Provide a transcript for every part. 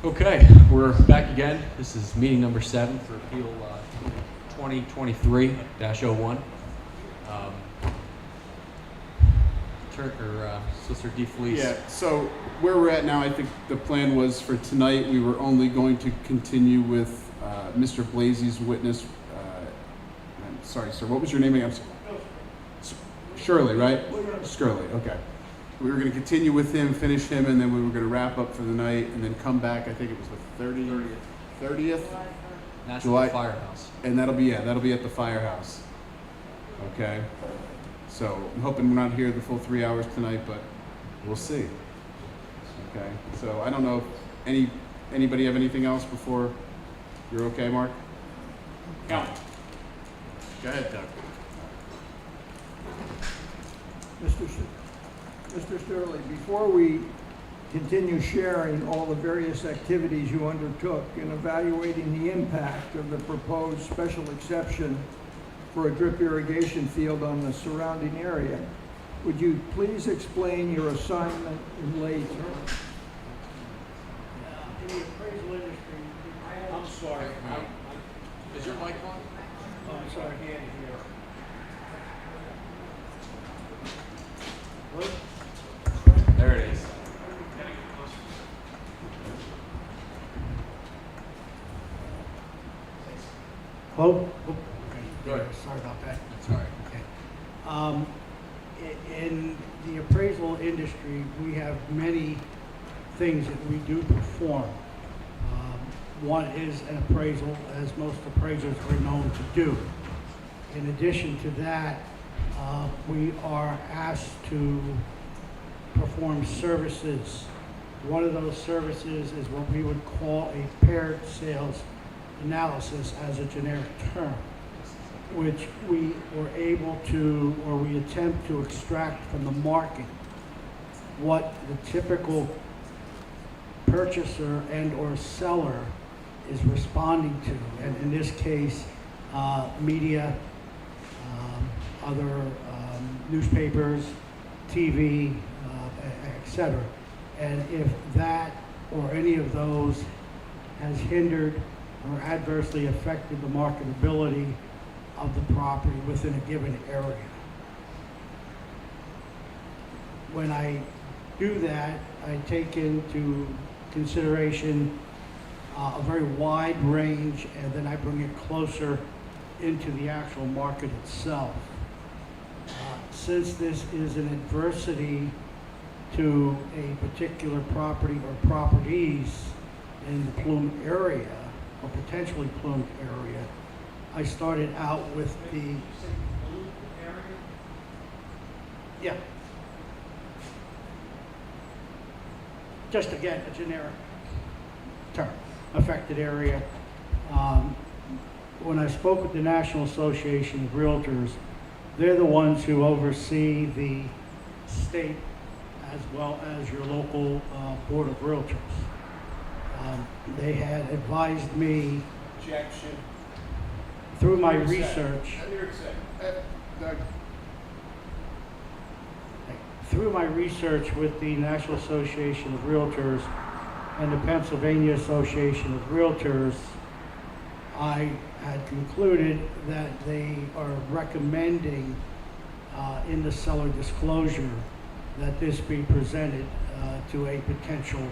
Okay, we're back again. This is meeting number 7 for Appeal 2023-01. Solicitor DeFelice. Yeah, so where we're at now, I think the plan was for tonight, we were only going to continue with Mr. Blasey's witness. I'm sorry, sir, what was your name again? Shirley, right? Shirley, okay. We were going to continue with him, finish him, and then we were going to wrap up for the night and then come back. I think it was the 30th? National July. Firehouse. And that'll be at the firehouse. Okay. So I'm hoping we're not here the full 3 hours tonight, but we'll see. Okay. So I don't know if anybody have anything else before you're okay, Mark? No. Go ahead, Doug. Mr. Sterling, before we continue sharing all the various activities you undertook in evaluating the impact of the proposed special exception for a drip irrigation field on the surrounding area, would you please explain your assignment in lay terms? In the appraisal industry, I'm sorry. Is your mic on? Oh, I'm sorry, hand here. What? There it is. Hello? Go ahead. Sorry about that. That's all right. Okay. In the appraisal industry, we have many things that we do perform. One is an appraisal, as most appraisers are known to do. In addition to that, we are asked to perform services. One of those services is what we would call a paired sales analysis as a generic term, which we were able to, or we attempt to extract from the market what the typical purchaser and or seller is responding to. And in this case, media, other newspapers, TV, etc. And if that or any of those has hindered or adversely affected the marketability of the property within a given area. When I do that, I take into consideration a very wide range, and then I bring it closer into the actual market itself. Since this is an adversity to a particular property or properties in the plumed area, or potentially plumed area, I started out with the... Yeah. Just again, a generic term, affected area. When I spoke with the National Association of Realtors, they're the ones who oversee the state as well as your local Board of Realtors. They had advised me Objection. through my research, Doug. through my research with the National Association of Realtors and the Pennsylvania Association of Realtors, I had concluded that they are recommending in the seller disclosure that this be presented to a potential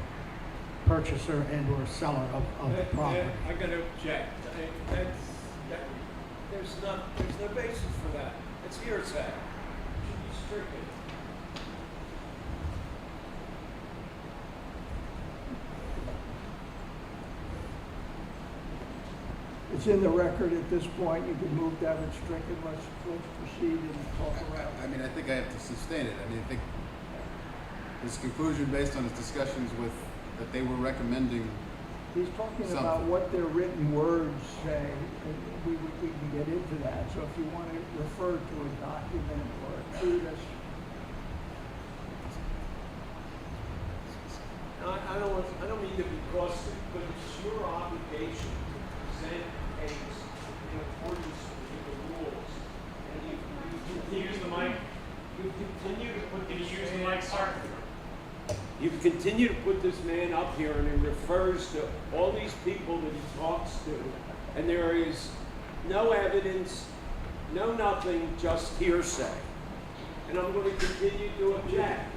purchaser and or seller of the property. I'm going to object. There's no basis for that. It's hearsay. It should be stricken. It's in the record at this point. You can move that with stricken. Let's proceed and talk around. I mean, I think I have to sustain it. I mean, I think his conclusion based on his discussions with, that they were recommending. He's talking Something. about what their written words say, and we can get into that. So if you want to refer to a document or a treatise. I don't mean to be caustic, but it's your obligation to present things in accordance with the rules. And you continue to put Can you use the mic, sir? You continue to put this man up here and he refers to all these people that he talks to, and there is no evidence, no nothing, just hearsay. And I'm going to continue to object.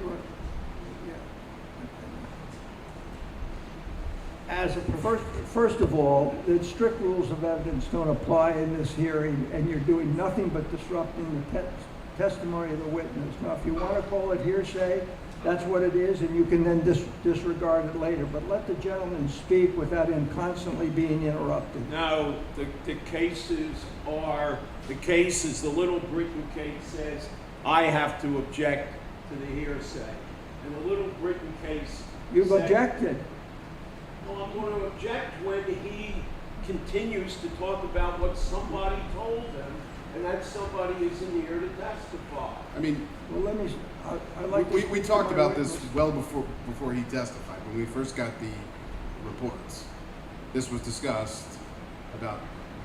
As a First of all, the strict rules of evidence don't apply in this hearing, and you're doing nothing but disrupting the testimony of the witness. Now, if you want to call it hearsay, that's what it is, and you can then disregard it later. But let the gentleman speak without him constantly being interrupted. No, the cases are, the Little Britain case says, I have to object to the hearsay. And the Little Britain case You've said, objected. Well, I'm going to object when he continues to talk about what somebody told him, and that somebody isn't here to testify. I mean, Well, let me, I'd like to we speak to talked my about this witness. well before he testified, when we first got the reports. This was discussed about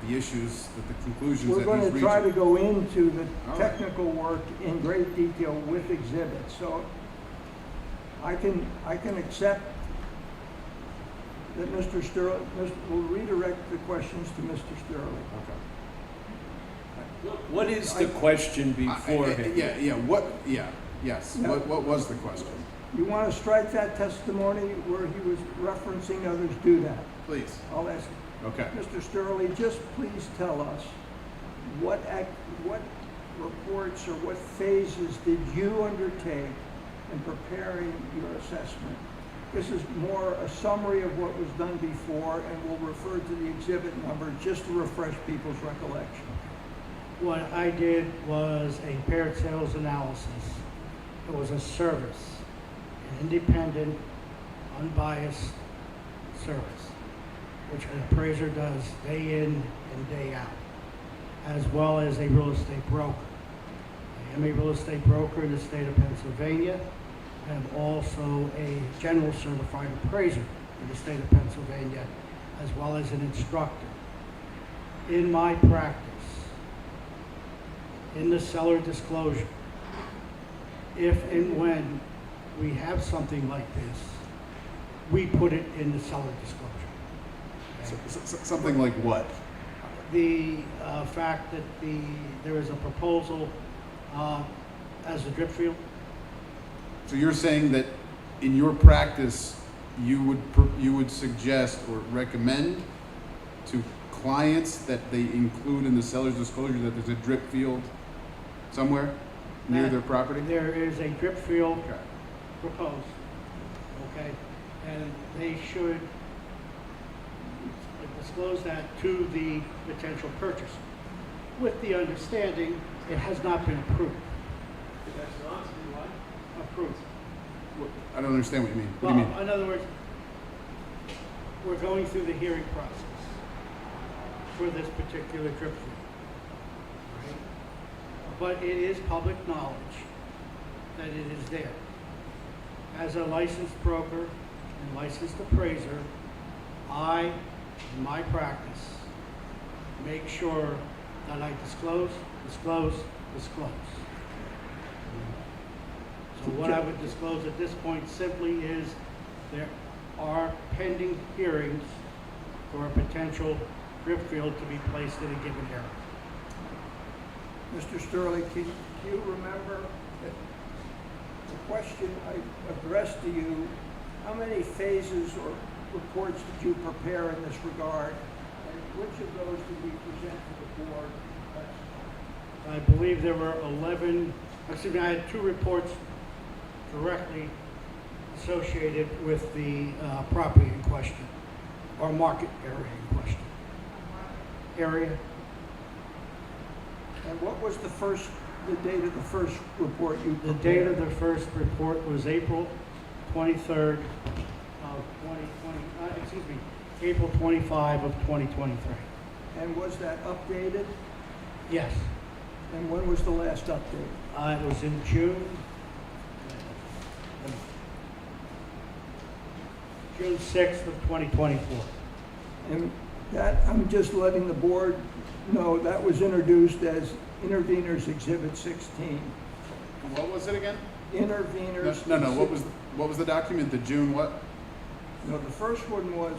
the issues, the conclusions We're that going he's to reaching. try to go into the All right. technical work in great detail with exhibits. So I can accept that Mr. Sterling, will redirect the questions to Mr. Sterling. Okay. What is the question before him? Yes. Yeah. What was the question? You want to strike that testimony where he was referencing others, do that. Please. I'll ask. Okay. Mr. Sterling, just please tell us what reports or what phases did you undertake in preparing your assessment? This is more a summary of what was done before, and we'll refer to the exhibit number just to refresh people's recollection. What I did was a paired sales analysis. It was a service, an independent, unbiased service, which an appraiser does day in and day out, as well as a real estate broker. I am a real estate broker in the state of Pennsylvania. I am also a general certified appraiser in the state of Pennsylvania, as well as an instructor. In my practice, in the seller disclosure, if and when we have something like this, we put it in the seller disclosure. Something like what? The fact that there is a proposal as a drip field. So you're saying that in your practice, you would suggest or recommend to clients that they include in the seller's disclosure that there's a drip field somewhere near their property? There is a drip field Okay. proposed, okay? And they should disclose that to the potential purchaser, with the understanding it has not been approved. That's not what? Approved. I don't understand what you mean. What do you mean? Well, in other words, we're going through the hearing process for this particular drip field, right? But it is public knowledge that it is there. As a licensed broker and licensed appraiser, I, in my practice, make sure that I disclose. So what I would disclose at this point simply is there are pending hearings for a potential drip field to be placed in a given area. Mr. Sterling, can you remember the question I addressed to you? How many phases or reports did you prepare in this regard? And which of those did we present to the board? I believe there were 11, excuse me, I had 2 reports directly associated with the property in question, or market area in question. Area. And what was the date of the first report you The prepared? date of the first report was April 23rd of 2020, April 25 of 2023. And was that updated? Yes, And when was the last update? it was in June 6th of 2024. And that, I'm just letting the board know, that was introduced as Interveners Exhibit 16. What was it again? interveners. No, what was the document, the June what? No, the first one was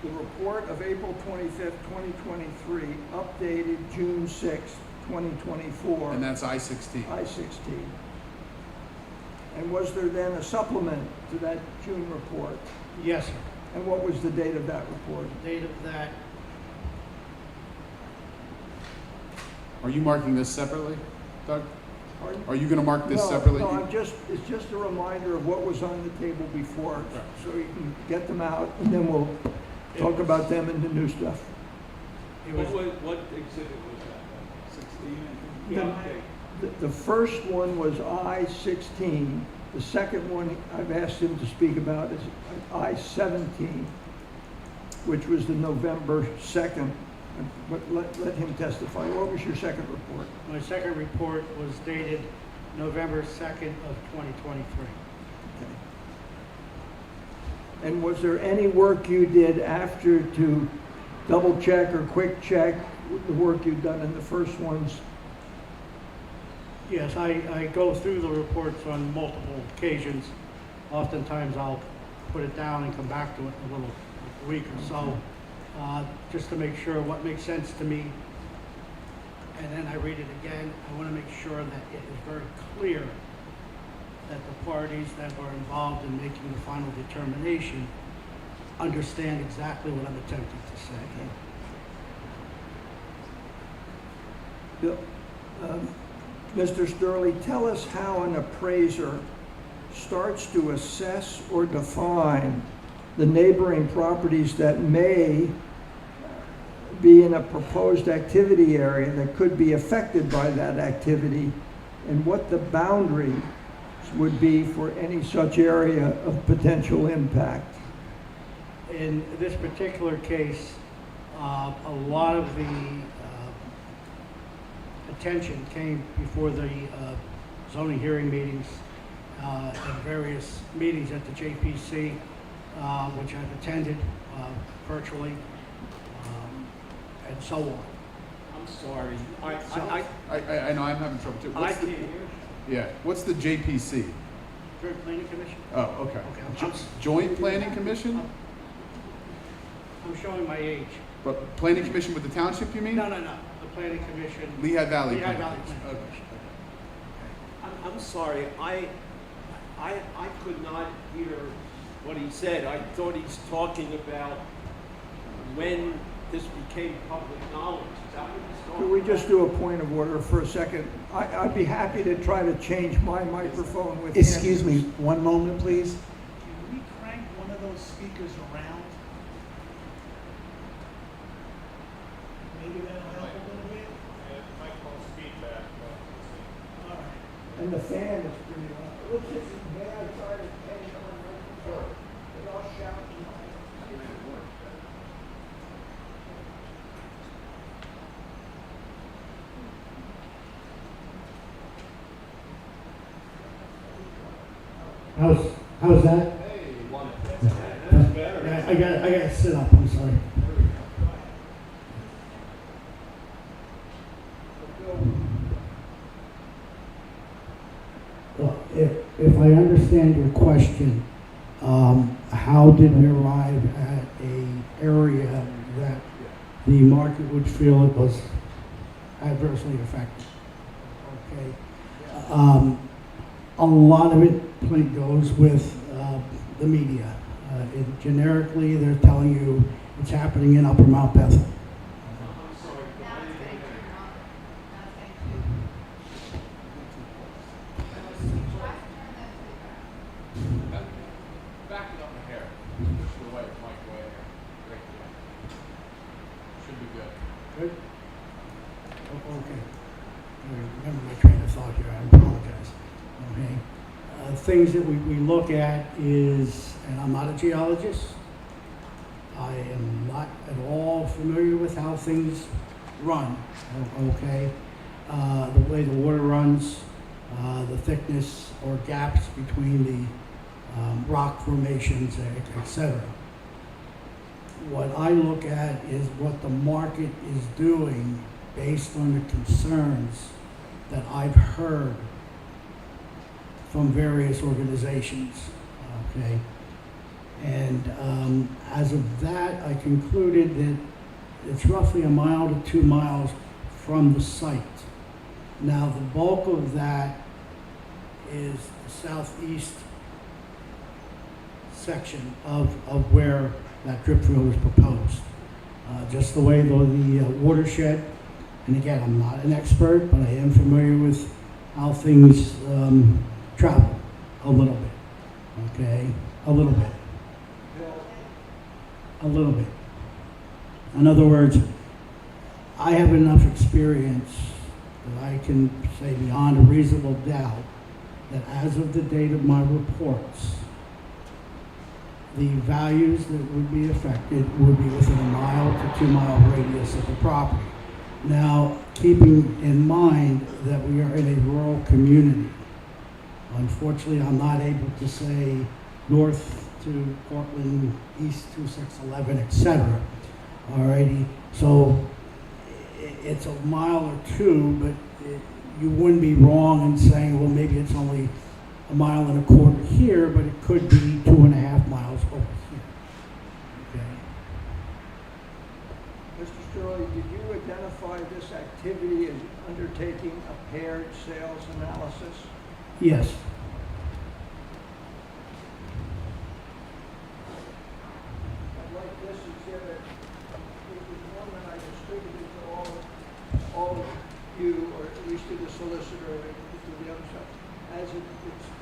the report of April 25th, 2023, updated June 6th, 2024. And that's I-16. I-16. And was there then a supplement to that June report? Yes, sir. And what was the date of that report? The date of that, Are you marking this separately, Doug? Pardon? Are you gonna mark this No, separately? No, it's just a reminder of what was on the table before, so you can get them out, and then we'll talk about them and the new stuff. it was, What exhibit was that? 16? Yeah. Okay. The first one was I-16. The second one I've asked him to speak about is I-17, which was the November 2nd. But let him testify. What was your second report? my second report was dated November 2nd of 2023. Okay. And was there any work you did after to double check or quick check the work you've done in the first ones? Yes, I go through the reports on multiple occasions. Oftentimes I'll put it down and come back to it in a week or so, just to make sure what makes sense to me. And then I read it again. I want to make sure that it is very clear that the parties that are involved in making the final determination understand exactly what I'm attempting to say. Bill, Mr. Sterling, tell us how an appraiser starts to assess or define the neighboring properties that may be in a proposed activity area that could be affected by that activity, and what the boundaries would be for any such area of potential impact. In this particular case, a lot of the attention came before the zoning hearing meetings and various meetings at the JPC, which I've attended virtually, and so on. I'm sorry. I know, I'm having trouble too. can't hear you. Yeah, what's the JPC? Joint Planning Commission? Oh, okay. Okay, Joint Planning Commission? I'm showing my age. But Planning Commission with the township, you mean? No, the Planning Commission. Lehigh Valley. Lehigh Planning Valley Commission. Planning Commission. I'm sorry. I could not hear what he said. I thought he's talking about when this became public knowledge. Is that what he's talking Could we about? just do a point of order for a second? I'd be happy to try to change my microphone with Excuse me, Andrew's. one moment, please. Can we crank one of those speakers around? Maybe that'll help a little bit? All right. And the fan is pretty loud. Let's just, may I try to change my microphone? They all shout in my. How's that? Yeah, I got to sit up, I'm sorry. Well, if I understand your question, how did we arrive at a area that the market would feel it was adversely affected? Okay. A lot of it goes with the media. Generically, they're telling you it's happening in Upper Mount Bethel. I'm sorry. Back it up a hair. Push it away, mic away here. Right there. Should be good. Good? Okay. I remember my train of thought here, I apologize. Okay. Things that we look at is, and I'm not a geologist, I am not at all familiar with how things run, okay? The way the water runs, the thickness or gaps between the rock formations, et cetera. What I look at is what the market is doing based on the concerns that I've heard from various organizations, okay? And as of that, I concluded that it's roughly 1 mile to 2 miles from the site. Now, the bulk of that is the southeast section of where that drip field is proposed. Just the way the watershed, and again, I'm not an expert, but I am familiar with how things travel a little bit, okay? A little bit. A little bit. In other words, I have enough experience that I can say beyond a reasonable doubt that as of the date of my reports, the values that would be affected would be within 1 mile to 2 mile radius of the property. Now, keeping in mind that we are in a rural community, unfortunately, I'm not able to say north to Portland, east 2611, etc. Alrighty, so it's 1 mile or 2, but you wouldn't be wrong in saying, well, maybe it's only 1.25 miles here, but it could be 2.5 miles over here. Okay. Mr. Sterling, did you identify this activity as undertaking a paired sales analysis? Yes. I'd like this exhibit, which is one that I distributed to all of you, or at least to the solicitor, and to the other side. It's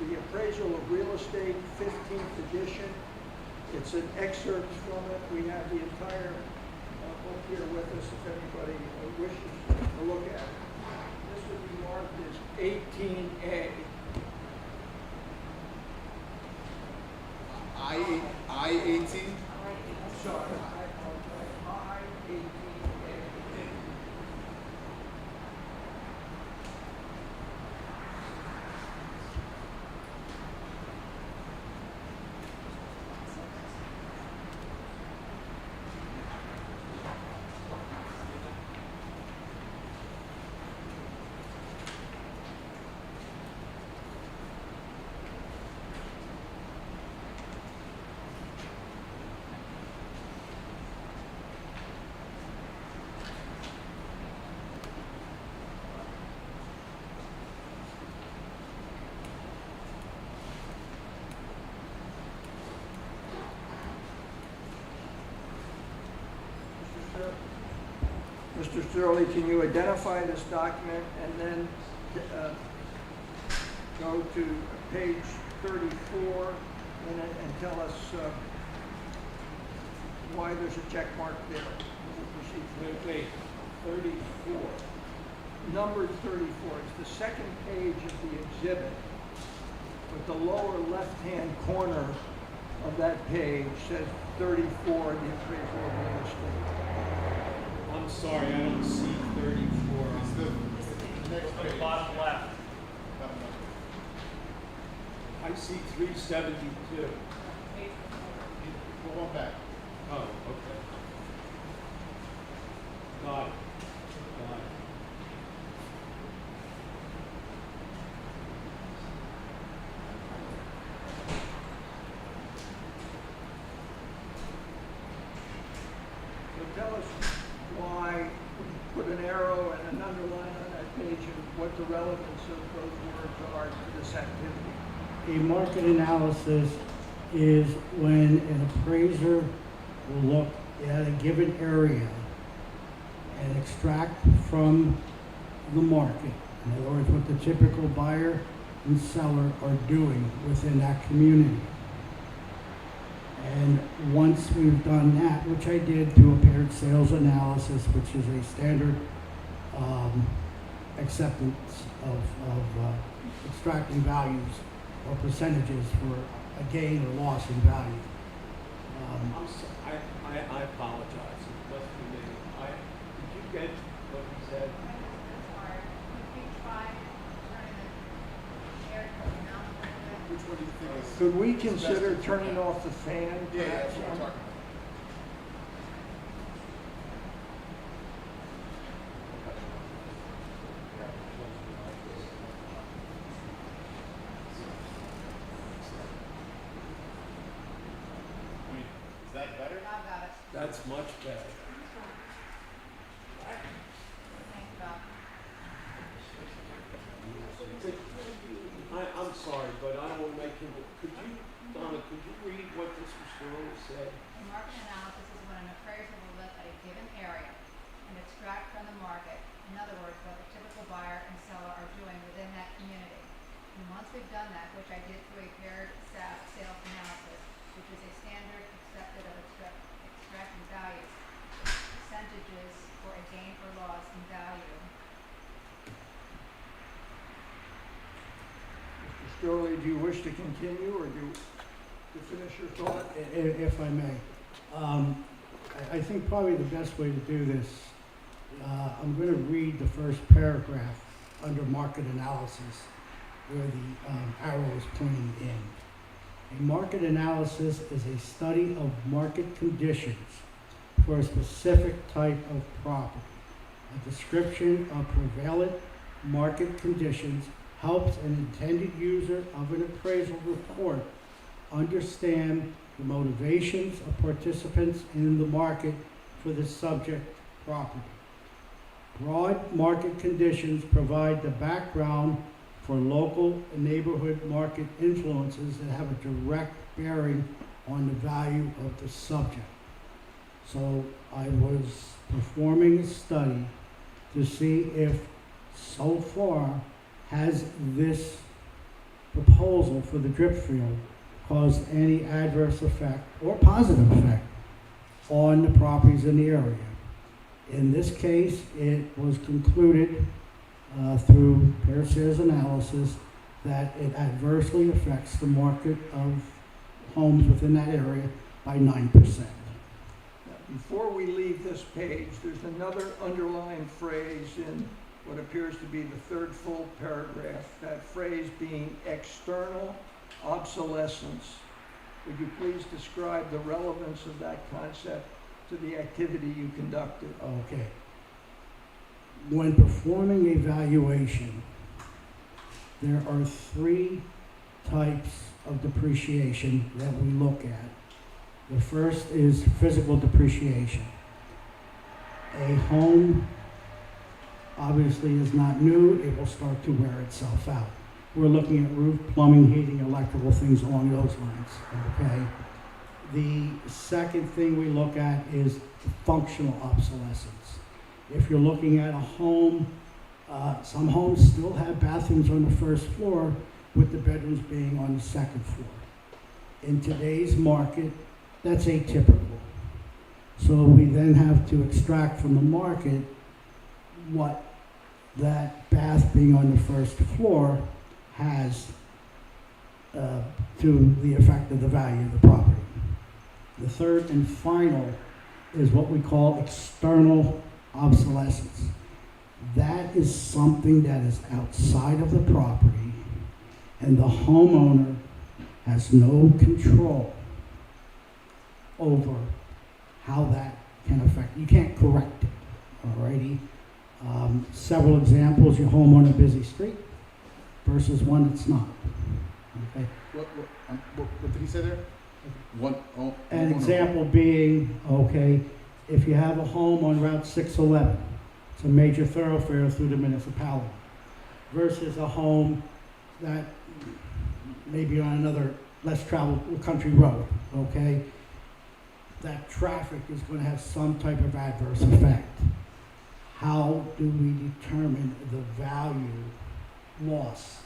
the appraisal of real estate, 15th edition. It's an excerpt from it. We have the entire book here with us if anybody wishes to look at it. This would be marked as 18A. I-18? Sorry, I apologize. I-18A. Mr. Sterling, can you identify this document and then go to page 34 and tell us why there's a check mark there? We'll proceed. Wait, 34. Number 34, it's the second page of the exhibit, but the lower left-hand corner of that page says 34, the appraisal of real estate. I'm sorry, I don't see 34. It's the next page. Bottom left. I see 372. Go on back. Oh, okay. Got it. Got it. So tell us why, put an arrow and an underline on that page and what the relevance of those words are to this activity. A market analysis is when an appraiser will look at a given area and extract from the market, in other words, what the typical buyer and seller are doing within that community. And once we've done that, which I did through a paired sales analysis, which is a standard acceptance of extracting values or percentages for a gain or loss in value. I'm so, I apologize. It must be me. Did you get what he said? Which one do you think is? Could we consider turning off the fan? Yeah, that's perhaps? what I'm talking about. That's much better. I'm sorry, but I don't want to make you, Donna, could you read what Mr. Sterling said? A market analysis is when an appraiser will look at a given area and extract from the market, in other words, what the typical buyer and seller are doing within that community. And once we've done that, which I did through a paired sales analysis, which is a standard accepted of extracting values, percentages for a gain or loss in value. Mr. Storley, do you wish to continue, or to finish your thought? If I may. I think probably the best way to do this, I'm going to read the first paragraph under market analysis, where the arrow is pointing in. A market analysis is a study of market conditions for a specific type of property. A description of prevalent market conditions helps an intended user of an appraisal report understand the motivations of participants in the market for the subject property. Broad market conditions provide the background for local and neighborhood market influences that have a direct bearing on the value of the subject. So I was performing a study to see if so far has this proposal for the drip field caused any adverse effect or positive effect on the properties in the area. In this case, it was concluded through pair sales analysis that it adversely affects the market of homes within that area by 9%. Now, before we leave this page, there's another underlined phrase in what appears to be the third full paragraph, that phrase being external obsolescence. Would you please describe the relevance of that concept to the activity you conducted? Okay. When performing a valuation, there are three types of depreciation that we look at. The first is physical depreciation. A home obviously is not new, it will start to wear itself out. We're looking at roof, plumbing, heating, electrical, things along those lines, okay? The second thing we look at is functional obsolescence. If you're looking at a home, some homes still have bathrooms on the first floor with the bedrooms being on the second floor. In today's market, that's atypical. So we then have to extract from the market what that bath being on the first floor has to the effect of the value of the property. The third and final is what we call external obsolescence. That is something that is outside of the property, and the homeowner has no control over how that can affect. You can't correct it, alrighty? Several examples: your home on a busy street versus one that's not. Okay. What did he say there? An example being, okay, if you have a home on Route 611, it's a major thoroughfare through the municipality, versus a home that may be on another less traveled country road, okay? That traffic is going to have some type of adverse effect. How do we determine the value loss?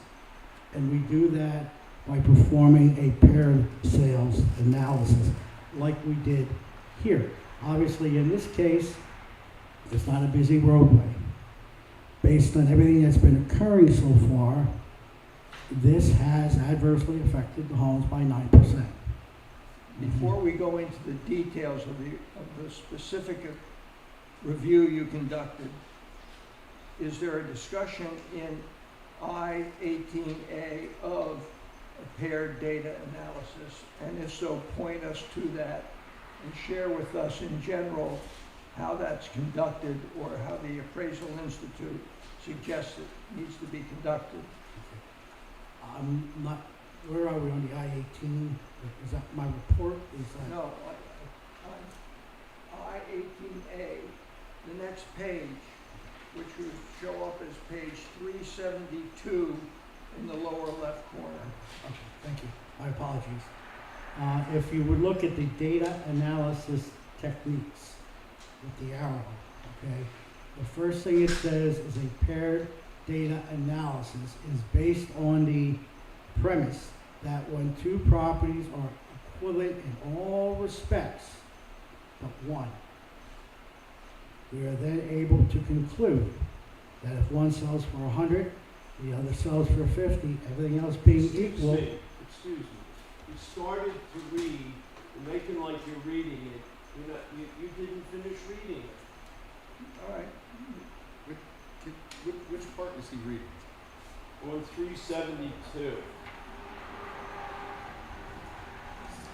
And we do that by performing a paired sales analysis like we did here. Obviously, in this case, it's not a busy roadway. Based on everything that's been occurring so far, this has adversely affected the homes by 9%. Before we go into the details of the specific review you conducted, is there a discussion in I-18A of a paired data analysis? And if so, point us to that and share with us in general how that's conducted, or how the Appraisal Institute suggests it needs to be conducted. I'm not, where are we on the I-18? Is that my report? Is that? No, I-18A, the next page, which would show up as page 372 in the lower left corner. Okay, thank you. My apologies. If you would look at the data analysis techniques with the arrow, okay, the first thing it says is a paired data analysis is based on the premise that when two properties are equivalent in all respects but one, we are then able to conclude that if one sells for 100, the other sells for 50, everything else being equal. Excuse me. You started to read, you're making like you're reading it. You're not, you didn't finish reading it. All right. Which part is he reading? On 372. Okay,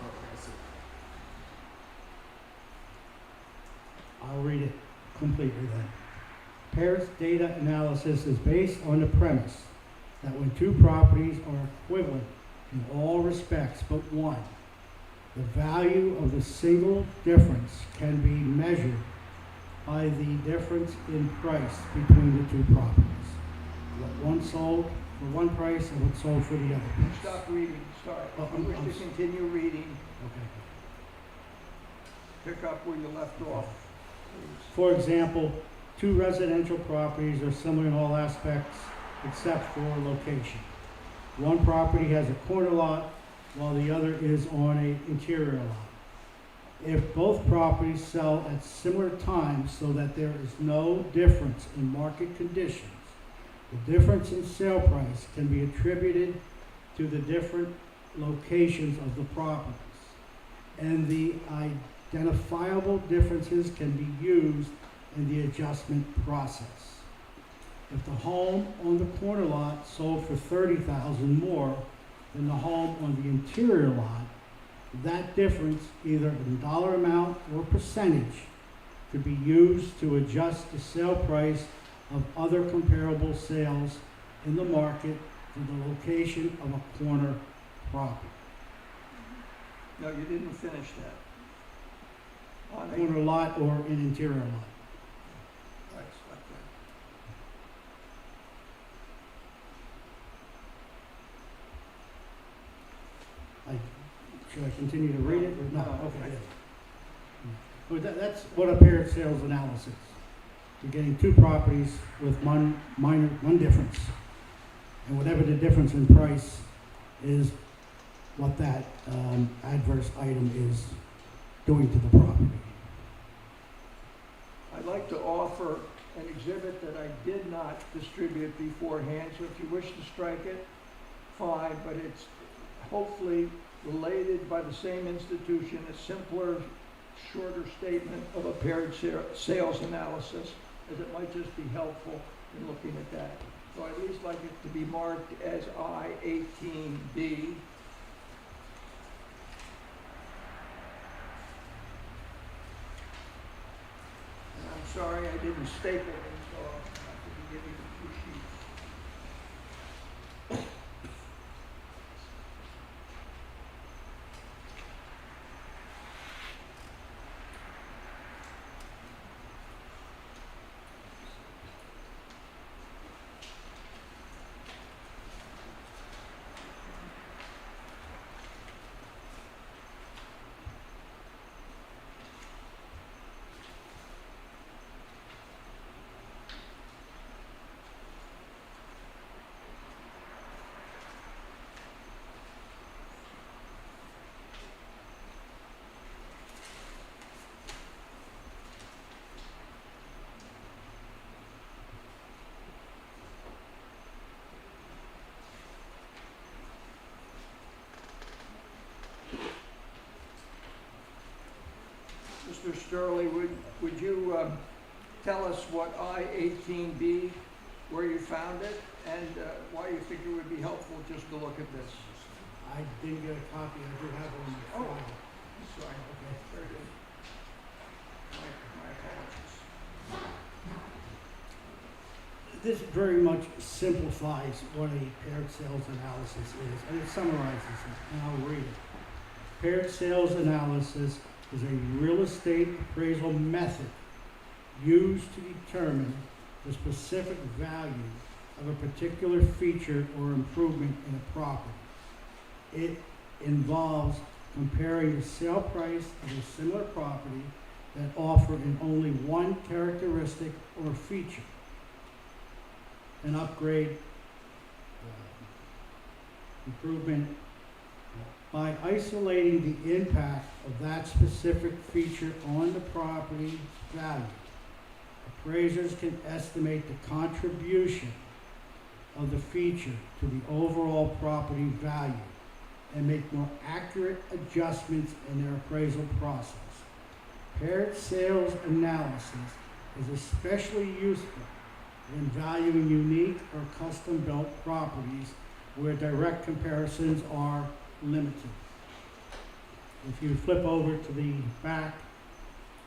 I see. I'll read it completely then. Pairs data analysis is based on the premise that when two properties are equivalent in all respects but one, the value of the single difference can be measured by the difference in price between the two properties. What one sold for one price and what sold for the other price. Stop reading, start. Oh, If you wish I'm to continue reading, Okay. pick up where you left off, please. For example, two residential properties are similar in all aspects except for location. One property has a corner lot while the other is on an interior lot. If both properties sell at similar times so that there is no difference in market conditions, the difference in sale price can be attributed to the different locations of the properties, and the identifiable differences can be used in the adjustment process. If the home on the corner lot sold for $30,000 more than the home on the interior lot, that difference, either in dollar amount or percentage, could be used to adjust the sale price of other comparable sales in the market to the location of a corner property. No, you didn't finish that. On a- Corner lot or an interior lot. Right, select that. Should I continue to read it or No, no? Okay, I- yeah. Well, that's what a paired sales analysis. You're getting two properties with one difference. And whatever the difference in price is what that adverse item is doing to the property. I'd like to offer an exhibit that I did not distribute beforehand, so if you wish to strike it, fine, but it's hopefully related by the same institution, a simpler, shorter statement of a paired sales analysis, as it might just be helpful in looking at that. So I'd at least like it to be marked as I-18B. And I'm sorry I didn't staple them, so I'll have to be giving you two sheets. Mr. Sterling, would you tell us what I-18B, where you found it, and why you think it would be helpful just to look at this? I didn't get a copy, I do have it on my Oh. file. Sorry, okay, very good. My apologies. This very much simplifies what a paired sales analysis is, and it summarizes it, and I'll read it. Paired sales analysis is a real estate appraisal method used to determine the specific value of a particular feature or improvement in a property. It involves comparing the sale price of a similar property that offer in only one characteristic or feature, an upgrade, improvement, by isolating the impact of that specific feature on the property value. Appraisers can estimate the contribution of the feature to the overall property value and make more accurate adjustments in their appraisal process. Paired sales analysis is especially useful when valuing unique or custom-built properties where direct comparisons are limited. If you flip over to the back,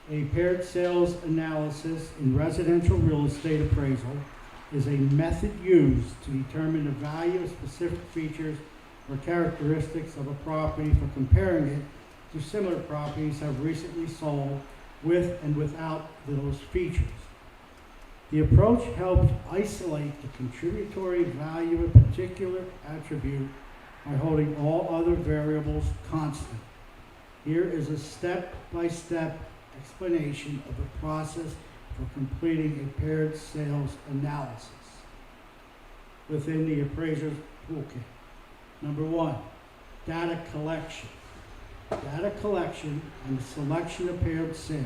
a paired sales analysis in residential real estate appraisal is a method used to determine the value of specific features or characteristics of a property for comparing it to similar properties have recently sold with and without those features. The approach helps isolate the contributory value of a particular attribute by holding all other variables constant. Here is a step-by-step explanation of the process for completing a paired sales analysis within the appraiser's toolkit. Number one, data collection. Data collection and the selection of paired sales.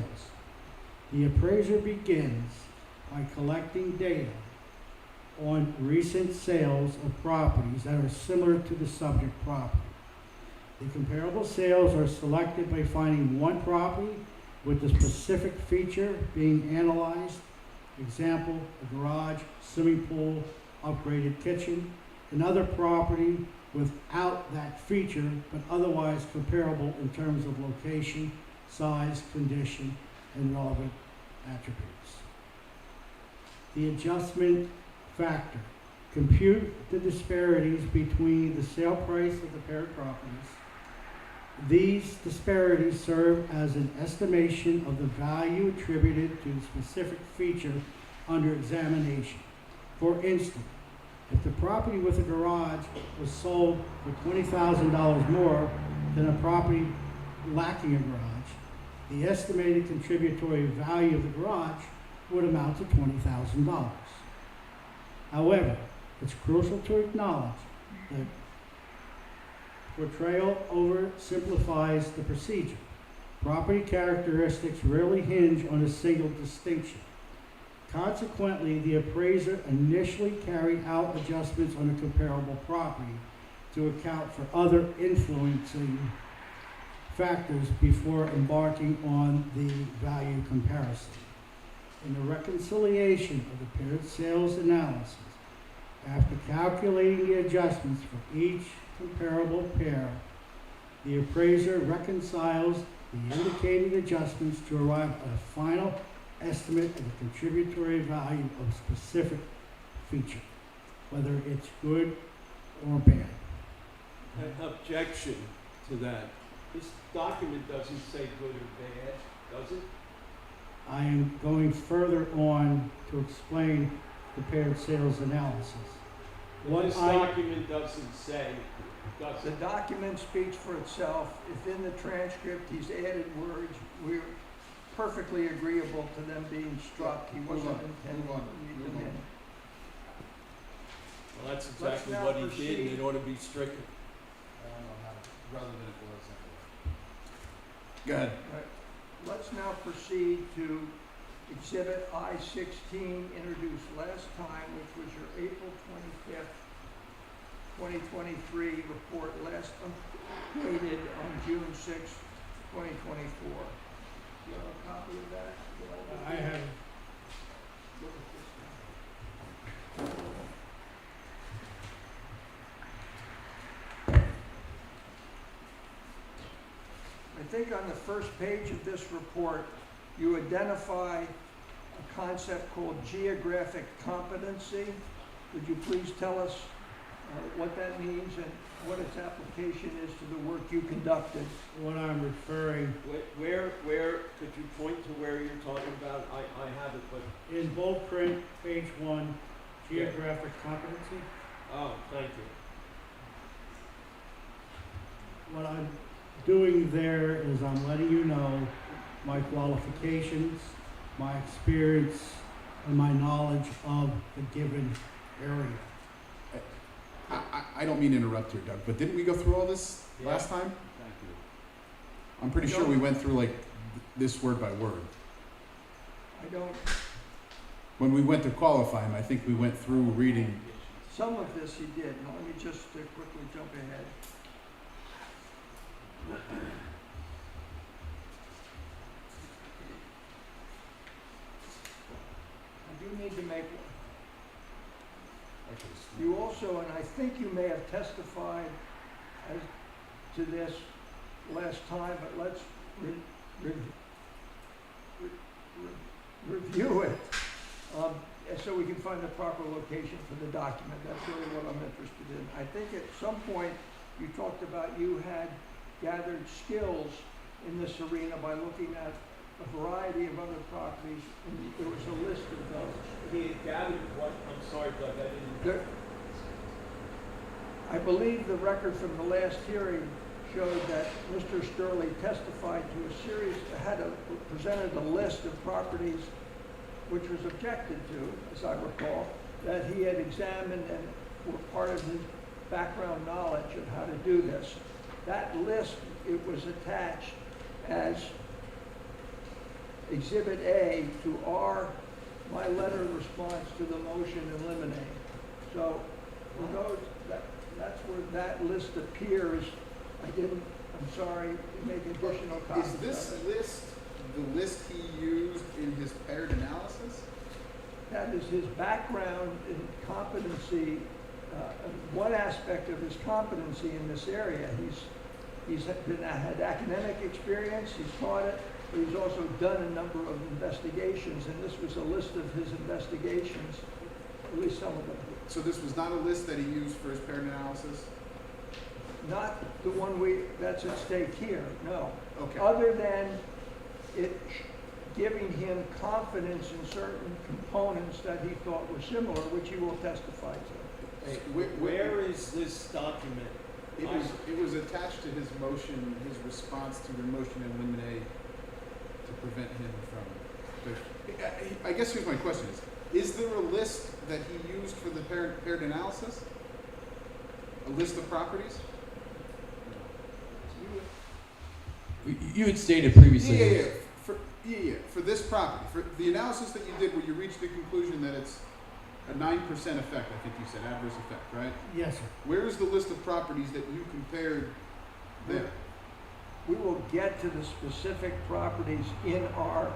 The appraiser begins by collecting data on recent sales of properties that are similar to the subject property. The comparable sales are selected by finding one property with the specific feature being analyzed. Example, a garage, swimming pool, upgraded kitchen. Another property without that feature, but otherwise comparable in terms of location, size, condition, and relevant attributes. The adjustment factor. Compute the disparities between the sale price of the paired properties. These disparities serve as an estimation of the value attributed to the specific feature under examination. For instance, if the property with a garage was sold for $20,000 more than a property lacking a garage, the estimated contributory value of the garage would amount to $20,000. However, it's crucial to acknowledge that portrayal oversimplifies the procedure. Property characteristics rarely hinge on a single distinction. Consequently, the appraiser initially carried out adjustments on a comparable property to account for other influencing factors before embarking on the value comparison. In the reconciliation of the paired sales analysis, after calculating the adjustments for each comparable pair, the appraiser reconciles the indicated adjustments to arrive at a final estimate of the contributory value of a specific feature, whether it's good or bad. An objection to that. This document doesn't say good or bad, does it? I am going further on to explain the paired sales analysis. This document doesn't say, does The it? document speaks for itself. If in the transcript he's added words, we're perfectly agreeable to them being struck. He wasn't intending to read them in. Well, that's Let's exactly now what he did, proceed. and it ought to be stricken. I don't know how to, rather than it was anyway. Go ahead. Right. Let's now proceed to Exhibit I-16, introduced last time, which was your April 25th, 2023 report, last updated on June 6th, 2024. Do you have a copy of that? I have. Look at this now. I think on the first page of this report, you identify a concept called geographic competency. Would you please tell us what that means and what its application is to the work you conducted. What I'm referring, Where, could you point to where you're talking about? I have it, but, in bold print, page 1, geographic competency. oh, thank you. What I'm doing there is I'm letting you know my qualifications, my experience, and my knowledge of the given area. I don't mean to interrupt here, Doug, but didn't we go through all this last time? Thank you. I'm pretty sure we went through like this word by word. I don't, When we went to qualify him, I think we went through reading. some of this he did. Now, let me just quickly jump ahead. I do need to make one. You also, and I think you may have testified as to this last time, but let's review it, so we can find the proper location for the document. That's really what I'm interested in. I think at some point you talked about you had gathered skills in this arena by looking at a variety of other properties, and there was a list of those. He had gathered what, I'm sorry, Doug, I didn't. There, I believe the record from the last hearing showed that Mr. Sterling testified to a series, presented a list of properties which was objected to, as I recall, that he had examined and were part of his background knowledge of how to do this. That list, it was attached as Exhibit A to my letter of response to the motion in limine. So, for those, that's where that list appears. I'm sorry, make additional copies Is this of it. list the list he used in his paired analysis? That is his background in competency, one aspect of his competency in this area. He's had academic experience, he's taught it, but he's also done a number of investigations, and this was a list of his investigations, at least some of them. So this was not a list that he used for his paired analysis? Not the one that's at stake here, no. Okay. Other than it giving him confidence in certain components that he thought were similar, which he will testify to. Hey, Where is this document? It was attached to his motion, his response to the motion in limine to prevent him from. But I guess here's my question: is there a list that he used for the paired analysis? A list of properties? You had stated previously. For this property, for the analysis that you did, where you reached the conclusion that it's a 9% effect, I think you said, adverse effect, right? Yes, sir. Where is the list of properties that you compared there? We will get to the specific properties in our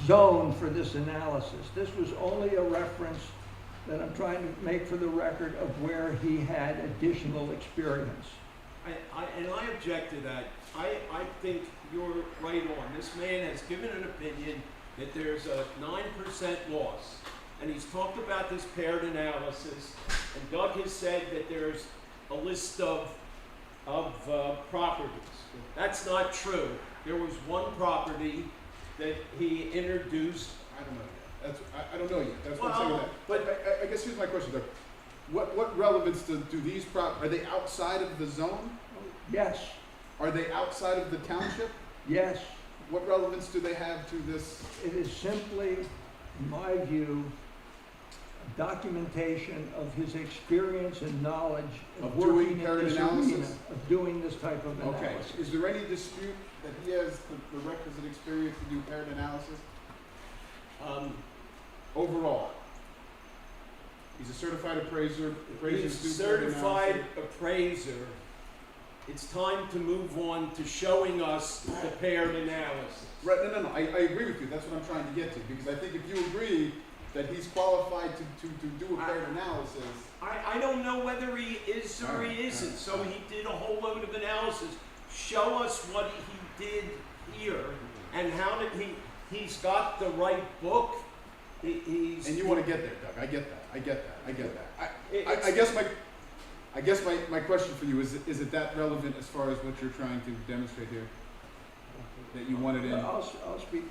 zone for this analysis. This was only a reference that I'm trying to make for the record of where he had additional experience. And I object to that. I think you're right on. This man has given an opinion that there's a 9% loss. And he's talked about this paired analysis. And Doug has said that there's a list of properties. That's not true. There was one property that he introduced. I don't know yet. I don't know yet. That's what I'm saying. Well, That. but I guess here's my question, Doug. What relevance do these are they outside of the zone? Yes, Are they outside of the township? yes. What relevance do they have to this? It is simply, in my view, documentation of his experience and knowledge Of working doing in paired this analysis? arena, of doing this type of Okay. analysis. Is there any dispute that he has the requisite experience to do paired analysis? Overall, he's a certified appraiser. Appraisers he's do paired certified analysis. appraiser. It's time to move on to showing us the paired analysis. Right, no. I agree with you. That's what I'm trying to get to. Because I think if you agree that he's qualified to do a paired analysis. I don't know whether he is or Alright, he isn't, alright, so alright. he did a whole load of analysis. Show us what he did here, and how did he's got the right book. He's And you want to get there, Doug. I get that. I It's- guess my. I guess my question for you is it that relevant as far as what you're trying to demonstrate here? That you wanted in? I'll speak.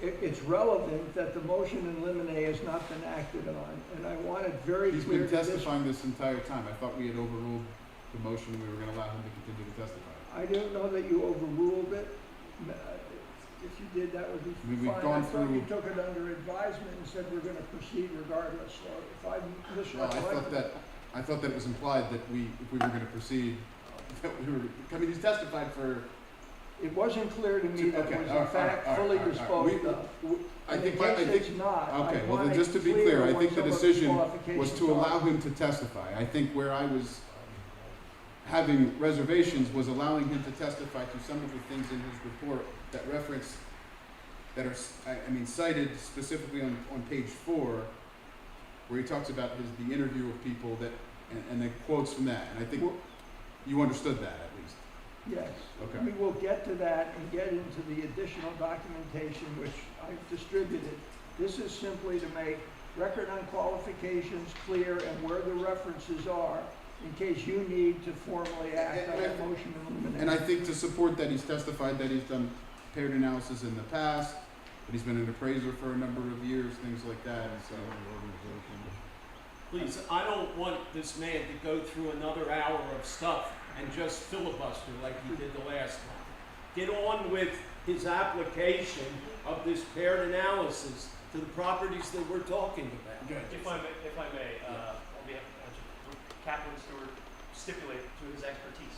It's relevant that the motion in limine has not been acted on, and I want it very He's clear been to this. testifying this entire time. I thought we had overruled the motion and we were gonna allow him to continue to testify. I don't know that you overruled it. If you did, that would be I mean, we've fine. gone I thought you through- took it under advisement and said we're gonna proceed regardless. So if I No, misrecollected. I thought that it was implied that if we were gonna proceed, that we were, I mean, he's testified for. It wasn't clear to me that it Okay, was all in right, fact all right, fully all right. disposed of. I And think, in I case think, it's not, I okay, well want then it just to be clear, I what think the some of decision was qualifications to allow are. him to testify. I think where I was having reservations was allowing him to testify to some of the things in his report that reference, that are, I mean, cited specifically on page 4, where he talks about the interview of people that, and the quotes from that. And I think you understood that at least. Yes. Okay. We will get to that and get into the additional documentation which I've distributed. This is simply to make record on qualifications clear and where the references are in case you need to formally act on a motion in limine. And I think to support that, he's testified that he's done paired analysis in the past, that he's been an appraiser for a number of years, things like that, and so. Please, I don't want this man to go through another hour of stuff and just filibuster like he did the last time. Get on with his application of this paired analysis to the properties that we're talking about. If I may, on behalf of the township, Captain Stewart stipulate to his expertise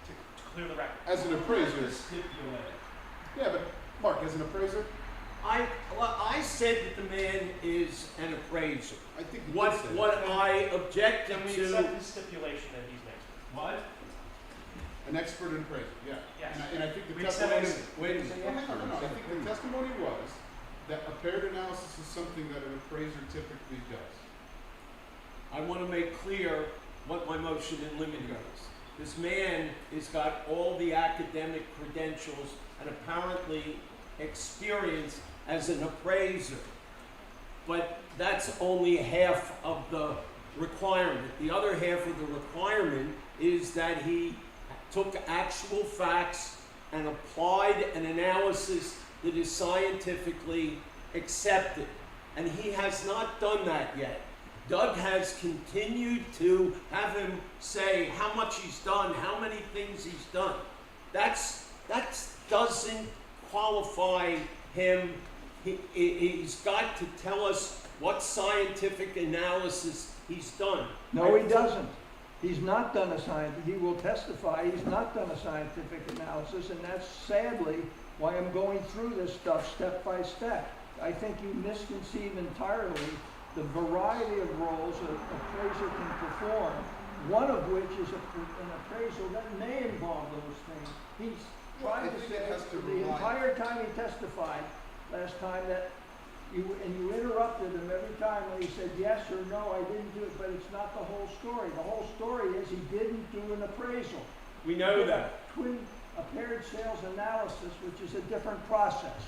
to clear the record. As an appraiser, Stipulate. yeah, but Mark, as an appraiser, I said that the man is an appraiser. I think he What did say that. what I object Can we to. accept his stipulation that he's an expert? What? An expert in appraisal, yeah. Yes. And I think the We accept testimony, his- Wait a minute. no, I think the testimony was that a paired analysis is something that an appraiser typically does. I want to make clear what my motion in limine is. This man has got all the academic credentials and apparently experience as an appraiser. But that's only half of the requirement. The other half of the requirement is that he took actual facts and applied an analysis that is scientifically accepted. And he has not done that yet. Doug has continued to have him say how much he's done, how many things he's done. That doesn't qualify him. He's got to tell us what scientific analysis he's done. No, he doesn't. He's not done a scientific, he will testify, he's not done a scientific analysis, and that's sadly why I'm going through this stuff step by step. I think you misconceive entirely the variety of roles an appraiser can perform, one of which is an appraisal that may involve those things. He's trying to say the entire time he testified last time that you interrupted him every time when he said yes or no, I didn't do it, but it's not the whole story. The whole story is he didn't do an appraisal. We know that. A paired sales analysis, which is a different process.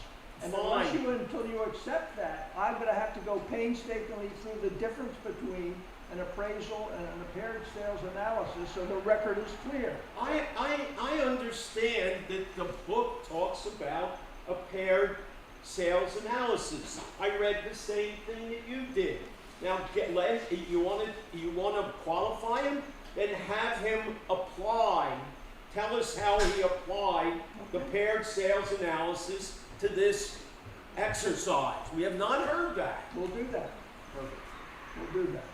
And unless until you accept that, I'm going to have to go painstakingly through the difference between an appraisal and a paired sales analysis so the record is clear. I understand that the book talks about a paired sales analysis. I read the same thing that you did. Now, you want to qualify him? Then have him apply. Tell us how he applied the paired sales analysis to this exercise. We have not heard that. We'll do that. Perfect. We'll do that.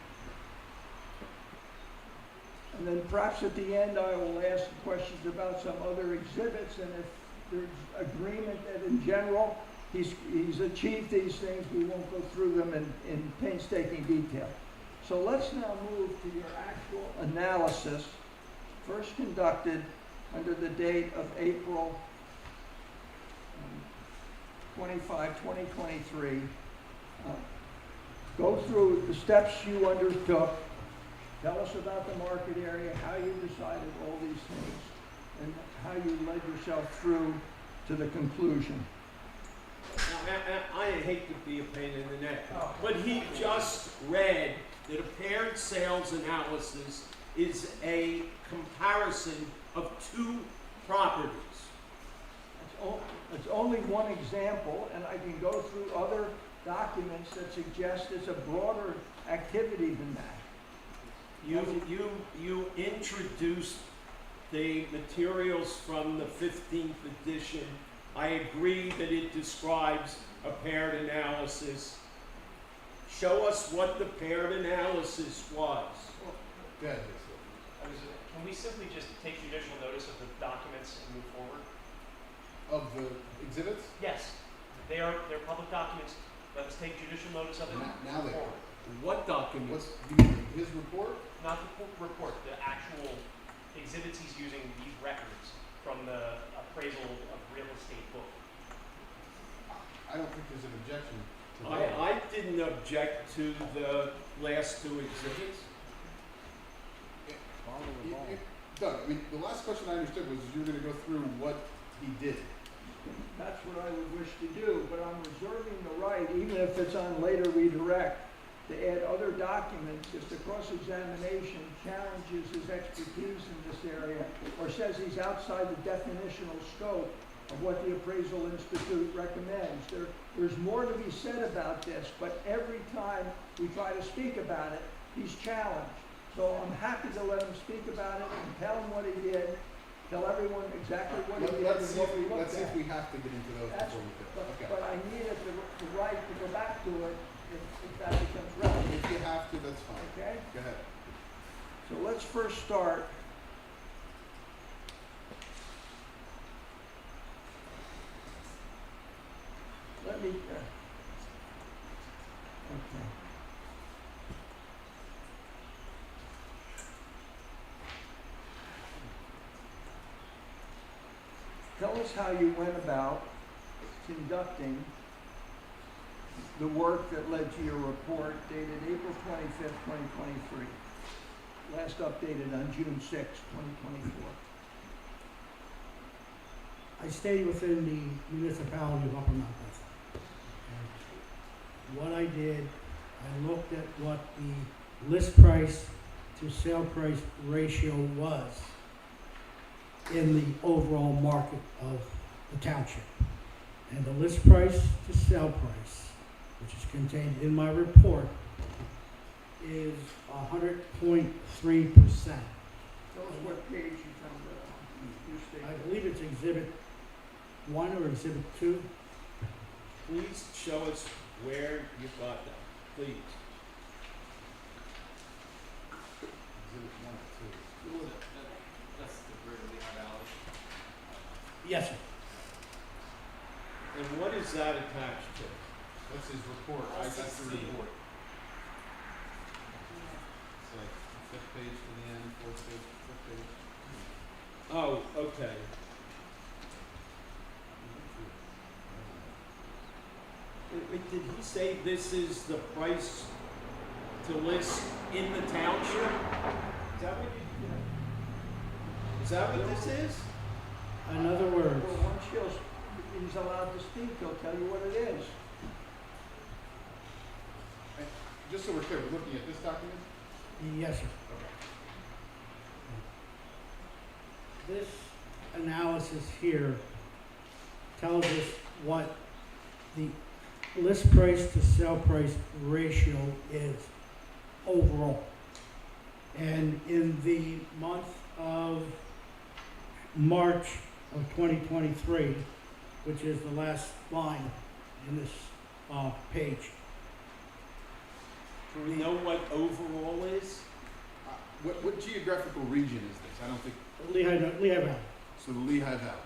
And then perhaps at the end, I will ask questions about some other exhibits, and if there's agreement that in general, he's achieved these things, we won't go through them in painstaking detail. So let's now move to your actual analysis, first conducted under the date of April 25, 2023. Go through the steps you undertook. Tell us about the market area, how you decided all these things, and how you led yourself through to the conclusion. Now, I hate to be a pain in the neck, but he just read that a paired sales analysis is a comparison of two properties. It's only one example, and I can go through other documents that suggest it's a broader activity than that. You introduced the materials from the 15th edition. I agree that it describes a paired analysis. Show us what the paired analysis was. Go ahead. Can we simply just take judicial notice of the documents and move forward? Of the exhibits? Yes, they're public documents. Let us take judicial notice of it. Now and move they are. forward. What document? What's, you mean his report? Not the report, the actual exhibits he's using, these records from the appraisal of real estate book. I don't think there's an objection to that. I didn't object to the last two exhibits. Doug, I mean, the last question I understood was you were gonna go through what he did. That's what I would wish to do, but I'm reserving the right, even if it's on later redirect, to add other documents if the cross-examination challenges his expertise in this area or says he's outside the definitional scope of what the Appraisal Institute recommends. There's more to be said about this, but every time we try to speak about it, he's challenged. So I'm happy to let him speak about it and tell him what he did, tell everyone exactly what he did and Let's see what we looked let's see if at. we have to get into those That's- before we do. Okay. But I needed the right to go back to it if that becomes relevant, If you have to, that's fine. okay? Go ahead. So let's first start. Let me, okay. Tell us how you went about conducting the work that led to your report dated April 25th, 2023. Last updated on June 6th, 2024. I stay within the municipality of Upper Mount Pleasant. And what I did, I looked at what the list price to sale price ratio was in the overall market of the township. And the list price to sale price, which is contained in my report, is 100.3%. Tell us what page you found that on. Your I statement. believe it's exhibit 1 or exhibit 2. Please show us where you got that, please. Exhibit 1 or 2. That's the Greater Lehigh Valley. Yes, sir. And what is that attached to? That's his report. I got the report. It's like fifth page to the end, fourth page, fifth page. Oh, okay. Wait, did he say this is the price to list in the township? Is that what this is? In other words, Well, once he's allowed to speak, he'll tell you what it is. And just so we're clear, we're looking at this document? yes, sir. This analysis here tells us what the list price to sale price ratio is overall. And in the month of March of 2023, which is the last line in this page, Do we know what overall is? What geographical region is this? I don't think, Lehigh Valley. so the Lehigh Valley.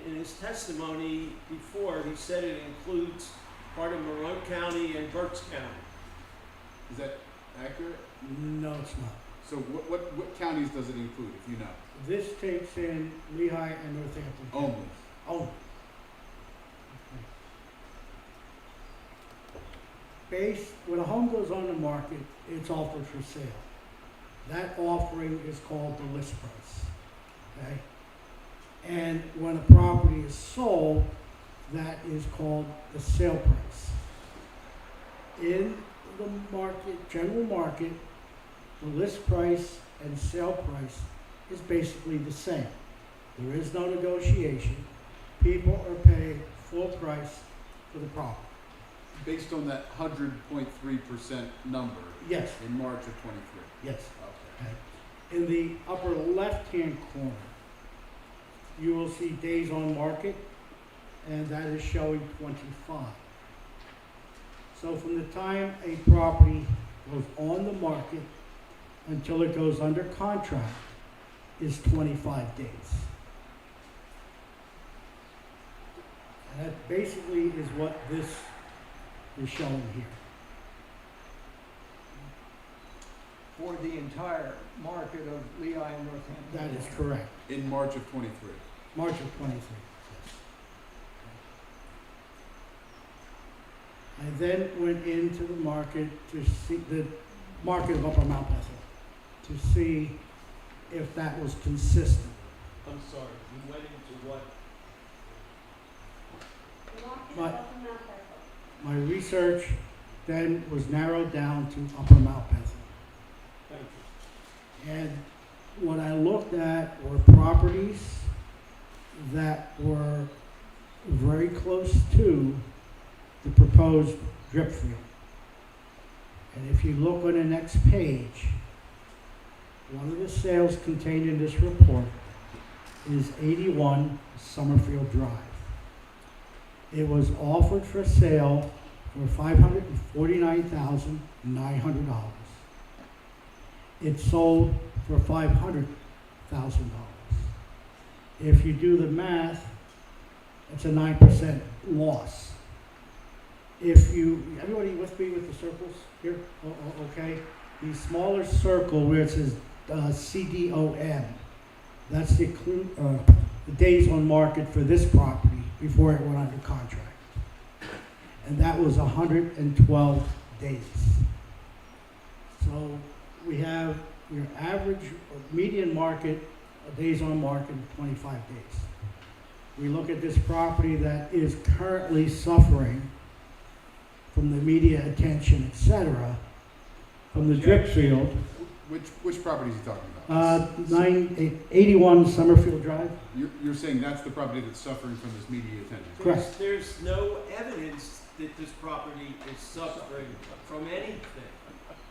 In his testimony before, he said it includes part of Monroe County and Berks County. Is that accurate? No, it's not. So what counties does it include, if you know? This takes in Lehigh and Northampton. Only. Only. When a home goes on the market, it's offered for sale. That offering is called the list price, okay? And when a property is sold, that is called the sale price. In the market, general market, the list price and sale price is basically the same. There is no negotiation. People are paying full price for the property. Based on that 100.3% number Yes, in March of '23. yes. Okay. Okay. In the upper left-hand corner, you will see days on market, and that is showing 25. So from the time a property goes on the market until it goes under contract is 25 days. And that basically is what this is showing here. For the entire market of Lehigh and Northampton. That is correct. In March of '23. March of 23, yes. I then went into the market to see the market of Upper Mount Bethel, to see if that was consistent. I'm sorry, you went into what? My research then was narrowed down to Upper Mount Bethel. Thank you. And what I looked at were properties that were very close to the proposed drip field. And if you look on the next page, one of the sales contained in this report is 81 Summerfield Drive. It was offered for sale for $549,900. It sold for $500,000. If you do the math, it's a 9% loss. If you, everybody with me with the circles here? Okay. The smaller circle where it says CDOM, that's the days on market for this property before it went under contract. And that was 112 days. So we have your average median market, days on market, 25 days. We look at this property that is currently suffering from the media attention, etc., from the drip field. Which property is he talking about? 81 Summerfield Drive. You're saying that's the property that's suffering from this media attention? Correct. There's no evidence that this property is suffering from anything.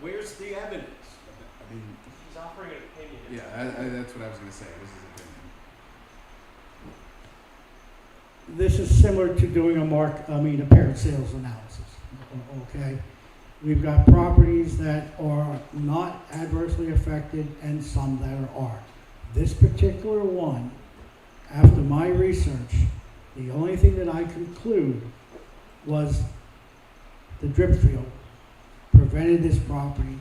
Where's the evidence? I mean, He's offering an opinion. yeah, that's what I was going to say. This is opinion. This is similar to doing a paired sales analysis. Okay, we've got properties that are not adversely affected and some that are. This particular one, after my research, the only thing that I conclude was the drip field prevented this property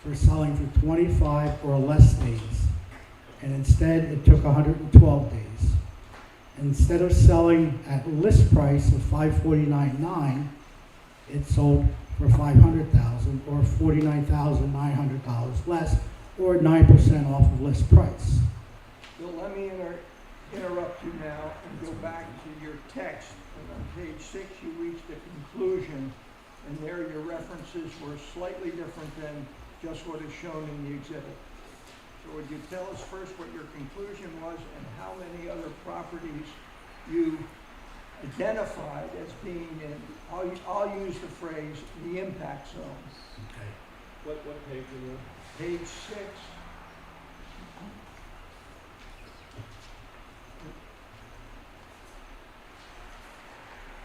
from selling for 25 or less days, and instead it took 112 days. Instead of selling at list price of $549.9, it sold for $500,000 or $49,900 less, or 9% off of list price. Bill, let me interrupt you now and go back to your text. And on page 6, you reached a conclusion, and there your references were slightly different than just what is shown in the exhibit. So would you tell us first what your conclusion was and how many other properties you identified as being in, I'll use the phrase, the impact zone. Okay. What page are you on? Page 6.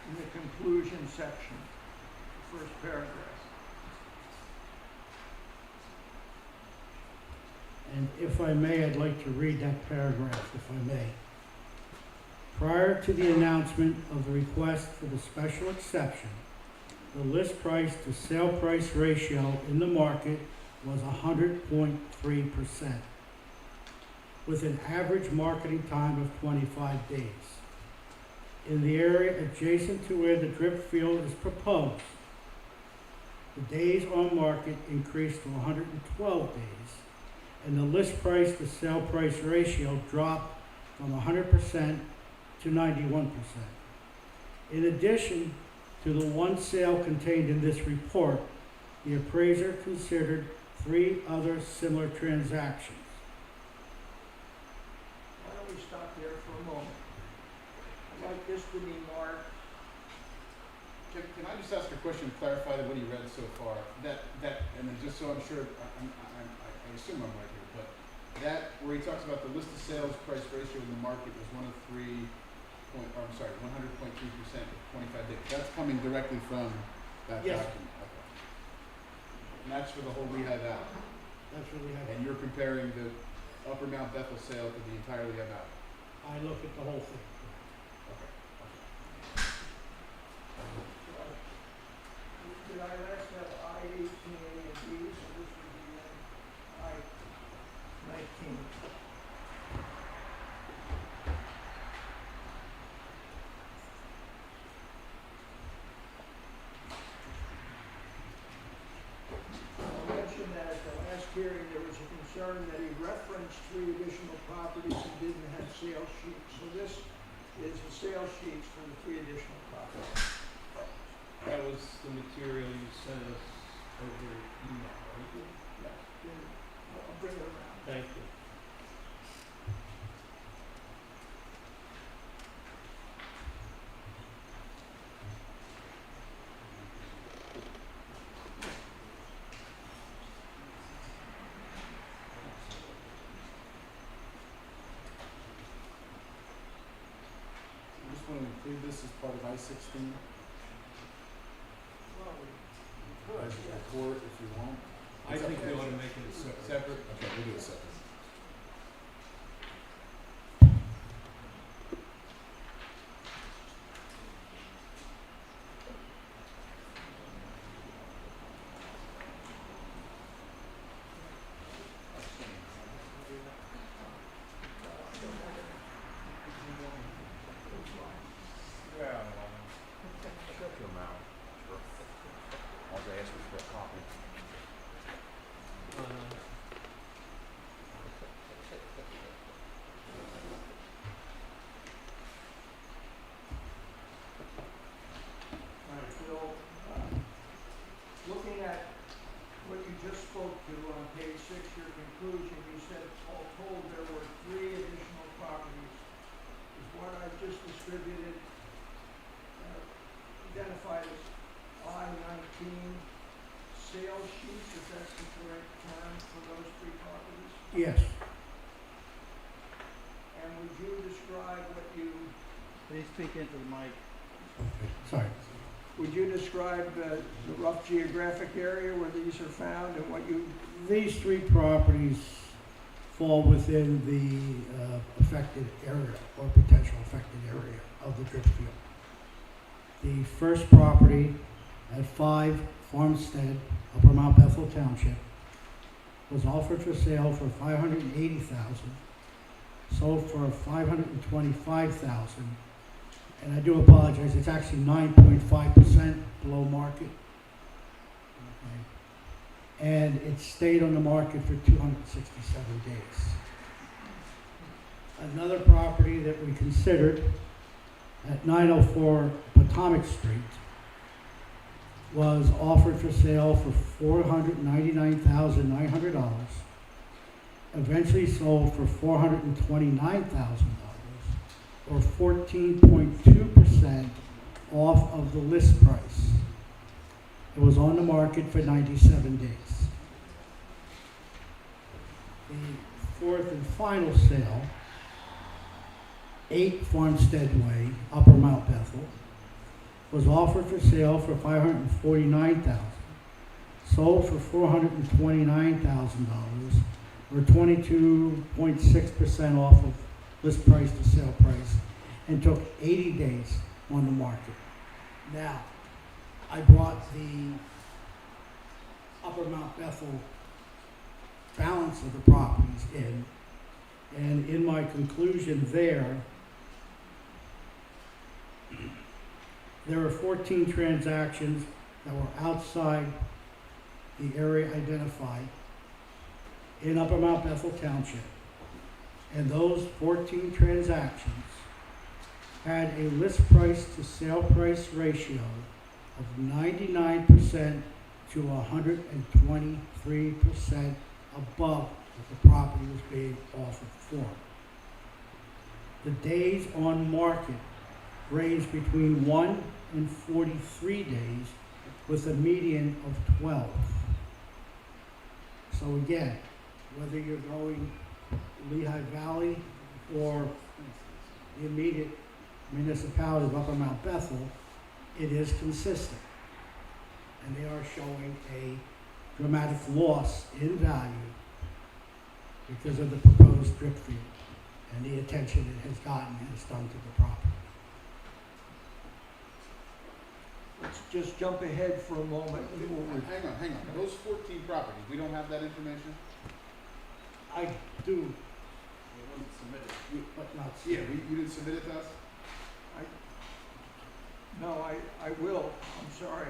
In the conclusion section, the first paragraph. And if I may, I'd like to read that paragraph, if I may. Prior to the announcement of the request for the special exception, the list price to sale price ratio in the market was 100.3%, with an average marketing time of 25 days. In the area adjacent to where the drip field is proposed, the days on market increased to 112 days, and the list price to sale price ratio dropped from 100% to 91%. In addition to the one sale contained in this report, The appraiser considered 3 other similar transactions. Why don't we stop there for a moment? I'd like this to be marked. Can I just ask a question to clarify what he read so far? And then just so I'm sure, I assume I'm right here, but that, where he talks about the list of sales price ratio in the market was 103 point, or I'm sorry, 100.3% of 25 days. That's coming directly from that Yes. document. Okay. And that's for the whole Lehigh Valley. That's what we have. And you're comparing the Upper Mount Bethel sale to the entire Lehigh Valley. I look at the whole thing. Okay. Did I last have I-18A and B, so this would be I-19. I'll mention that at the last hearing, there was a concern that he referenced 3 additional properties and didn't have sales sheets. So this is the sales sheets for the 3 additional properties. That was the material you sent us over email, right? Yeah, then I'll bring it around. Thank you. You just want to include this as part of I-16 Well, we as could, a yes. report if you want. I think we ought to make it Separate? Okay, we'll do it separate. All right, Bill, looking at what you just spoke to on page 6, your conclusion, you said all told there were 3 additional properties. Is what I just distributed identified as I-19 sales sheets, if that's the correct term for those 3 properties? Yes. And would you describe what you, Please speak into the mic. Sorry. would you describe the rough geographic area where these are found and what you, These 3 properties fall within the affected area or potential affected area of the drip field. The first property at 5 Farmstead, Upper Mount Bethel Township, was offered for sale for $580,000, sold for $525,000, and I do apologize, it's actually 9.5% below market. Okay. And it stayed on the market for 267 days. Another property that we considered at 904 Potomac Street was offered for sale for $499,900, eventually sold for $429,000, or 14.2% off of the list price. It was on the market for 97 days. The fourth and final sale, 8 Farmstead Way, Upper Mount Bethel, was offered for sale for $549,000, sold for $429,000, or 22.6% off of list price to sale price, and took 80 days on the market. Now, I brought the Upper Mount Bethel balance of the properties in, and in my conclusion there were 14 transactions that were outside the area identified in Upper Mount Bethel Township. And those 14 transactions had a list price to sale price ratio of 99% to 123% above what the property was being offered for. The days on market range between 1 and 43 days with a median of 12. So again, whether you're going Lehigh Valley or the immediate municipality of Upper Mount Bethel, it is consistent. And they are showing a dramatic loss in value because of the proposed drip field and the attention it has gotten and has done to the property. Let's just jump ahead for a moment. Hang on. Those 14 properties, we don't have that information? I do, It wasn't submitted. but not. Yeah, you didn't submit it to us? No, I will. I'm sorry.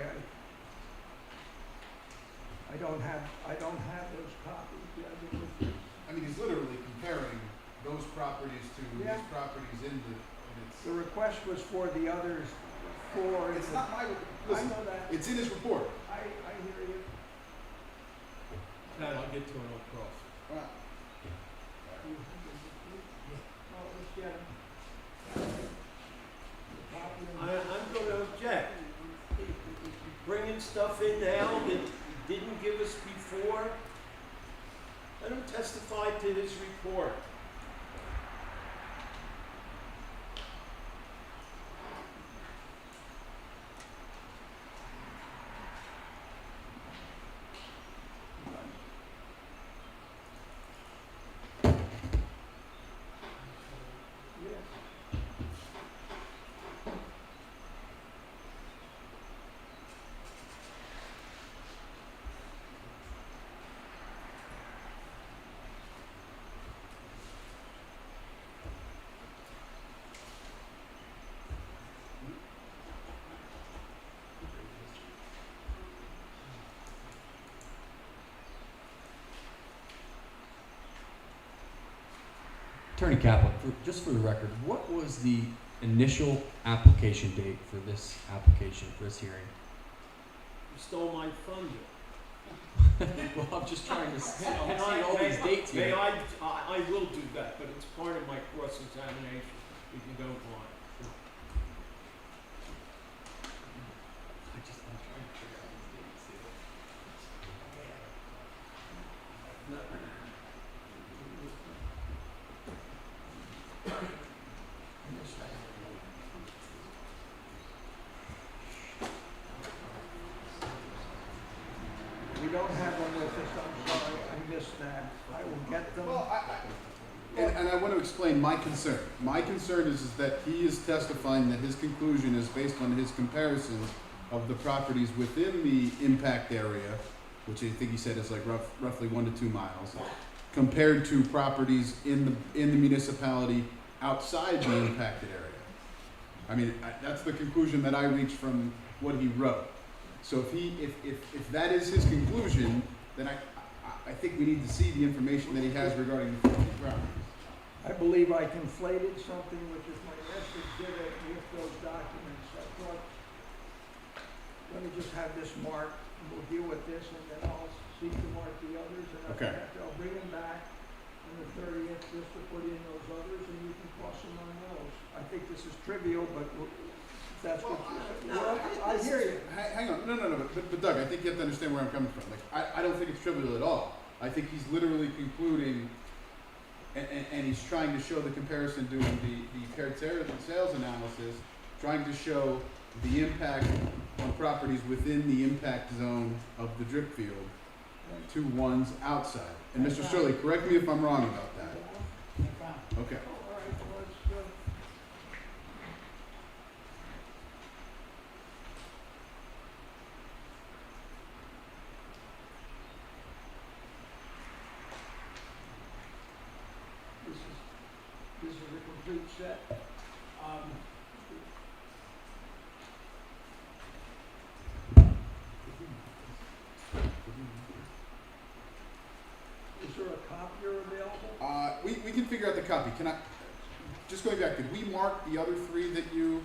I don't have those copies. Yeah, I mean, he's literally comparing those properties to Yeah. these properties in the, the request was for the others, for. it's not my, I listen, know that. it's in his report. I hear you. Pat, I'll get to it on cross. Wow. Well, let's get 'em. I'm going to object. Bringing stuff in now that he didn't give us before. Let him testify to his report. Attorney Kaplan, just for the record, what was the initial application date for this application, for this hearing? You stole my thunder. Well, I'm just trying to see Can all these dates may here. I will do that, but it's part of my cross-examination. You can go on. I'm trying to figure out these dates here. We don't have them with us. I'm sorry. I missed that. I will get them. Well, and I want to explain my concern. My concern is that he is testifying that his conclusion is based on his comparisons of the properties within the impact area, which I think he said is like roughly 1 to 2 miles, compared to properties in the municipality outside the impacted area. I mean, that's the conclusion that I reached from what he wrote. So if that is his conclusion, then I think we need to see the information that he has regarding the 14 properties. I believe I conflated something, which is my next exhibit with those documents. I thought, let me just have this marked, and we'll deal with this, and then I'll seek to mark the others, and Okay. I'll bring them back on the 30th just to put in those others, and you can cross them on those. I think this is trivial, but that's what I hear you. Hang on, no, but Doug, I think you have to understand where I'm coming from. Like, I don't think it's trivial at all. I think he's literally concluding, and he's trying to show the comparison, doing the paired sales analysis, trying to show the impact on properties within the impact zone of the drip field to ones outside. And Mr. Shirley, correct me if I'm wrong about that. Okay. All right, well, let's, this is a complete set. Is there a copier available? We can figure out the copy. Can I, just going back, did we mark the other 3 that you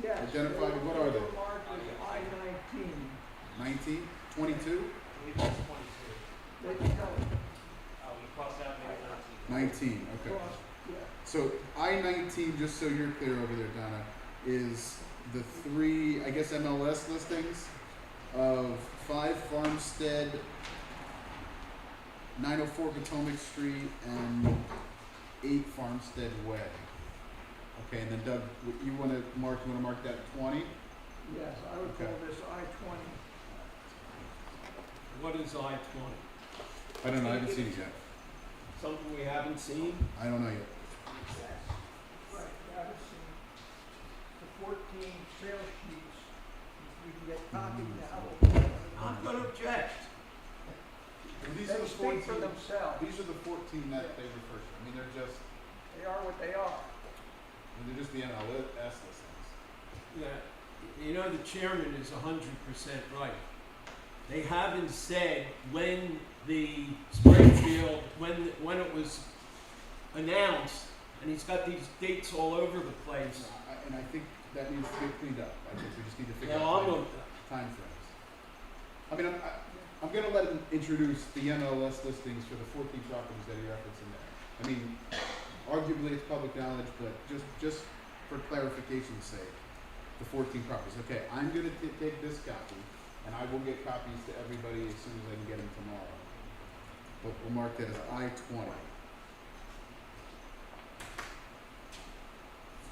Yes. identified? What are they? Marked as I-19. 19? 22? I believe it's 22. They can tell us. We crossed out maybe 19. 19, okay. Cross, yeah. So I-19, just so you're clear over there, Donna, is the three, I guess, MLS listings of 5 Farmstead, 904 Potomac Street, and 8 Farmstead Way. Okay, and then Doug, you want to mark that 20? Yes, I would call this I-20. What is I-20? I don't know, I haven't seen it yet. Something we haven't seen? I don't know yet. Right, that is the 14 sales sheets. You can get copies now. I'm gonna object. And these They are the speak 14, for themselves. these are the 14 that they refer to. I mean, they're just, They are what they are. they're just the MLS listings. Yeah, you know, the chairman is 100% right. They haven't said when the Springfield, when it was announced, and he's got these dates all over the place. And I think that needs to get cleaned up. I think we just need to figure Yeah, out I'm time frames. I mean, I'm going to let him introduce the MLS listings for the 14 properties that he referenced in there. I mean, arguably it's public knowledge, but just for clarification's sake, the 14 properties. Okay, I'm going to take this copy, and I will get copies to everybody as soon as I can get them tomorrow. But we'll mark that as I-20.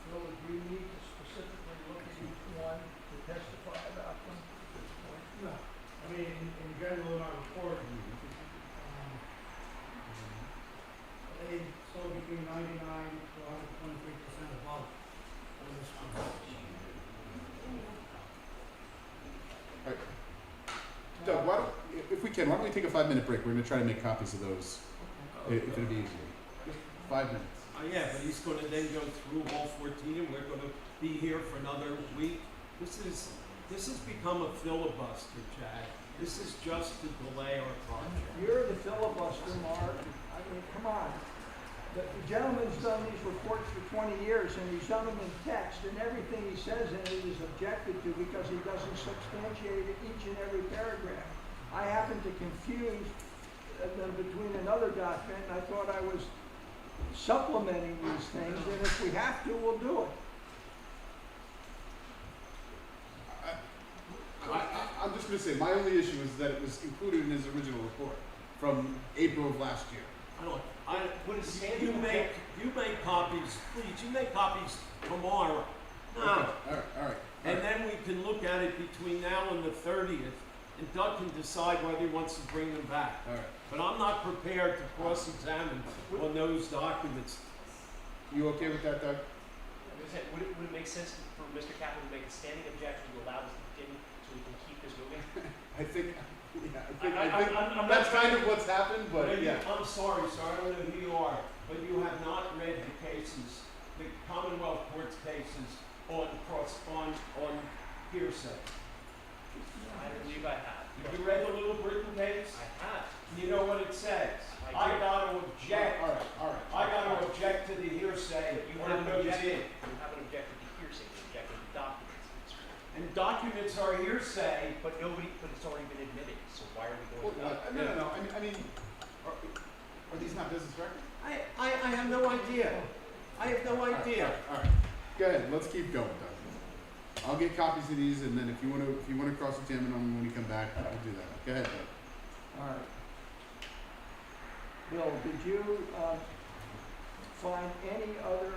Bill, do you need to specifically look at each one to testify about them at this point? No, I mean, in general, in our report, they sold between 99 to 123% above what this one. Doug, if we can, why don't we take a 5-minute break? We're going to try to make copies of those, if it'd be easier. Just 5 minutes. Yeah, but he's gonna then go through all 14 and we're gonna be here for another week. This has become a filibuster, Chad. This is just to delay our project. You're the filibuster, Mark. I mean, come on. The gentleman's done these reports for 20 years, and he's done them in text, and everything he says in it is objected to because he doesn't substantiate each and every paragraph. I happen to confuse them between another document, and I thought I was supplementing these things, and if we have to, we'll do it. I'm just going to say, my only issue is that it was included in his original report from April of last year. You make copies, please, you make copies tomorrow. No. Okay. All right. And then we can look at it between now and the 30th, and Doug can decide whether he wants to bring them back. All right. But I'm not prepared to cross-examine on those documents. You okay with that, Doug? Would it make sense for Mr. Kaplan to make a standing objection to allow this to continue so we can keep this moving? I think I'm that's not kind of what's happened, but yeah. I'm sorry, sir, I don't know who you are, but you have not read the cases, the Commonwealth Court's cases on hearsay. I believe I have. Have you read the Little Britain case? I have. You know what it says? I do. I gotta object. All right. I gotta object to the hearsay. You when haven't it goes objected. in. You haven't objected to hearsay. You objected to documents. And documents are hearsay. But it's already been admitted. So why are we going? No. I mean, are these not business records? I have no idea. I have no idea. All right. Go ahead. Let's keep going, Doug. I'll get copies of these, and then if you want to cross-examine them when we come back, I'll do that. Go ahead, Doug. All right. Bill, did you find any other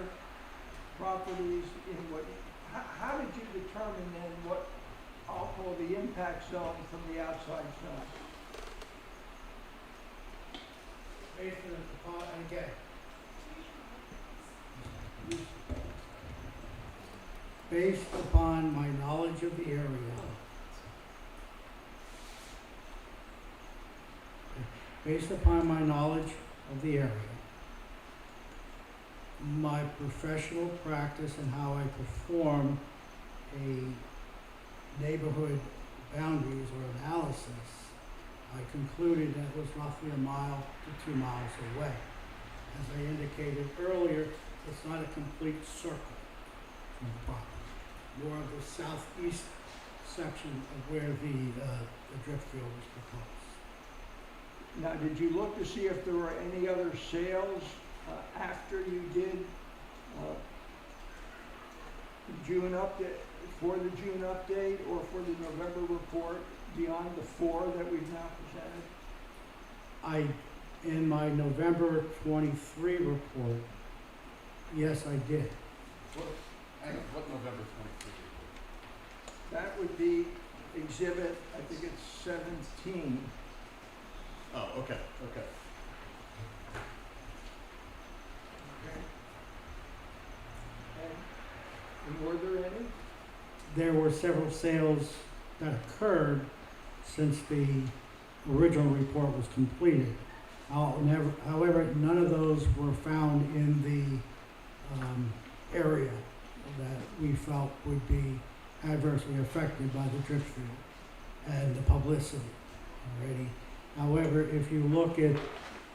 properties in what, how did you determine then what I'll call the impact zone from the outside zone? Based on, and again, based upon my knowledge of the area, based upon my knowledge of the area, my professional practice and how I perform a neighborhood boundaries or analysis, I concluded that it was roughly 1 mile to 2 miles away. As I indicated earlier, it's not a complete circle from the property, more of the southeast section of where the drip field was proposed. Now, did you look to see if there were any other sales after you did June update, for the June update or for the November report beyond the 4 that we've now presented? In my November 23 report, yes, I did. Hang on, what November 23? That would be exhibit, I think it's 17. Oh, okay. And were there any? There were several sales that occurred since the original report was completed. However, none of those were found in the area that we felt would be adversely affected by the drip field and the publicity already. However, if you look at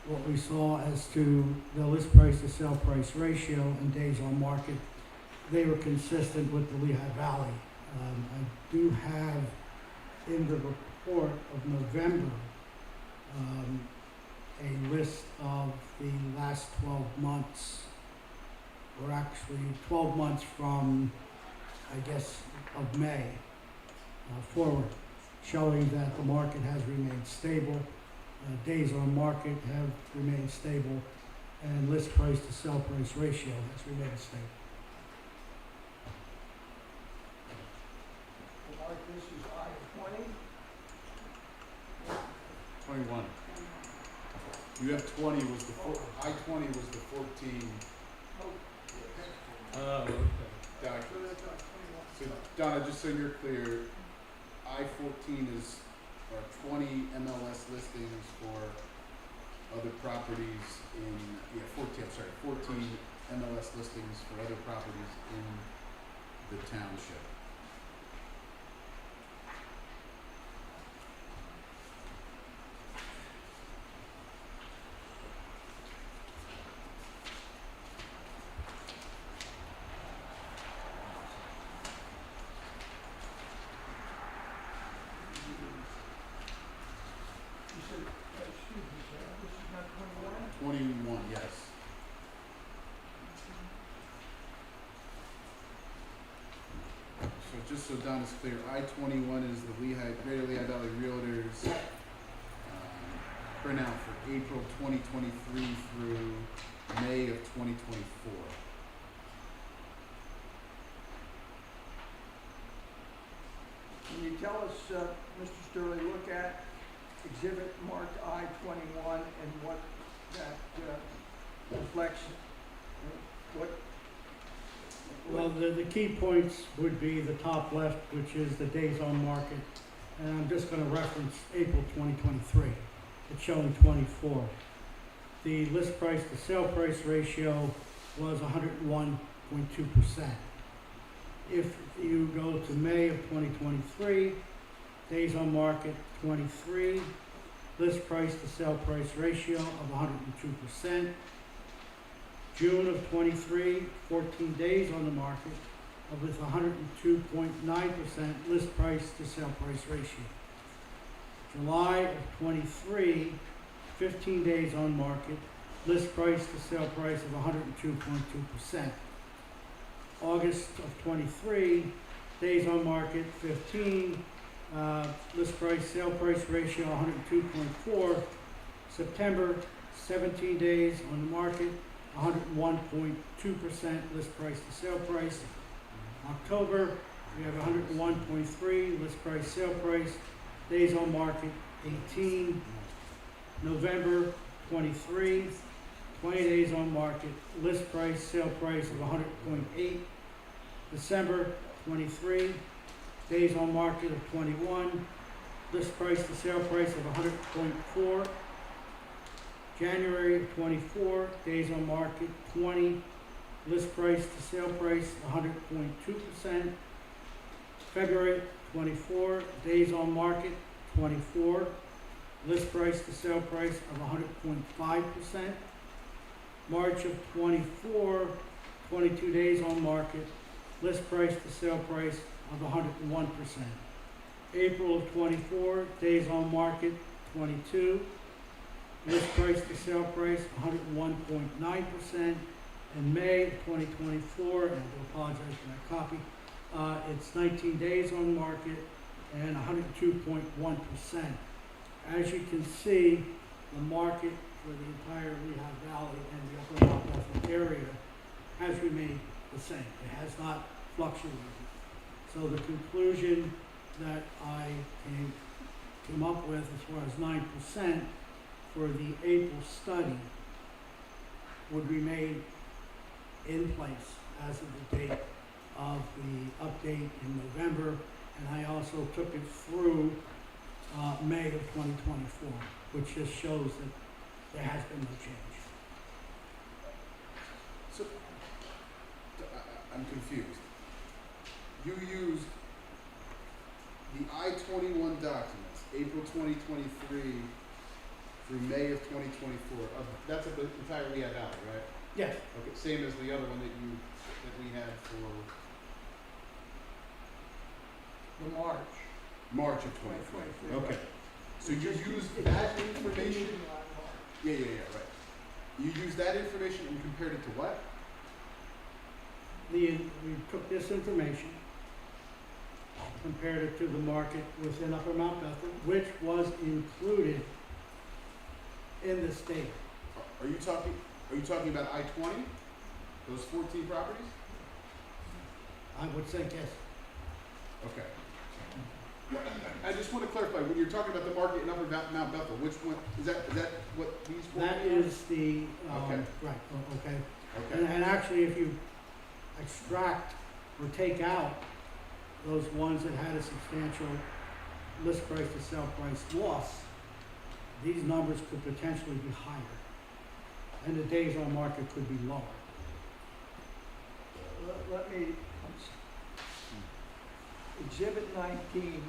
what we saw as to the list price to sale price ratio and days on market, they were consistent with the Lehigh Valley. I do have in the report of November a list of the last 12 months, or actually 12 months from, I guess, of May forward, showing that the market has remained stable, days on market have remained stable, and list price to sell price ratio has remained stable. Mark, this is I-20. 21. You have 20 was the I-20 was the 14. Oh, okay. Doc, so Donna, just so you're clear, I-14 is 20 MLS listings for other properties in 14 MLS listings for other properties in the township. You said, excuse me, sir, this is not 21? 21, yes. So just so Donna's clear, I-21 is the Greater Lehigh Valley Realtors printout for April 2023 through May of 2024. Can you tell us, Mr. Sturley, look at exhibit marked I-21 and what that reflects, what? Well, the key points would be the top left, which is the days on market, and I'm just going to reference April 2023. It's showing 24. The list price to sale price ratio was 101.2%. If you go to May of 2023, days on market 23, list price to sale price ratio of 102%. June of 23, 14 days on the market with 102.9% list price to sale price ratio. July of 23, 15 days on market, list price to sale price of 102.2%. August of 23, days on market 15, list price sale price ratio 102.4. September, 17 days on the market, 101.2% list price to sale price. October, we have 101.3 list price sale price, days on market 18. November 23, 20 days on market, list price sale price of 100.8. December 23, days on market of 21, list price to sale price of 100.4. January 24, days on market 20, list price to sale price 100.2%. February 24, days on market 24, list price to sale price of 100.5%. March of 24, 22 days on market, list price to sale price of 101%. April of '24, days on market 22, list price to sale price 101.9%. In May of 2024, and I do apologize for that copy, it's 19 days on market and 102.1%. As you can see, the market for the entire Lehigh Valley and the Upper Mount Bethel area has remained the same. It has not fluctuated. So the conclusion that I came up with as far as 9% for the April study would remain in place as of the date of the update in November, and I also took it through May of 2024, which just shows that there has been no change. So, I'm confused. You used the I-21 documents, April 2023 through May of 2024. That's the entire Lehigh Valley, right? Yes, Okay, same as the other one that we had for The March. March of 2023. Okay. So you Just used keep- that just keep information? continuing on March. Yeah, right. You used that information and compared it to what? we took this information, compared it to the market within Upper Mount Bethel, which was included in this data. Are you talking about I-20? Those 14 properties? I would say yes. Okay. I just want to clarify, when you're talking about the market in Upper Mount Bethel, which one, is that what these 14 That are? is the, Okay. right, okay. Okay. And actually, if you extract or take out those ones that had a substantial list price to sale price loss, these numbers could potentially be higher. And the days on market could be lower. Let me, Exhibit 19,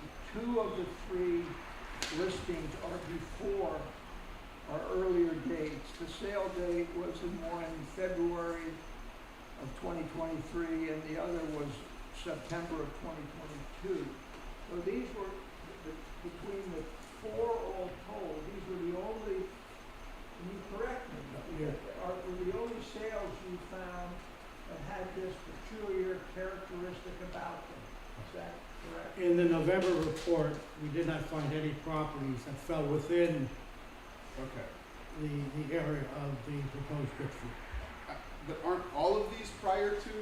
2 of the 3 listings are before our earlier dates. The sale date was in one in February of 2023, and the other was September of 2022. So these were, between the 4 all told, these were the only, and you correct me, Yeah. were the only sales you found that had this peculiar characteristic about them. Is that correct? In the November report, we did not find any properties that fell within Okay. the area of the proposed strip fruit. But aren't all of these prior to?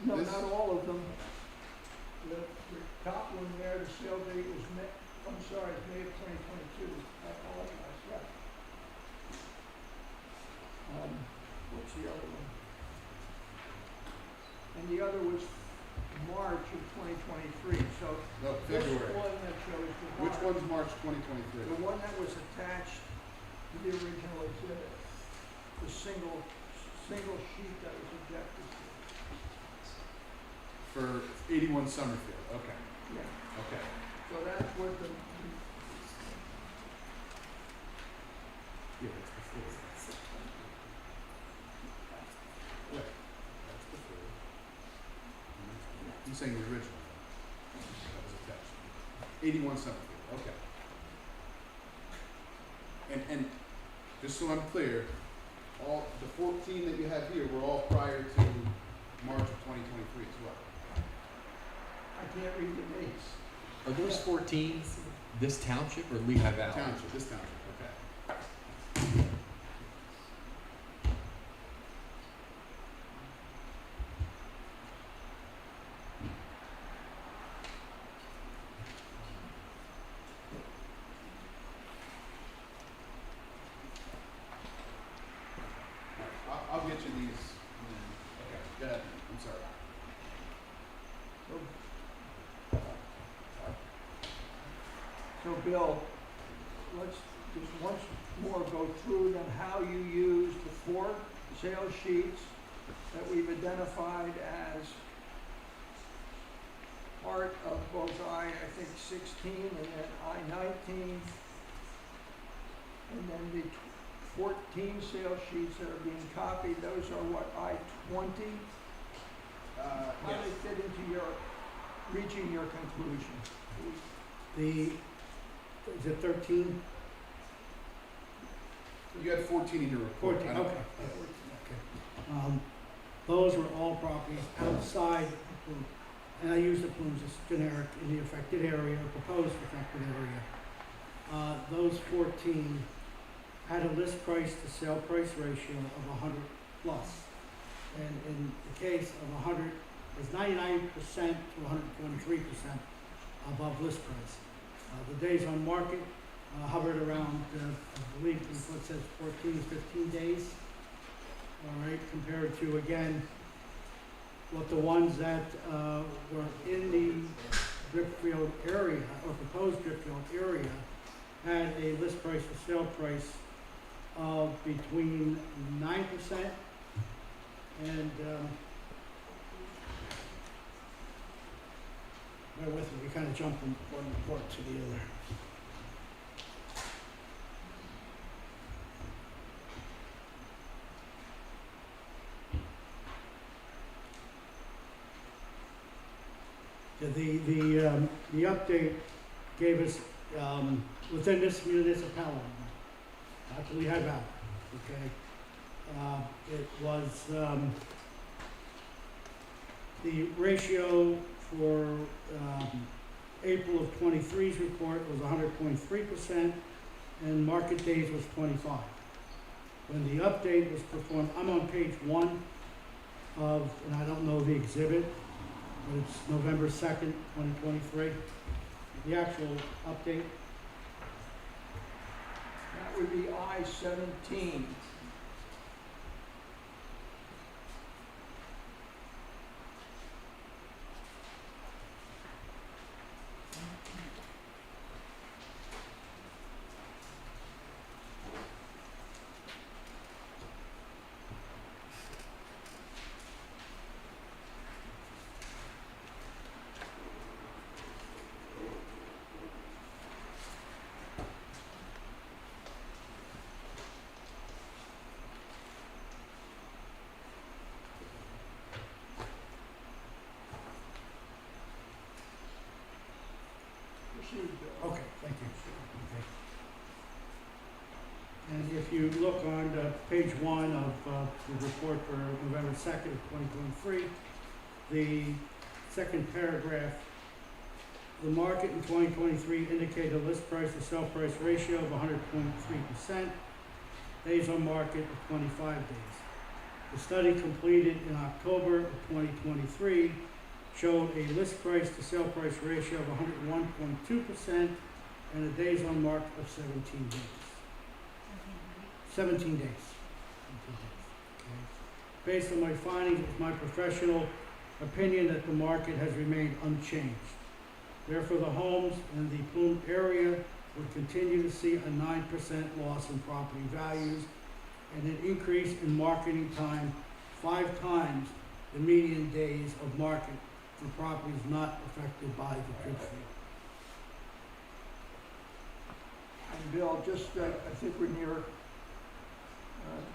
No, This- not all of them. The top one there, the sale date was May, I'm sorry, it's May of 2022. I apologize, yeah. What's the other one? And the other was March of 2023, so No, this February. one that shows the March. Which one's March 2023? The one that was attached to the original exhibit, the single sheet that was objected to. For 81 Summerfield. Okay. Yeah, Okay. so that's what the, Yeah, that's before. Wait, that's before. I'm saying the original that was attached. 81 Summerfield. Okay. And just so I'm clear, all the 14 that you have here were all prior to March of 2023 as well. I can't read the dates. Are those 14 this township or Lehigh Valley? Township, this township. Okay. I'll get you these. Okay, go ahead. I'm sorry. So Bill, let's just once more go through then how you use the 4 sales sheets that we've identified as part of both I think 16 and then I-19. And then the 14 sales sheets that are being copied, those are what, I-20? How do Yes. they fit into your reaching your conclusion? Is it 13? You had 14 in your report. 14, I don't- okay. Okay. Those were all properties outside the plume. And I use the plumes as generic in the affected area, or proposed affected area. Those 14 had a list price to sale price ratio of 100 plus. And in the case of 100, it's 99% to 123% above list price. The days on market hovered around, I believe, what says 14, 15 days. All right, compared to, again, what the ones that were in the Dripfield area, or proposed Dripfield area, had a list price to sale price of between 9% and, bear with me, we kind of jumped from one report to the other. The update gave us, within this municipality, not the Lehigh Valley, okay? It was, the ratio for, April of 23's report was 100.3%, and market days was 25. When the update was performed, I'm on page 1 of, and I don't know the exhibit, but it's November 2nd, 2023. The actual update, That would be I-17. Proceed, Bill. okay, thank you. Okay. And if you look on page 1 of the report for November 2nd of 2023, the second paragraph, the market in 2023 indicated a list price to sell price ratio of 100.3%, days on market of 25 days. The study completed in October of 2023 showed a list price to sale price ratio of 101.2% and a days on market of 17 days. 17 days. 17 days. Okay. Based on my findings, it's my professional opinion that the market has remained unchanged. Therefore, the homes in the Plume area would continue to see a 9% loss in property values and an increase in marketing time 5 times the median days of market for properties not affected by the drip feed. And Bill, just, I think we're near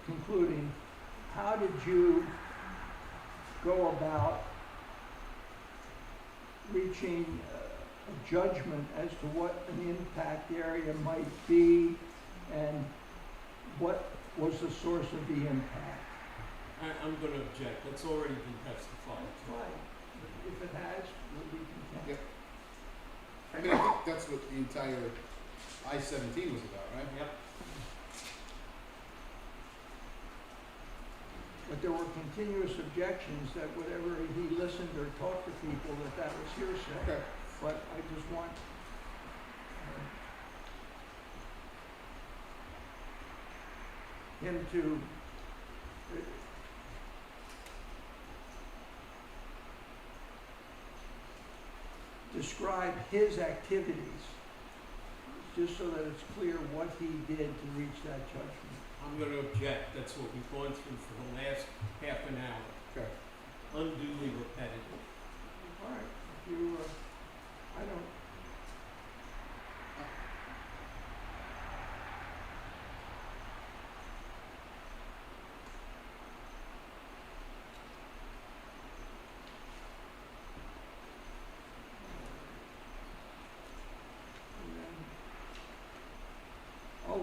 concluding. How did you go about reaching a judgment as to what an impact area might be, and what was the source of the impact? I'm going to object. That's already been testified. Fine. If it has, we'll be content. Yep. I mean, I think that's what the entire I-17 was about, right? Yep. But there were continuous objections that whatever he listened or talked to people, that was hearsay. Okay. But I just want him to describe his activities, just so that it's clear what he did to reach that judgment. I'm going to object. That's what we've gone through for the last half an hour. Okay. Unduly repetitive. All right, if you, I don't,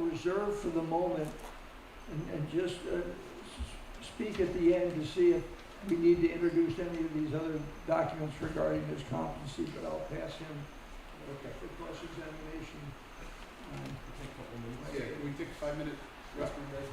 reserve for the moment and just speak at the end to see if we need to introduce any of these other documents regarding his competency, but I'll pass him for cross-examination. Yeah, can we take a 5-minute restroom break?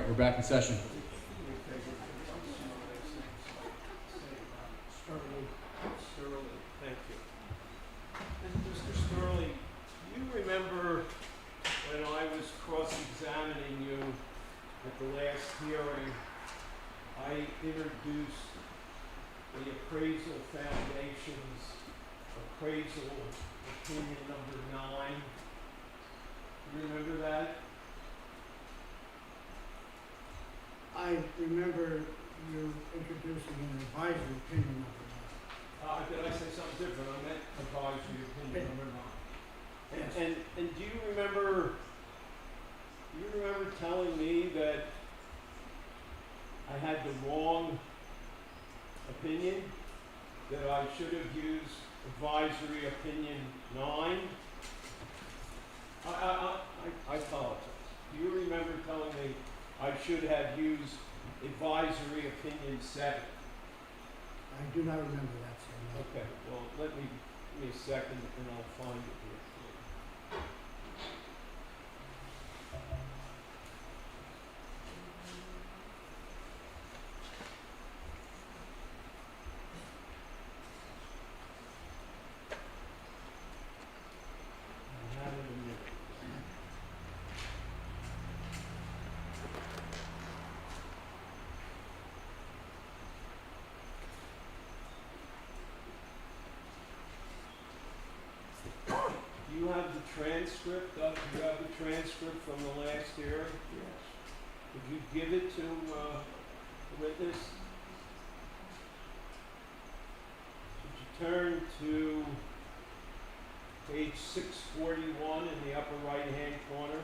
right, we're back in session. Sterling, thank you. Mr. Sterling, do you remember when I was cross-examining you at the last hearing, I introduced the Appraisal Foundation's appraisal opinion number 9? You remember that? I remember you introducing an advisory opinion of Did I say something different? I meant advisory opinion number 9. Yes. And do you remember telling me that I had the wrong opinion? That I should have used advisory opinion 9? I apologize. Do you remember telling me I should have used advisory opinion 7? I do not remember that, sir. No. Okay, well, give me a second and I'll find it here for you. I have it in a minute. Do you have the transcript? Do you have the transcript from the last hearing? Yes. Could you give it to the witness? Could you turn to page 641 in the upper right-hand corner?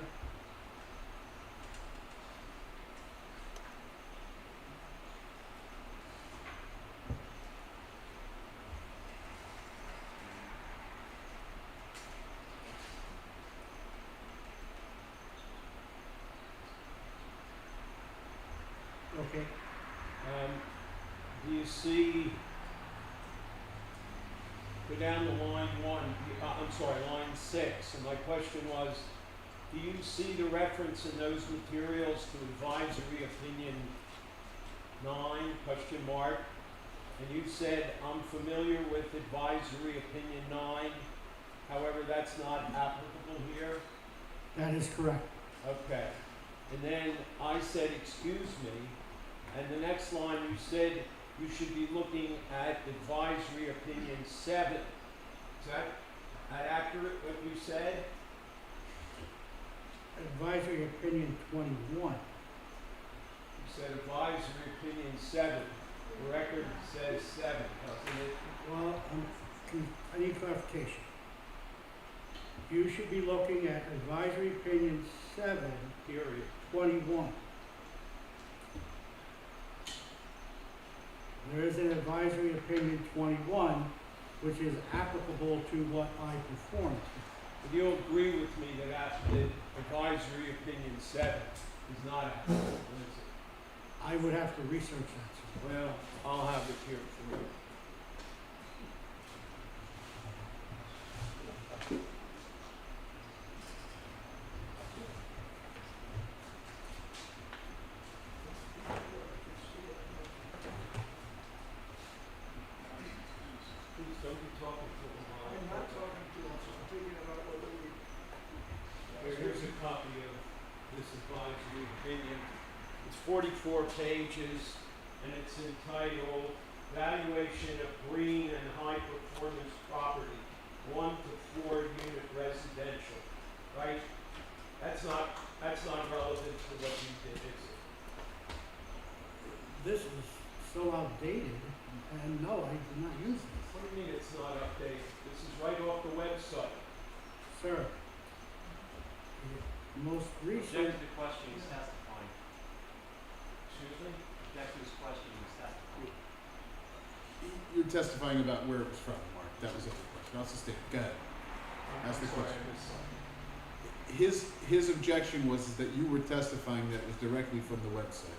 Okay. Do you see, go down to line 1, line 6, and my question was, do you see the reference in those materials to advisory opinion 9, question mark? And you said, I'm familiar with advisory opinion 9, however, that's not applicable here? That is correct. Okay. And then I said, excuse me, and the next line you said you should be looking at advisory opinion 7. Is that accurate, what you said? Advisory opinion 21. You said advisory opinion 7. The record says 7, doesn't it? Well, I need clarification. You should be looking at advisory opinion 7, Period. 21. There is an advisory opinion 21, which is applicable to what I performed. Would you agree with me that the advisory opinion 7 is not applicable, is it? I would have to research that, sir. Well, I'll have it here for you. Please don't be talking to them while I'm not talking to him, so I'm thinking about whether we. Here's a copy of this advisory opinion. It's 44 pages, and it's entitled Valuation of Green and High Performance Property, 1 to 4 unit residential, right? That's not relevant to what you did, is it? This is so outdated, and no, I did not use this. What do you mean it's not updated? This is right off the website. Sir, the most recent, Object to the question, he's testifying. Excuse me? Object to his question, he's testifying. You're testifying about where it was from, Mark. That was the other question. I'll sustain. Go ahead. Ask the I'm sorry, question. I missed something. His objection was that you were testifying that was directly from the website.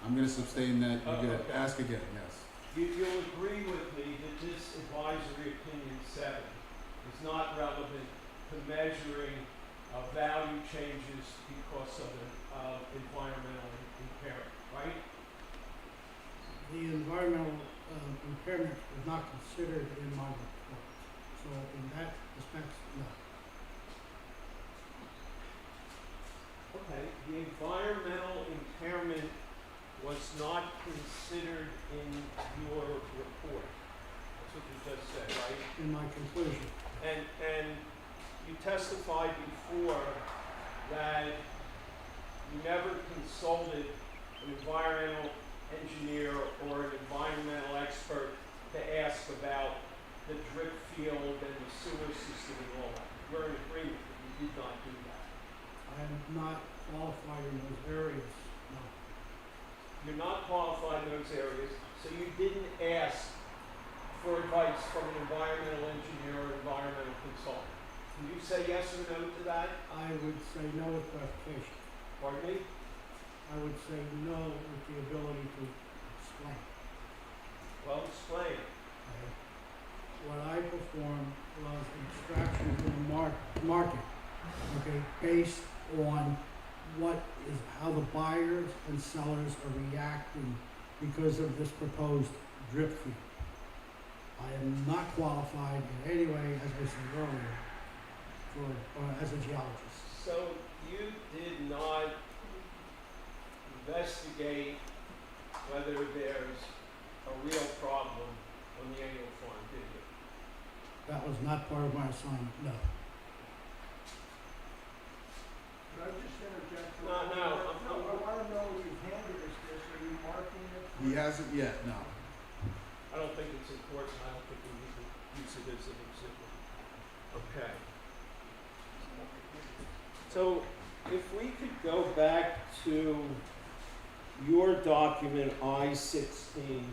I'm going to sustain that. You get Okay. ask again. Yes. You'll agree with me that this advisory opinion 7 is not relevant to measuring value changes because of environmental impairment, right? The environmental impairment was not considered in my report. So in that respect, no. Okay, the environmental impairment was not considered in your report. That's what you just said, right? In my conclusion, And you testified before that you never consulted an environmental engineer or an environmental expert to ask about the drip field and the sewer system and all that. We're in agreement that you did not do that. I am not qualified in those areas, no. You're not qualified in those areas, so you didn't ask for advice from an environmental engineer or environmental consultant. Can you say yes or no to that? I would say no with clarification. Pardon me? I would say no with the ability to explain. Well, explain. Okay? What I performed was an extraction from the market, okay, based on how the buyers and sellers are reacting because of this proposed drip field. I am not qualified in any way, as I said earlier, as a geologist. So you did not investigate whether there's a real problem on the annual farm, did you? That was not part of my assignment, no. Could I just interject? for No, a no, moment? I'm- I want to know, you've handed us this, are you marking it? He hasn't yet, no. I don't think it's important, I don't think we need to use it as an exhibit. Okay. So if we could go back to your document I-16,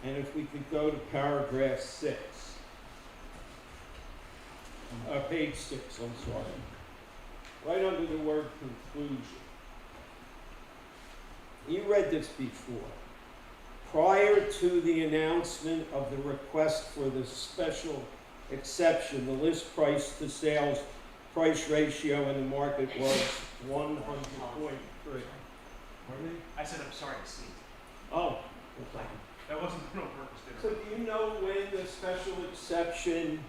and if we could go to paragraph 6. Page 6, I'm sorry. Right under the word conclusion. You read this before. Prior to the announcement of the request for the special exception, the list price to sales price ratio in the market was 100.3. Pardon me? I said, I'm sorry, I sneezed. Oh, okay. That wasn't on purpose, did So do you know when the special exception,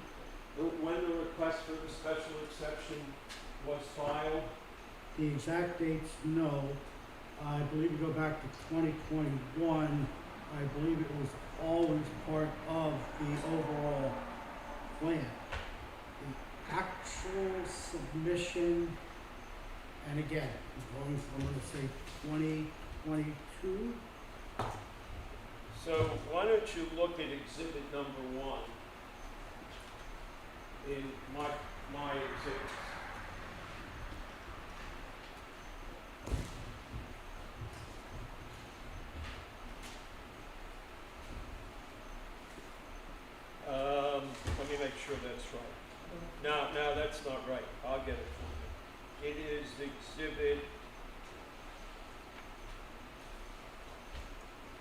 when the request for the special exception was filed? The exact dates, no. I believe you go back to 2021, I believe it was always part of the overall plan. The actual submission, and again, going from, let's say, 2022, So why don't you look at exhibit number 1 in my exhibits. Let me make sure that's right. No, that's not right. I'll get it for you. It is exhibit.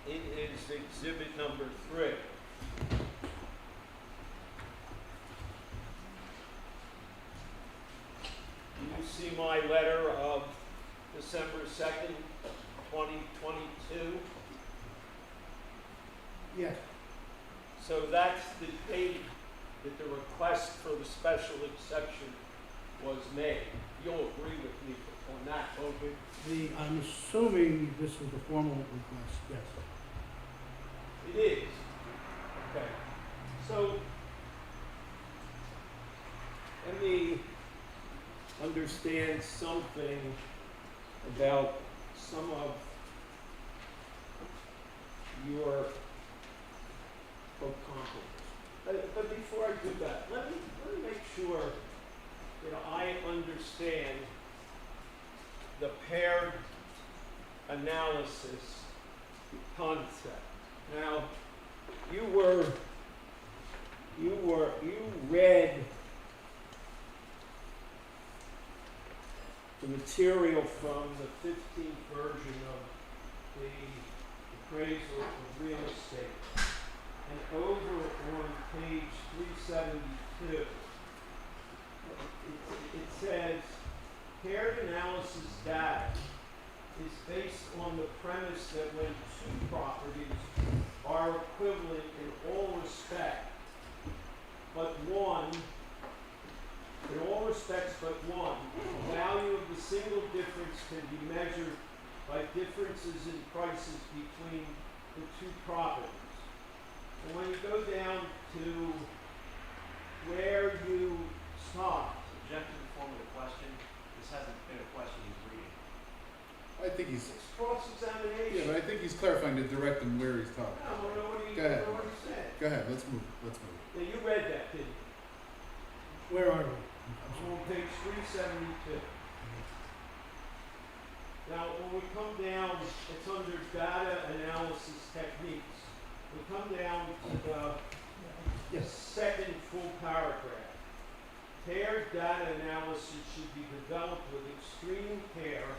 It is exhibit number 3. Do you see my letter of December 2nd, 2022? yes, So that's the date that the request for the special exception was made. You'll agree with me on that, won't you? I'm assuming this is the formal request, yes. It is. Okay. So, let me understand something about some of your compliments. But before I do that, let me make sure that I understand the paired analysis concept. Now, you read the material from the 15th version of the appraisal of real estate. And over on page 372, it says analysis data is based on the premise that when two properties are equivalent in all respects, but one, in all respects but one, the value of the single difference can be measured by differences in prices between the two properties. And when you go down to where you stopped, Object to the form of the question. This hasn't been a question he's reading. I think he's, it's cross-examination. yeah, but I think he's clarifying to direct him where he's I talking. don't know what he, Go ahead. what he said. Go ahead, let's move, let's move. Now, you read that, didn't you? Where are we? It's on page 372. Now, when we come down, it's under data analysis techniques. We come down to the second full paragraph. Paired data analysis should be developed with extreme care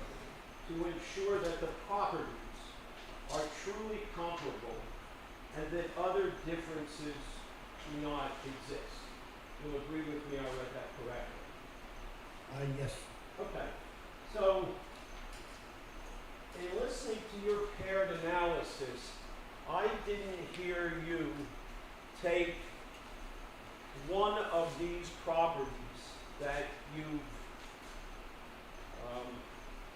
to ensure that the properties are truly comparable and that other differences do not exist. You'll agree with me, I read that correctly. Yes. Okay, so in listening to your paired analysis, I didn't hear you take one of these properties that you've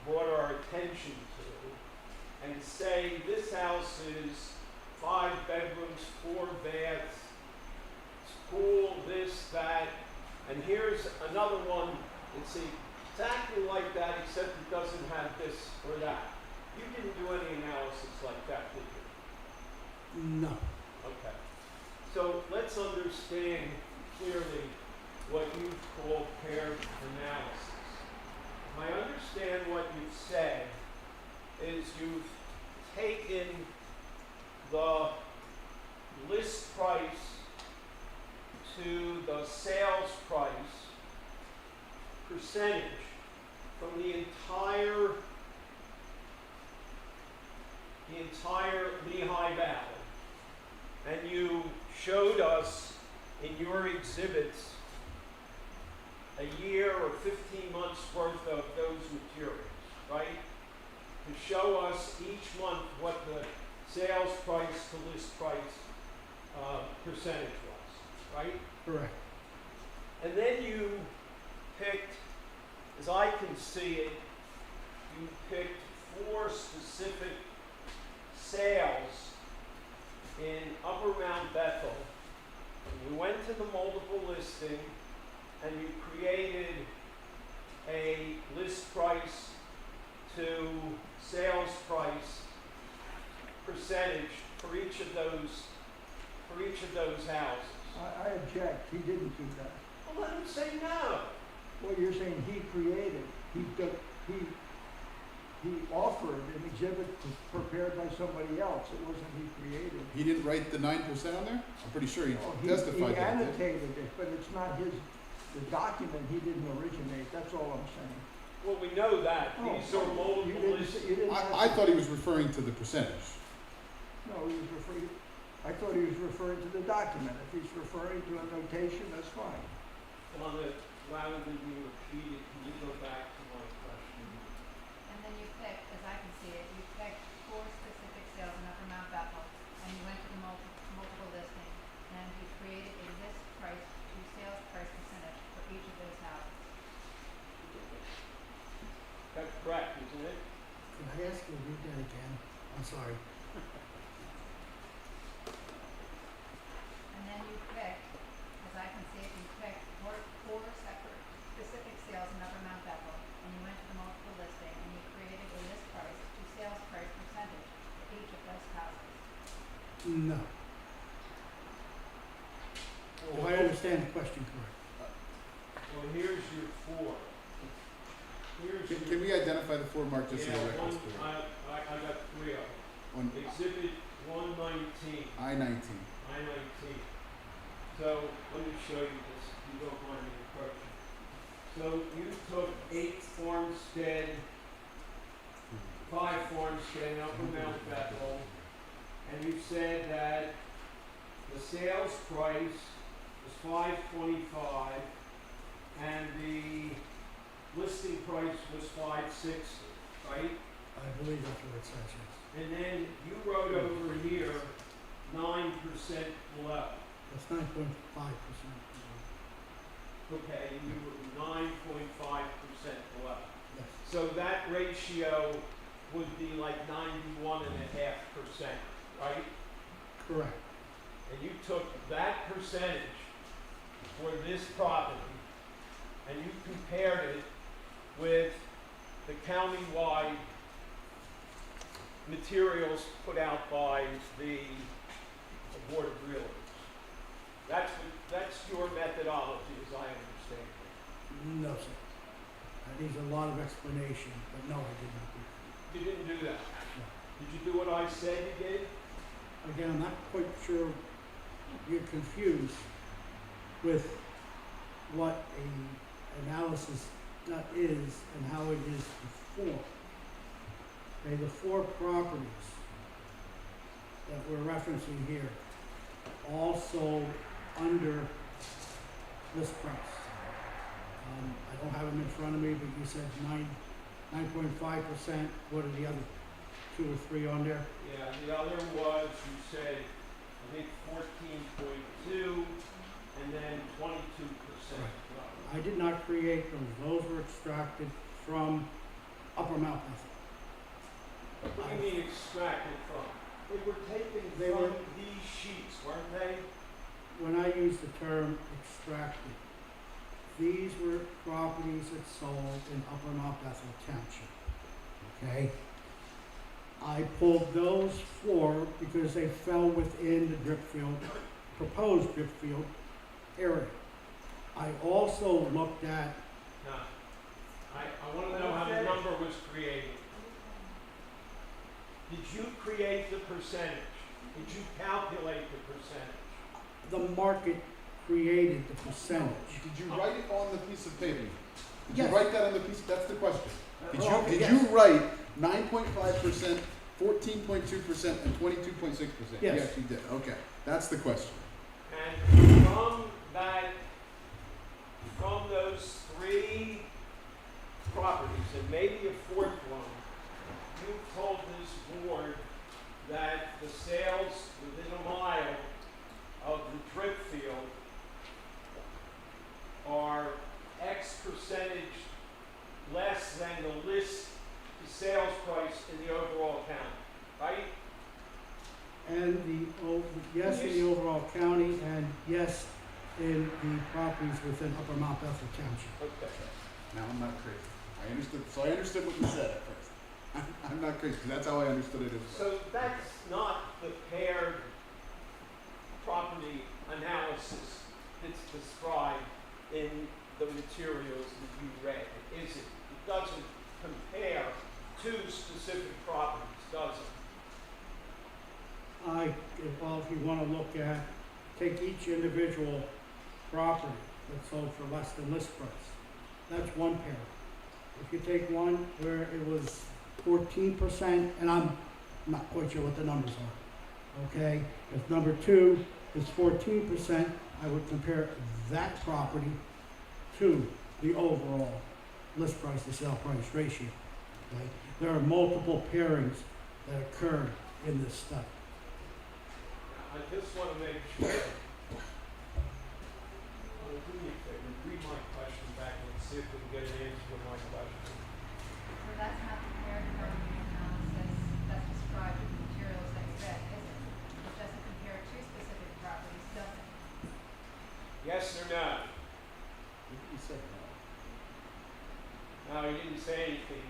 brought our attention to and say this house is 5 bedrooms, 4 baths, pool, this, that, and here's another one. It's exactly like that, except it doesn't have this or that. You didn't do any analysis like that, did you? No. Okay. So let's understand clearly what you call paired analysis. If I understand what you've said is you've taken the list price to the sales price percentage from the entire Lehigh Valley, and you showed us in your exhibits a year or 15 months worth of those materials, right? To show us each month what the sales price to list price percentage was, right? Correct. And then you picked, as I can see it, you picked 4 specific sales in Upper Mount Bethel. And you went to the multiple listing and you created a list price to sales price percentage for each of those houses. I object, he didn't do that. Well, let him say no. Well, you're saying he created, he offered an exhibit prepared by somebody else. It wasn't he created. He didn't write the 9% on there? I'm pretty sure he No, testified he that he did. annotated it, but it's not his, the document he didn't originate, that's all I'm saying. Well, we know that. Oh, These are you multiple didn't lists. say- you didn't have I to- thought he was referring to the percentage. No, he was referring, I thought he was referring to the document. If he's referring to a notation, that's fine. On the, rather than be repeated, can you go back to my question? And then you picked, as I can see it, you picked 4 specific sales in Upper Mount Bethel, and you went to the multiple listing, and you created a list price to sales price percentage for each of those houses. That's correct, isn't it? Can I ask you to read that again? I'm sorry. And then you picked, as I can see it, you picked 4 separate specific sales in Upper Mount Bethel, and you went to the multiple listing, and you created a list price to sales price percentage for each of those houses. No. If I understand the question correct. Well, here's your 4. Here's your. Can we identify the 4 marked just so the Yeah, record's one, clear? I got 3 of them. On Exhibit 119. I-19. I-19. So, let me show you this, if you don't mind me approaching. So, you took 8 Farmstead, 5 Farmstead in Upper Mount Bethel, and you said that the sales price was $525, and the listing price was 560, right? I believe that's what it says, yes. And then you wrote over here 9% below. That's 9.5%. Okay, and you were 9.5% below. Yes, So that ratio would be like 91.5%, right? correct. And you took that percentage for this property and you compared it with the countywide materials put out by the Board of Realtors. That's your methodology, as I understand it. No, sir. That needs a lot of explanation, but no, I did not do that. You didn't do that. Did you do what I said you did? Again, I'm not quite sure you're confused with what a analysis not is and how it is performed. Okay, the 4 properties that we're referencing here all sold under list price. I don't have them in front of me, but you said 9.5%. What are the other 2 or 3 on there? Yeah, the other was, you said, I think 14.2 and then 22%. I did not create those. Those were extracted from Upper Mount Bethel. What do you mean extracted from? They were taken They from were- these sheets, weren't they? When I use the term extracted, these were properties that sold in Upper Mount Bethel Township. Okay? I pulled those 4 because they fell within the drip field, proposed drip field area. I also looked at, No. I want to know how the number was created. Did you create the percentage? Did you calculate the percentage? the market created the percentage. Did you write it on the piece of paper? Did Yes. you write that on the piece? That's the question. Did you, Okay, did yes. you write 9.5%, 14.2%, and 22.6%? Yes. You did. Okay. That's the question. And from those 3 properties, and maybe a 4th one, you told this board that the sales within a mile of the drip field are X percentage less than the list, the sales price in the overall county, right? And yes, in the overall county, and yes, in the properties within Upper Mount Bethel Township. Okay. Now I'm not crazy. I understood. So I understood what you said at first. I'm not crazy because that's how I understood it as well. So that's not the paired property analysis that's described in the materials that you read, is it? It doesn't compare 2 specific properties, does it? Well, if you want to look at, take each individual property that sold for less than list price. That's one pair. If you take one where it was 14%, and I'm not quite sure what the numbers are, okay? If number 2 is 14%, I would compare that property to the overall list price to sale price ratio, okay? There are multiple pairings that occur in this study. I just want to make sure. Do me a favor, read my question back and see if we can get an answer to my question. So that's not prepared from the analysis that's described in the materials that you read, is it? It doesn't compare 2 specific properties, does it? Yes or no? You said no. No, he didn't say anything.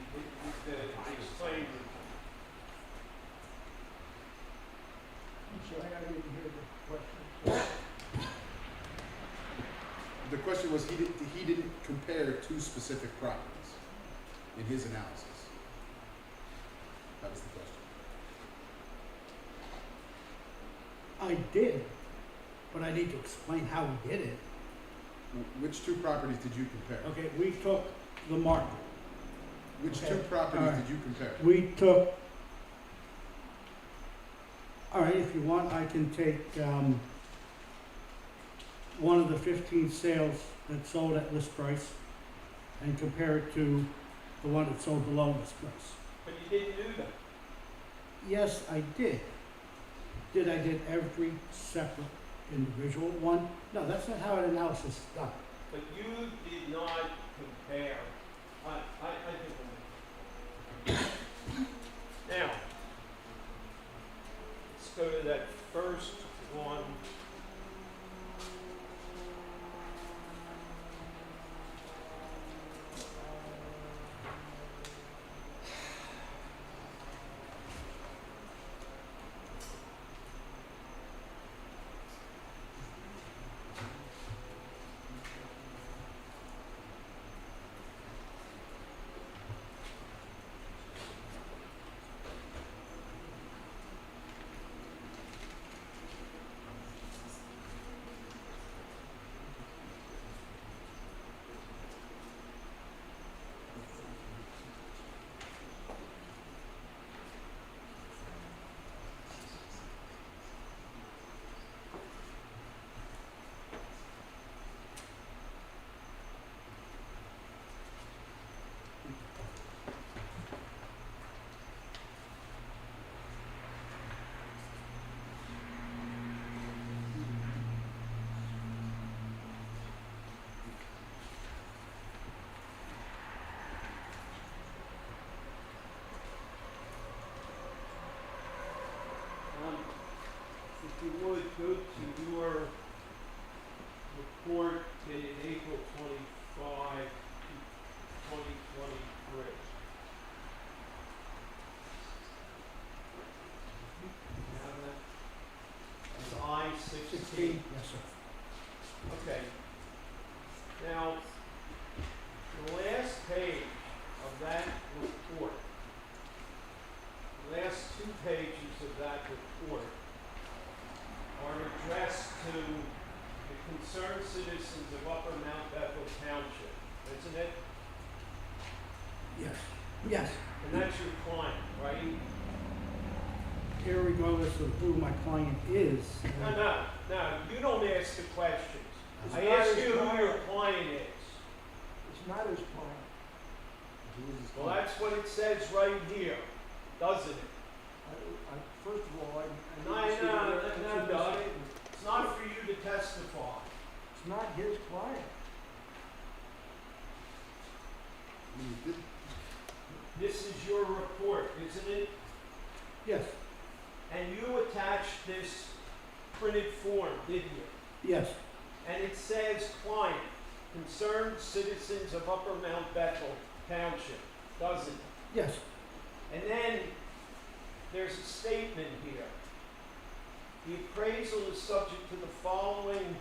He explained it. So I didn't hear the question. The question was he didn't compare 2 specific properties in his analysis. That was the question. I did, but I need to explain how we did it. Which 2 properties did you compare? Okay, we took the market. Which Okay. 2 properties All right. did you compare? We took, all right, if you want, I can take one of the 15 sales that sold at list price, and compare it to the one that's sold below this place. But you didn't do that. Yes, I did. Did I did every separate individual one? No, that's not how an analysis is done. But you did not compare. I think now, let's go to that first one. If you would, go to your report dated April 25, 2023. You have that? It's I-16. Yes, sir. Okay. Now, the last page of that report, the last 2 pages of that report are addressed to the concerned citizens of Upper Mount Bethel Township, isn't it? Yes. Yes. And that's your client, right? Irregardless of who my client is. No, you don't ask the questions. It's I not ask his you who client. your client is. It's not his client. Well, that's what it says right here, doesn't it? First of all, I No, need to see the records no, of the Doug. statement. It's not for you to testify. It's not his client. This is your report, isn't it? Yes. And you attached this printed form, didn't you? Yes. And it says client, concerned citizens of Upper Mount Bethel Township, doesn't it? Yes. And then there's a statement here. The appraisal is subject to the following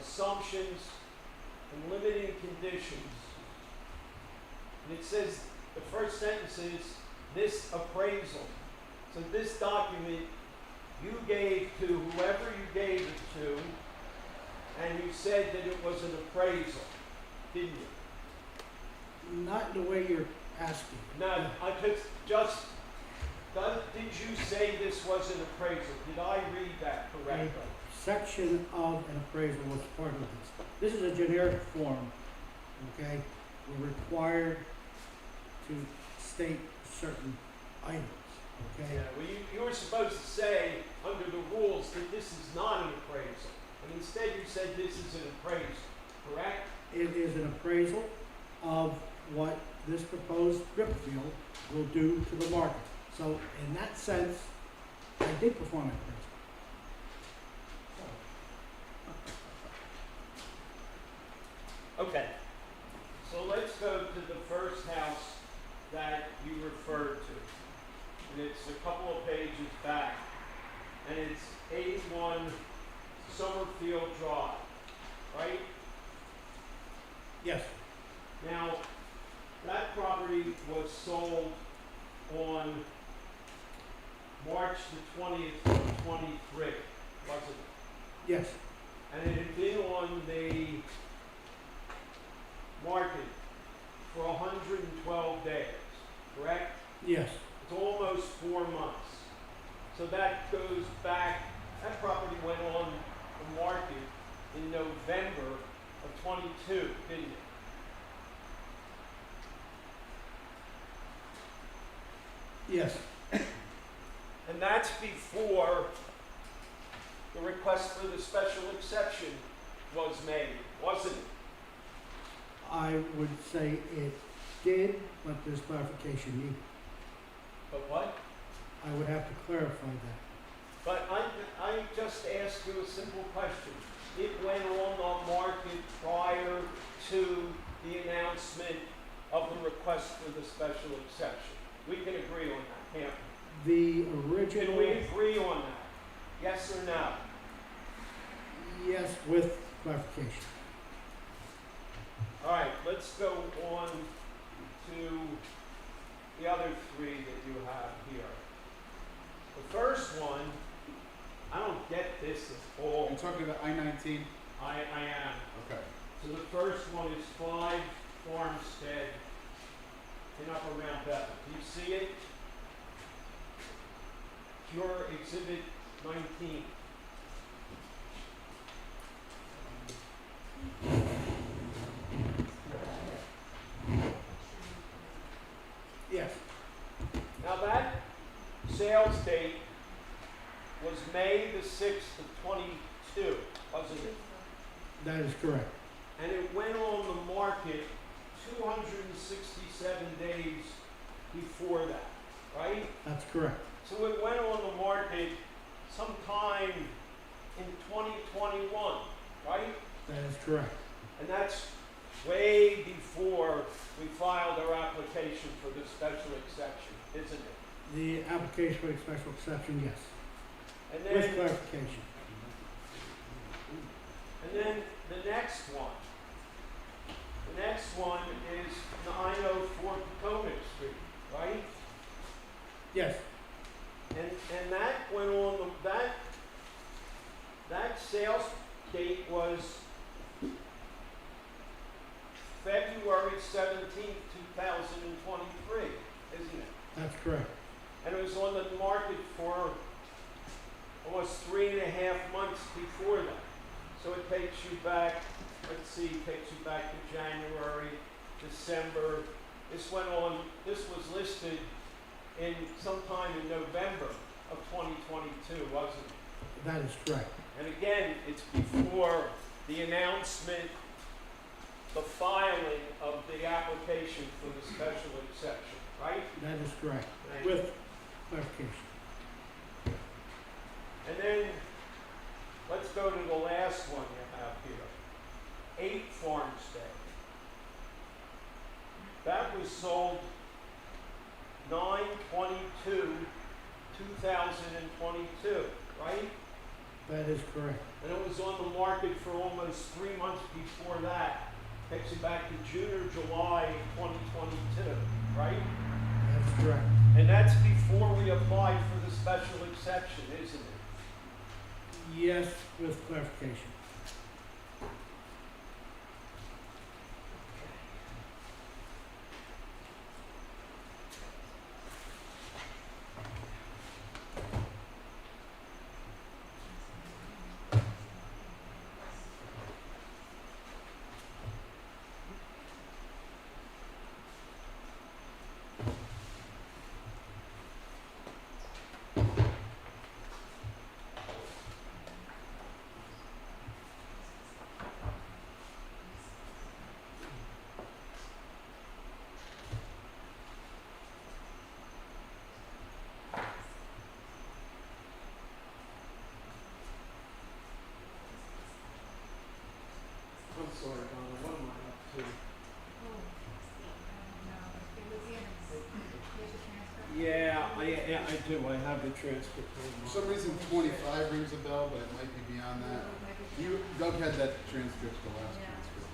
assumptions and limiting conditions. And it says, the first sentence is, this appraisal. So this document you gave to whoever you gave it to, and you said that it was an appraisal, didn't you? Not in the way you're asking. No, I did you say this was an appraisal? Did I read that A correctly? section of an appraisal was part of this. This is a generic form, okay? We're required to state certain items, okay? Yeah, well, you were supposed to say, under the rules, that this is not an appraisal. And instead you said this is an appraisal, correct? It is an appraisal of what this proposed drip field will do to the market. So in that sense, I did perform an appraisal. Okay. So let's go to the first house that you referred to. And it's a couple of pages back. And it's 81 Summerfield Drive, right? Yes. Now, that property was sold on March the 20th of 23, wasn't it? Yes. And it had been on the market for 112 days, correct? Yes. It's almost 4 months. So that goes back, that property went on the market in November of 22, didn't it? Yes, And that's before the request for the special exception was made, wasn't it? I would say it did, but there's clarification needed. But what? I would have to clarify that. But I just asked you a simple question. It went on the market prior to the announcement of the request for the special exception. We can agree on that, can't The we? original. Can we agree on that? Yes or no? Yes, with clarification. All right, let's go on to the other three that you have here. The first one, I don't get this at all. You're talking about I-19? I am. Okay. So the first one is 5 Farmstead in Upper Mount Bethel. Do you see it? Your Exhibit 19. Yes, Now that sales date was May the 6th of 22, wasn't it? that is correct. And it went on the market 267 days before that, right? That's correct. So it went on the market sometime in 2021, right? That is correct. And that's way before we filed our application for the special exception, isn't it? The application for the special exception, yes, And with then, clarification. and then the next one. The next one is 904 Potomac Street, right? Yes, And that went on the, that sales date was February 17th, 2023, isn't it? that's correct. And it was on the market for almost 3.5 months before that. So it takes you back, let's see, takes you back to January, December. This went on, this was listed in sometime in November of 2022, wasn't it? That is correct. And again, it's before the announcement, the filing of the application for the special exception, right? That is correct, Thank you. with clarification. And then, let's go to the last one you have here. 8 Farmstead. That was sold 9/22/2022, right? That is correct. And it was on the market for almost 3 months before that. Takes you back to June or July 2022, right? That's correct. And that's before we applied for the special exception, isn't it? Yes, with clarification. I'm sorry, Donna, what am I up to? Yeah, I do. I have the transcript. For some reason, 25 rings a bell, but it might be beyond that. Doug had that transcript, the last transcript.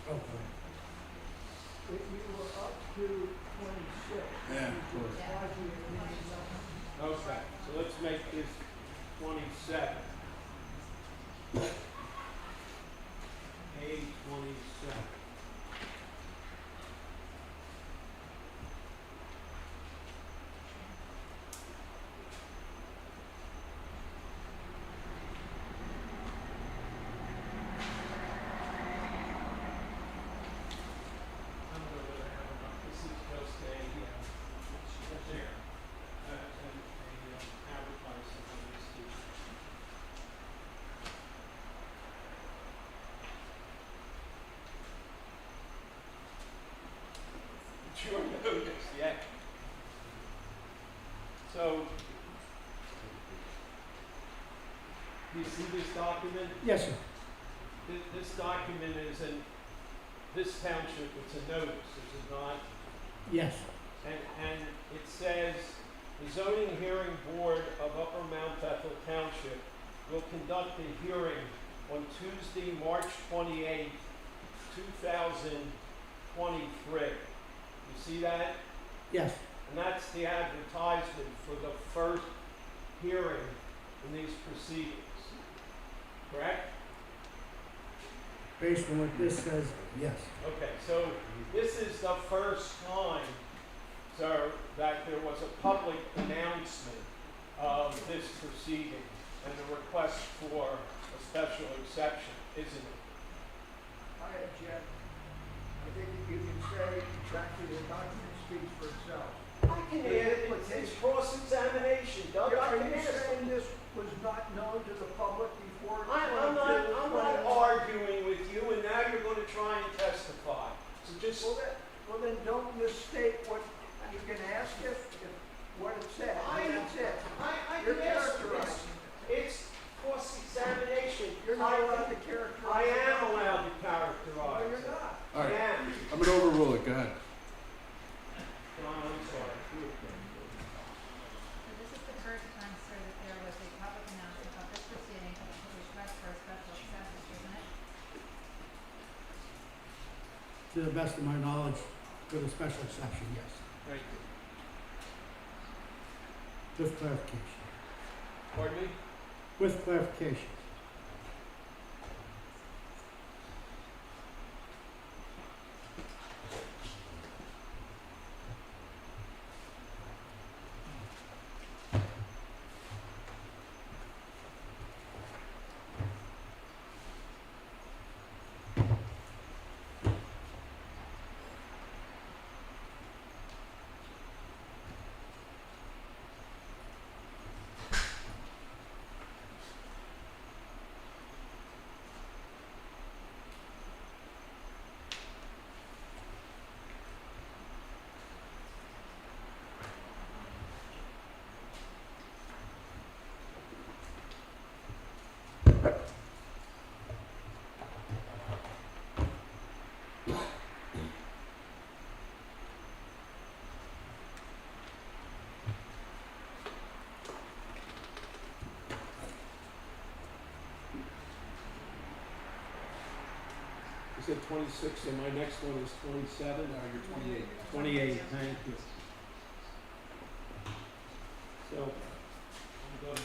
Okay. If you were up to 26. Yeah, of course. Okay, so let's make this 27. Page 27. I don't know what I have about this. Is just Do you see this document? Yes, sir. This document is in this township, it's a notice, is it not? Yes. And it says, the zoning hearing board of Upper Mount Bethel Township will conduct a hearing on Tuesday, March 28, 2023. You see that? Yes. And that's the advertisement for the first hearing in these proceedings. Correct? Based on what this says, yes. Okay, so this is the first time, sir, that there was a public announcement of this proceeding and the request for a special exception, isn't it? I object. I think you can say exactly the document speaks for itself. I can add, it's cross-examination, Doug, I Are can you ask. saying this was not known to the public before? I'm not arguing with you, and now you're gonna try and testify. So just, Well then don't mistake what, you can ask if what it says, and that's it. I You're can ask, characterizing. it's cross-examination. You're not allowed to characterize. I am allowed to No, characterize you're it. not. All I right, am. I'm gonna overrule it. Go ahead. John, I'm sorry. So this is the first time, sir, that there was a public announcement of this proceeding of a request for a special exception, isn't it? To the best of my knowledge, with a special exception, yes. Thank you. With clarification. Pardon me? With clarification. You said 26, and my next one is 27? No, you're 28. 28, thank you. So, I'm going to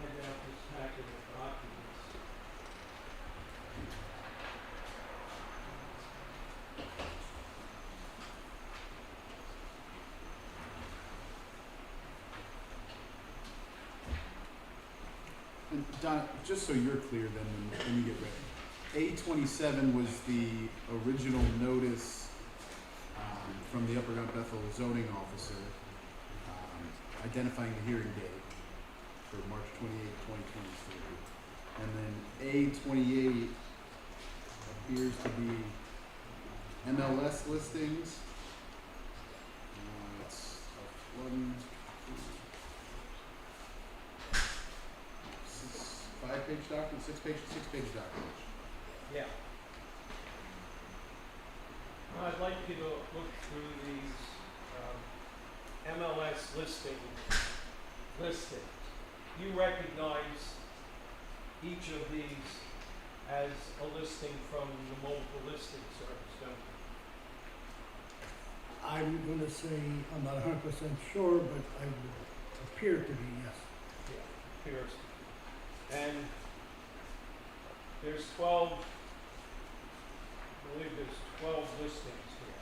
hand out this packet of documents. And Don, just so you're clear then, when you get ready, A27 was the original notice from the Upper Mount Bethel zoning officer identifying the hearing date for March 28, 2023. And then A28 appears to be MLS listings. It's one, five-page document, six-page document. Yeah. I'd like you to look through these MLS listings. You recognize each of these as a listing from the multiple listing service, don't you? I'm gonna say, I'm not 100% sure, but I would appear to be, yes. Yeah, appears. And there's 12, I believe there's 12 listings here.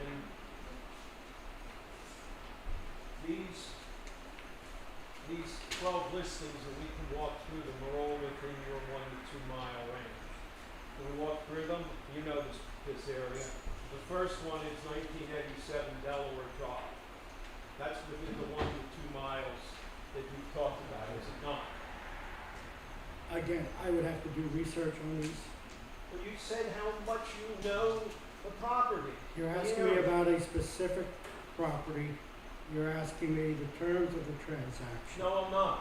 And these 12 listings, and we can walk through them, are all within your 1 to 2 mile range. Can we walk through them? You know this area. The first one is 1987 Delaware Drive. That's within the 1 to 2 miles that you've talked about, is it not? Again, I would have to do research on these. Well, you said how much you know the property. You're the asking me area. about a specific property You're asking me the terms of the transaction. No, I'm not.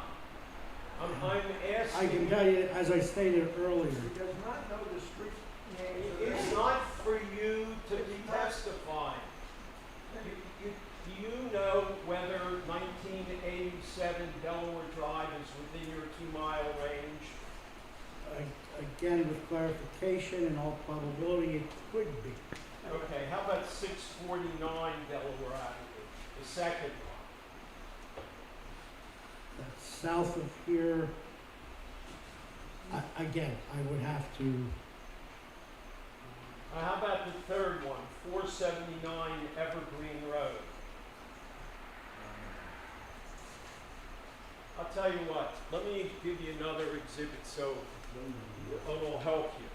I'm I asking. can tell you, as I stated earlier, He does not know the street names of It's any- not for you to be testifying. Do you know whether 1987 Delaware Drive is within your 2-mile range? again, with clarification, in all probability, it could be. Okay, how about 649 Delaware Avenue, the second one? That's south of here. Again, I would have to, How about the third one, 479 Evergreen Road? I'll tell you what, let me give you another exhibit so it'll help you.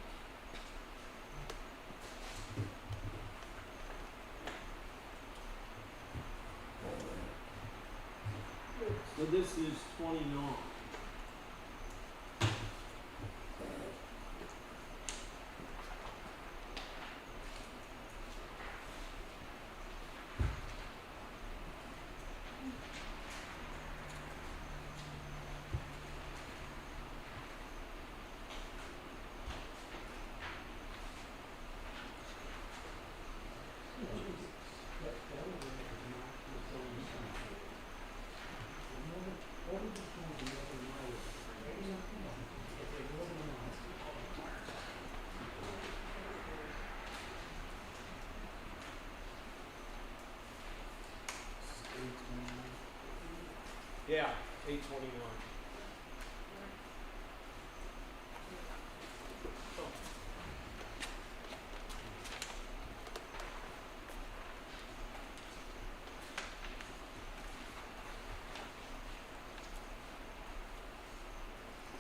So this is 29. Yeah, 829.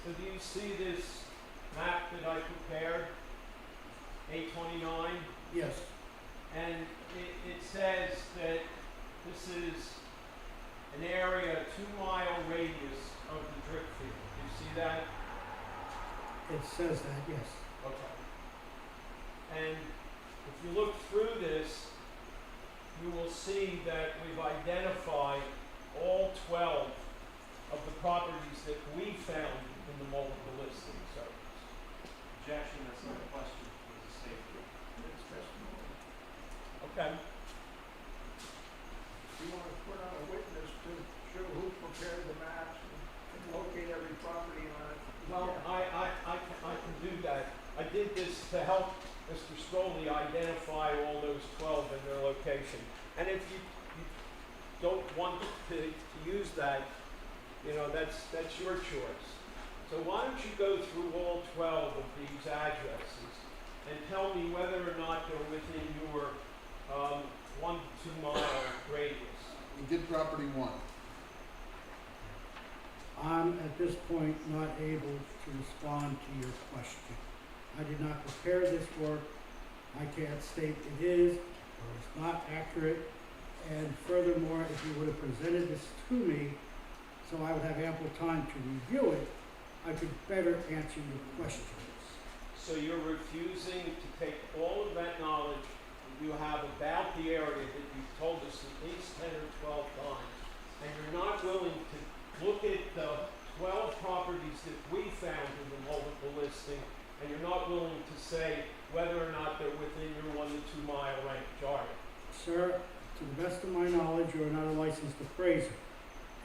So do you see this map that I prepared? 829? yes, And it says that this is an area, 2-mile radius of the drip field. Do you see that? it says that, yes. Okay. And if you look through this, you will see that we've identified all 12 of the properties that we found in the multiple listing service. Objection, that's not a question, it's a statement. It's testimony. Okay. You want to put on a witness to show who prepared the maps and locate every property on it. Well, Yeah. I can do that. I did this to help Mr. Scully identify all those 12 and their location. And if you don't want to use that, you know, that's your choice. So why don't you go through all 12 of these addresses and tell me whether or not they're within your 1 to 2 mile radius. We did property 1. I'm at this point not able to respond to your question. I did not prepare this work. I can't state it is or it's not accurate. And furthermore, if you would have presented this to me, so I would have ample time to review it, I could better answer your questions. So you're refusing to take all of that knowledge that you have about the area that you've told us at least 10 or 12 times, and you're not willing to look at the 12 properties that we found in the multiple listing, and you're not willing to say whether or not they're within your 1 to 2 mile range, are you? Sir, to the best of my knowledge, you are not a licensed appraiser.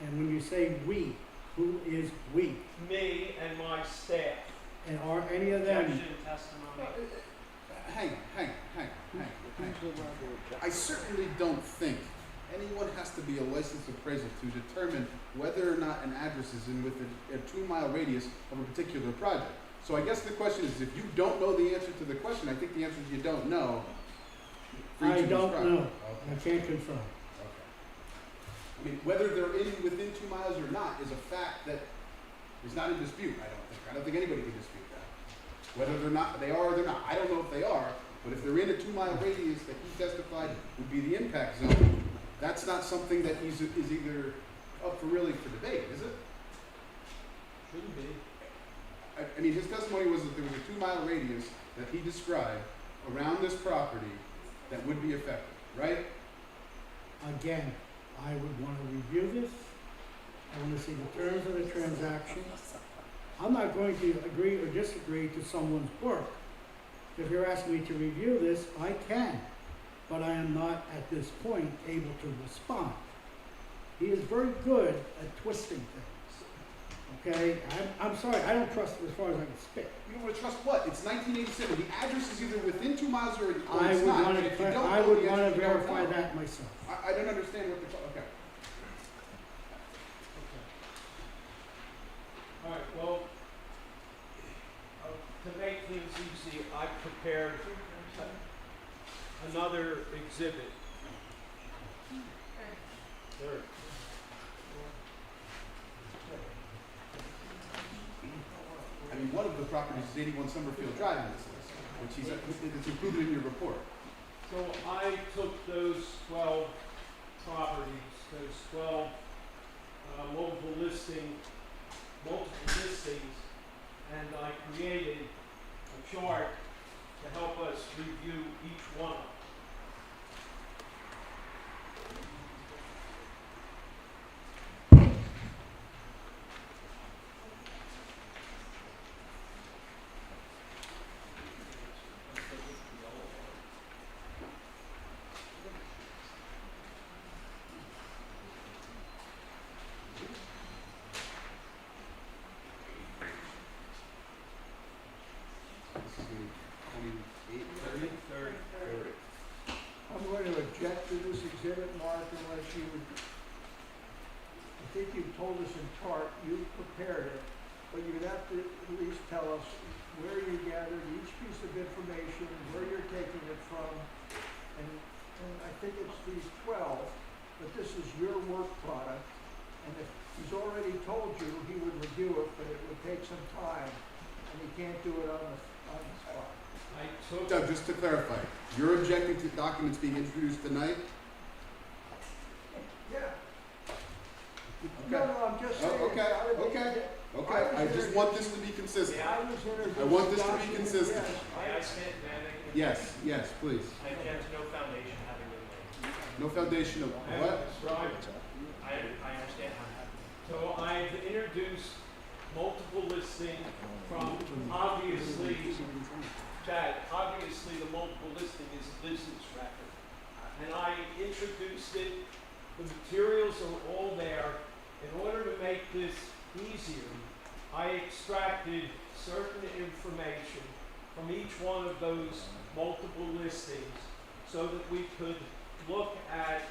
And when you say we, who is we? Me and my staff. And are any of them? Objection, testimony. Hang on. I certainly don't think anyone has to be a licensed appraiser to determine whether or not an address is within a 2 mile radius of a particular project. So I guess the question is, if you don't know the answer to the question, I think the answer is you don't know. for each I of these don't properties. know. I can't confirm. Okay. I mean, whether they're within 2 miles or not is a fact that is not in dispute, I don't think. I don't think anybody can dispute that. Whether they are or they're not. I don't know if they are, but if they're in a 2 mile radius that he testified would be the impact zone, that's not something that is either up for debate, is it? Shouldn't be. I mean, his testimony was that there was a 2 mile radius that he described around this property that would be affected, right? Again, I would want to review this. I want to see the terms of the transaction. I'm not going to agree or disagree to someone's work. If you're asking me to review this, I can, but I am not at this point able to respond. He is very good at twisting things. Okay, I'm sorry, I don't trust him as far as I can spit. You don't want to trust what? It's 1987. The address is either within 2 miles or it's I would not. want And if you to, don't I know would the want answer, to you don't verify know. that myself. I don't understand what the, okay. All right, well, to make things easy, I prepared another exhibit. Third. I mean, one of the properties is 81 Summerfield Drive in this list, which it's included in your report. So I took those 12 properties, those 12 multiple listings, and I created a chart to help us review each one of them. This is the 28, 30? I'm going to object to this exhibit, Mark, unless you would, I think you've told us in part, you prepared it, but you'd have to at least tell us where you gathered each piece of information, where you're taking it from, and I think it's these 12, but this is your work product, and if he's already told you he would review it, but it would take some time, and he can't do it on the spot. I took Doug, just to clarify, you're objecting to documents being introduced tonight? Yeah. Okay. No, I'm just saying. Oh, okay, it's gotta be- okay. I Okay, was I just want this to be consistent. I was introduced. I want this to be document, consistent. yes. May I spit, may I make an Yes, yes, please. I object to no foundation having been laid. No foundation of I what? described. I understand how it happened. So I've introduced multiple listings from obviously, Chad, obviously the multiple listing is a business record. And I introduced it, the materials are all there. In order to make this easier, I extracted certain information from each one of those multiple listings so that we could look at,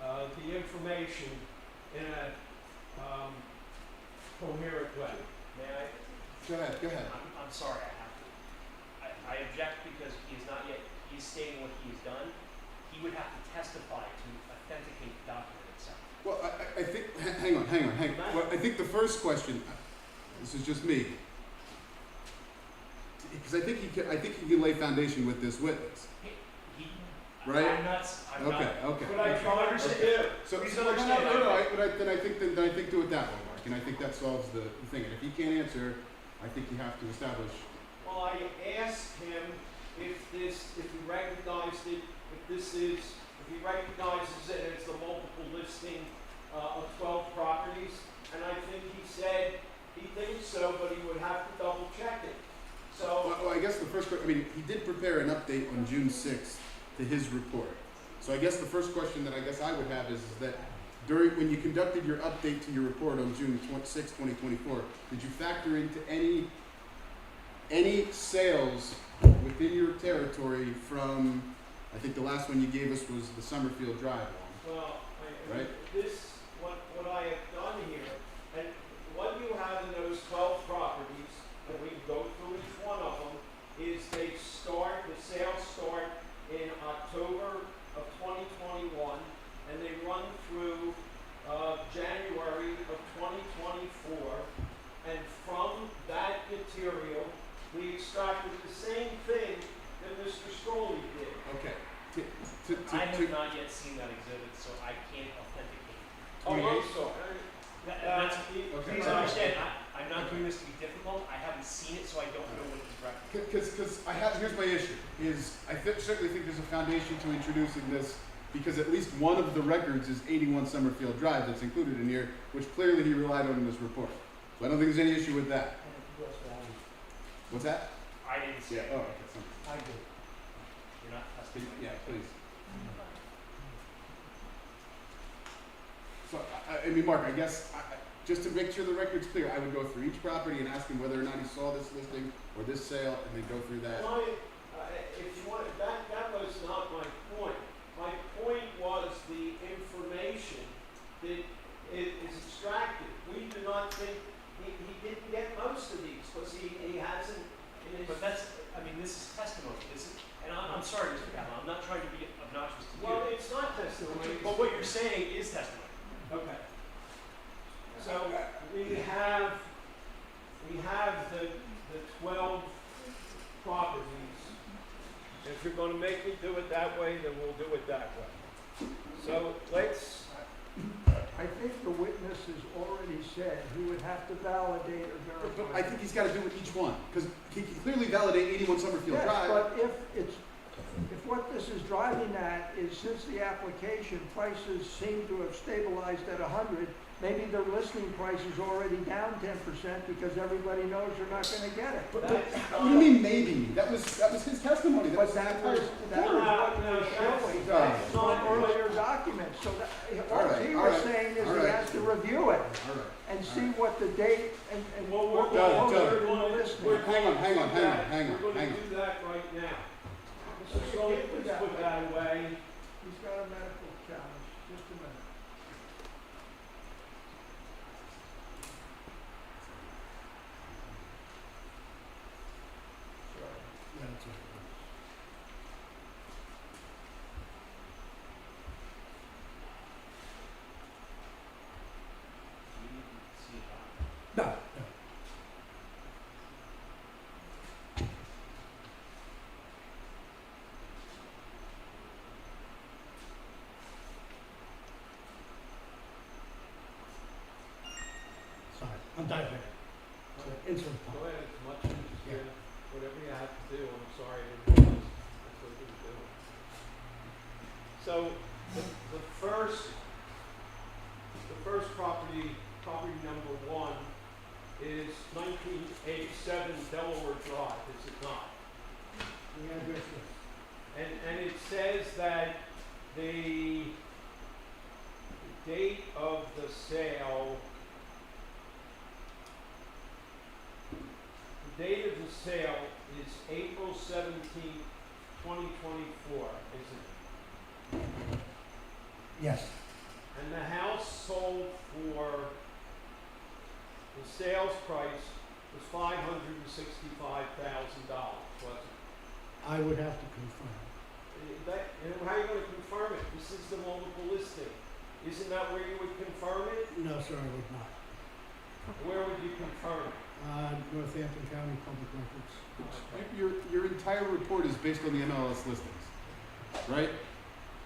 the information in a coherent way. May I? Go ahead, go ahead. I'm sorry, I have to. I object because he is not yet, he's stating what he has done. He would have to testify to authenticate the document itself. Well, I think, hang on. Well, I think the first question, this is just me, because I think he can lay foundation with this witness. He, Right? I'm not, I'm not. Okay. What I try to do, So, Please no, understand. then I think do it that way, Mark, and I think that solves the thing. And if he can't answer, I think you have to establish. well, I asked him if he recognized it, if he recognizes it as the multiple listing of 12 properties, and I think he said he thinks so, but he would have to double check it. So, Well, I guess the first, I mean, he did prepare an update on June 6th to his report. So I guess the first question that I guess I would have is that when you conducted your update to your report on June 6, 2024, did you factor into any sales within your territory from, I think the last one you gave us was the Summerfield Drive one? well, Right. what I have done here, and what you have in those 12 properties, and we go through each one of them, is the sales start in October of 2021, and they run through January of 2024, and from that material, we extracted the same thing that Mr. Strolley did. Okay. I have not yet seen that exhibit, so I can't authenticate. Oh, I'm sorry. That's, Okay. please understand, I'm not doing this to be difficult. I haven't seen it, so I don't know what it's referencing. Because here's my issue, is certainly think there's a foundation to introducing this, because at least one of the records is 81 Summerfield Drive that's included in here, which clearly he relied on in this report. So I don't think there's any issue with that. What's that? I didn't see it. Oh, okay, sorry. I do. You're not testing. Yeah, please. So, I mean, Mark, I guess, just to make sure the record's clear, I would go through each property and ask him whether or not he saw this listing or this sale, and then go through that. Well, if you want, that was not my point. My point was the information that is extracted. We do not think, he didn't get most of these, because he hasn't, in his. But that's, I mean, this is testimony. This is, and I'm sorry, Mr. Kaplan, I'm not trying to be obnoxious to you. Well, it's not testimony. But what you're saying is testimony. Okay. So we have the 12 properties. If you're gonna make me do it that way, then we'll do it that way. So let's, I think the witness has already said he would have to validate or verify. But I think he's got to do it each one, because he can clearly validate 81 Summerfield Yes, Drive. but if what this is driving at is since the application, prices seem to have stabilized at 100, maybe their listing price is already down 10% because everybody knows they're not gonna get it. But what do you mean maybe? That was his testimony. That But was that was what was showing that's not on earlier documents, so that, All all right, he all was right, saying is all he right. has to review it All right. and see what the date and well, what Doug, was Doug. in the listing. we're Hang on, hang on, hang on, hang on, We're hang gonna on. do that right now. So So let's put that away. He's got a medical challenge, just a minute. That's it. You need to see it. No, no. Sorry, I'm diabetic. So insulin Go pump. ahead, as much as, Yeah. whatever you have to do, I'm sorry, I didn't realize that's what you were doing. So, the first property number 1 is 1987 Delaware Drive, is it not? The address is. And it says that the date of the sale, is April 17th, 2024, isn't it? Yes, And the house sold for, the sales price was $565,000, wasn't it? I would have to confirm. And how are you gonna confirm it? This is the multiple listing. Isn't that where you would confirm it? No, sir, I would not. Where would you confirm it? Northampton County Public Records. Your entire report is based on the MLS listings, right?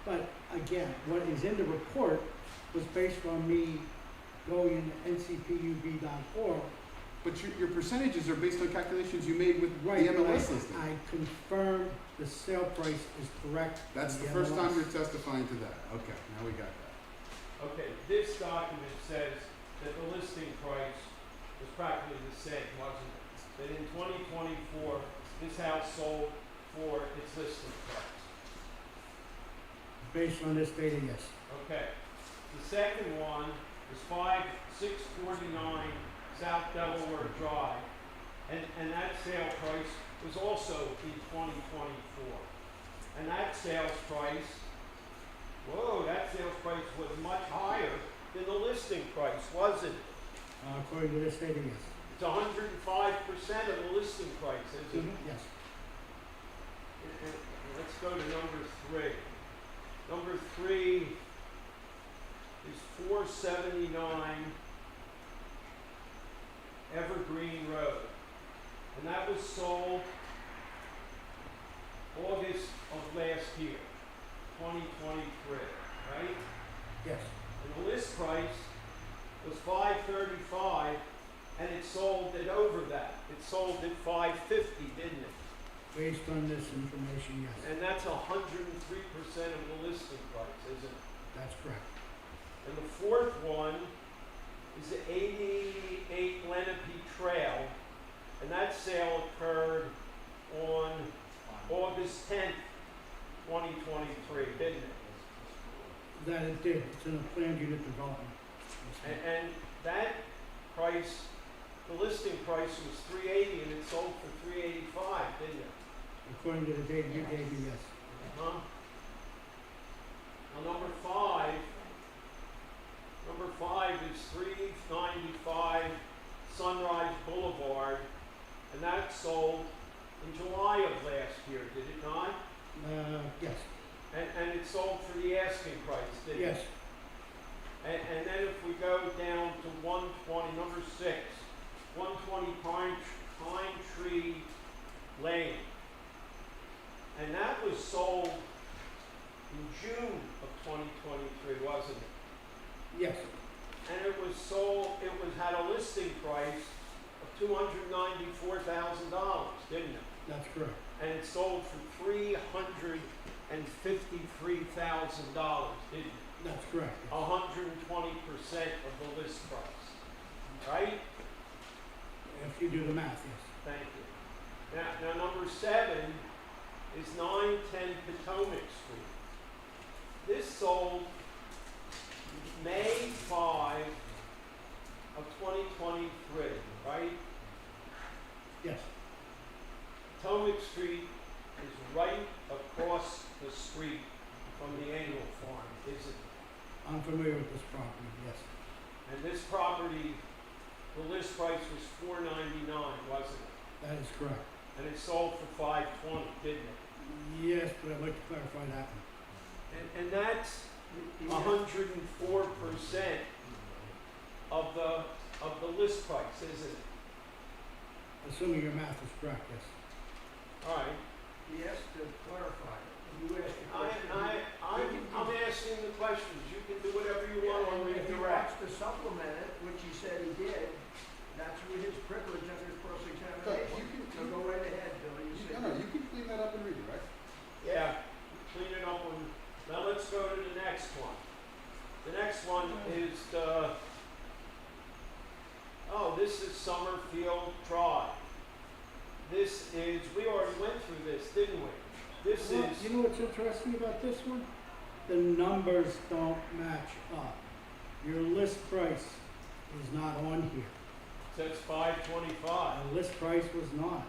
But again, what is in the report was based on me going to ncpub.org. But your percentages are based on calculations you made with the Right, MLS listing. I confirmed the sale price is correct. That's in the first time MLS. you're testifying to that. Okay, now we got that. Okay, this document says that the listing price was practically the same, wasn't it? That in 2024, this house sold for its listing price. Based on this data, yes. Okay. The second one is 649 South Delaware Drive, and that sale price was also in 2024. And that sales price, that sales price was much higher than the listing price, wasn't it? According to this data, yes. It's 105% of the listing price, isn't it? Yes. And let's go to number 3. Number 3 is 479 Evergreen Road. And that was sold August of last year, 2023, right? Yes. And the list price was $535, and it sold it over that. It sold at 550, didn't it? Based on this information, yes, And that's 103% of the listing price, isn't it? that's correct. And the fourth one is the 88 Lenape Trail, and that sale occurred on August 10th, 2023, didn't it? That it did, it's in a planned unit development. And that price, the listing price was 380 and it sold for 385, didn't it? According to the data you gave me, yes. Huh? Now number five is 395 Sunrise Boulevard, and that sold in July of last year, did it not? Yes, And it sold for the asking price, didn't it? yes, And then if we go down to 120, number 6, 120 Pine Tree Lane. And that was sold in June of 2023, wasn't it? yes, And it was sold, had a listing price of $294,000, didn't it? that's correct. And it sold for $353,000, didn't it? That's correct. 120% of the list price, right? If you do the math, yes. Thank you. Now number 7 is 910 Potomac Street. This sold May 5 of 2023, right? Yes, Potomac Street is right across the street from the annual farm, isn't it? I'm familiar with this property, yes. And this property, the list price was $499, wasn't it? That is correct. And it sold for $520, didn't it? Yes, but I'd like to clarify that one. And that's 104% of the list price, isn't it? Assuming your math is correct, yes. All right. He has to clarify it. You asked the question. I'm asking the questions. You can do whatever you want on And if he redirect. wants to supplement it, which he said he did, that's his privilege under cross-examination. So go right ahead, Billy. You said. No, you can clean that up and read it, right? Yeah, clean it up. Now let's go to the next one. The next one is this is Summerfield Drive. This is, we already went through this, didn't we? This Well, is, you know what's interesting about this one? The numbers don't match up. Your list price is not on here. says 525. The list price was not.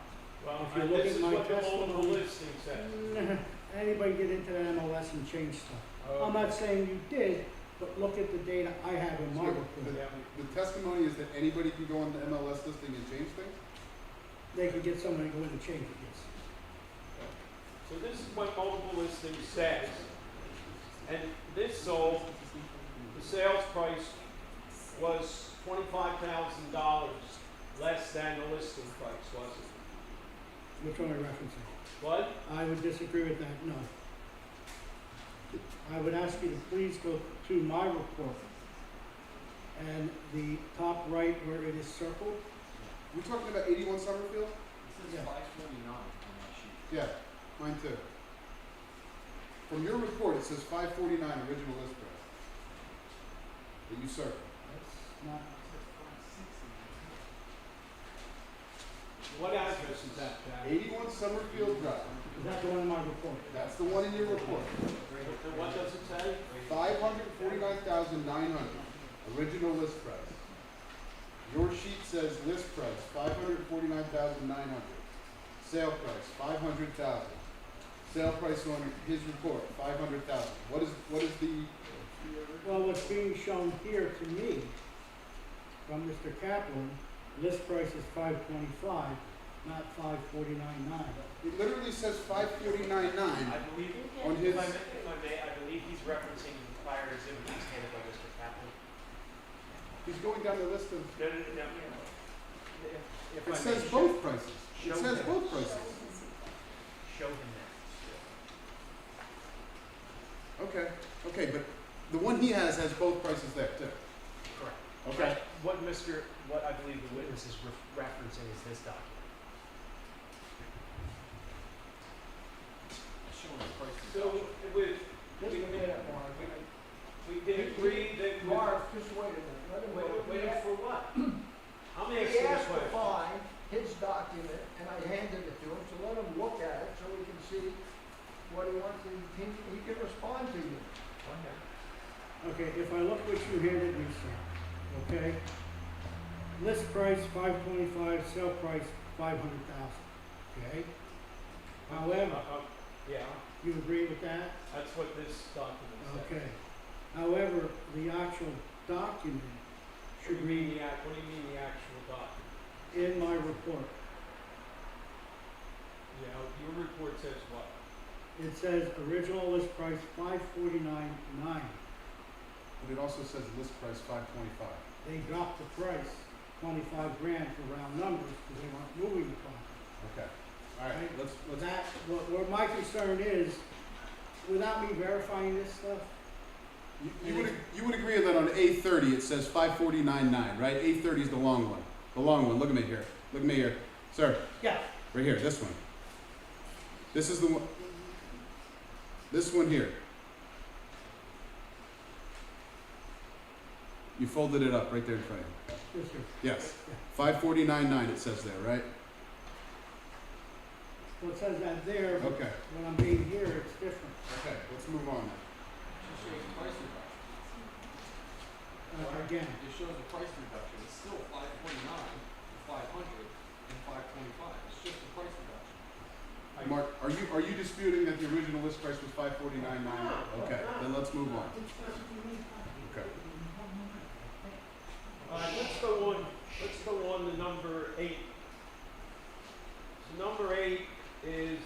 Well, If you look this at is my what the multiple testimony- listing says. Anybody get into the MLS and change stuff? I'm not saying you did, but look at the data I have in my So report. the testimony is that anybody can go on the MLS listing and change things? They could get someone to go in and change it, yes. So this is what multiple listing says. And this sold, the sales price was $25,000 less than the listing price, wasn't it? Which one are you referencing? What? I would disagree with that, no. I would ask you to please go to my report. And the top right where it is circled, We're talking about 81 Summerfield? yes. 549 on that sheet. Yeah, mine too. From your report, it says 549 original list price. That you circled. That's not, What address is that, Jack? 81 Summerfield Drive. is that the one in my report? That's the one in your report. And what does it say? 549,900 original list price. Your sheet says list price 549,900. Sale price 500,000. Sale price on his report 500,000. What is the? Well, what's being shown here to me from Mr. Kaplan, list price is 525, not 549.9. It literally says 549.9 I believe, on his. if I may, I believe he's referencing the prior exhibit that was handed by Mr. Kaplan. He's going down the list of. No. If I It may, says both prices. show It says him. both prices. Show him that. Okay, but the one he has both prices there too. Correct. Okay. What I believe the witness is referencing is this document. Showing the price So reduction. with, Just a minute, Mark. we can agree that. Mark, just wait a minute. Let him go. Wait for what? I'm He asking a asked to question. find his document, and I handed it to him, so let him look at it so he can see what he wants, he can respond to you. Okay, if I look what you handed me, sir, okay? List price 525, sale price 500,000, okay? However, Yeah, you agree with that? that's what this document says. Okay. However, the actual document What do should you mean be what do you mean the actual document? in my report. Yeah, your report says what? It says original list price 549.9. But it also says list price 525. They dropped the price 25 grand for round numbers because they weren't moving the property. Okay. All right. Let's. That, what my concern is, without me verifying this stuff, You would agree that on A30 it says 549.9, right? A30 is the long one. The long one. Look at me here. Look at me here, sir. yeah, Right here. This one. This is the one. This one here. You folded it up right there in front of you. yes, sir. Yes. Yeah. 549.9 it says there, right? Well, it says that there, but Okay. when I'm being here, it's different. Okay. Let's move on. It shows the price reduction. Again, It shows the price reduction. It's still 529, 500, and 525. It's just the price reduction. Mark, are you disputing that the original list price was 549.9? No, Okay. no. Then let's move on. Okay. All right, let's go on to number 8. So number 8 is,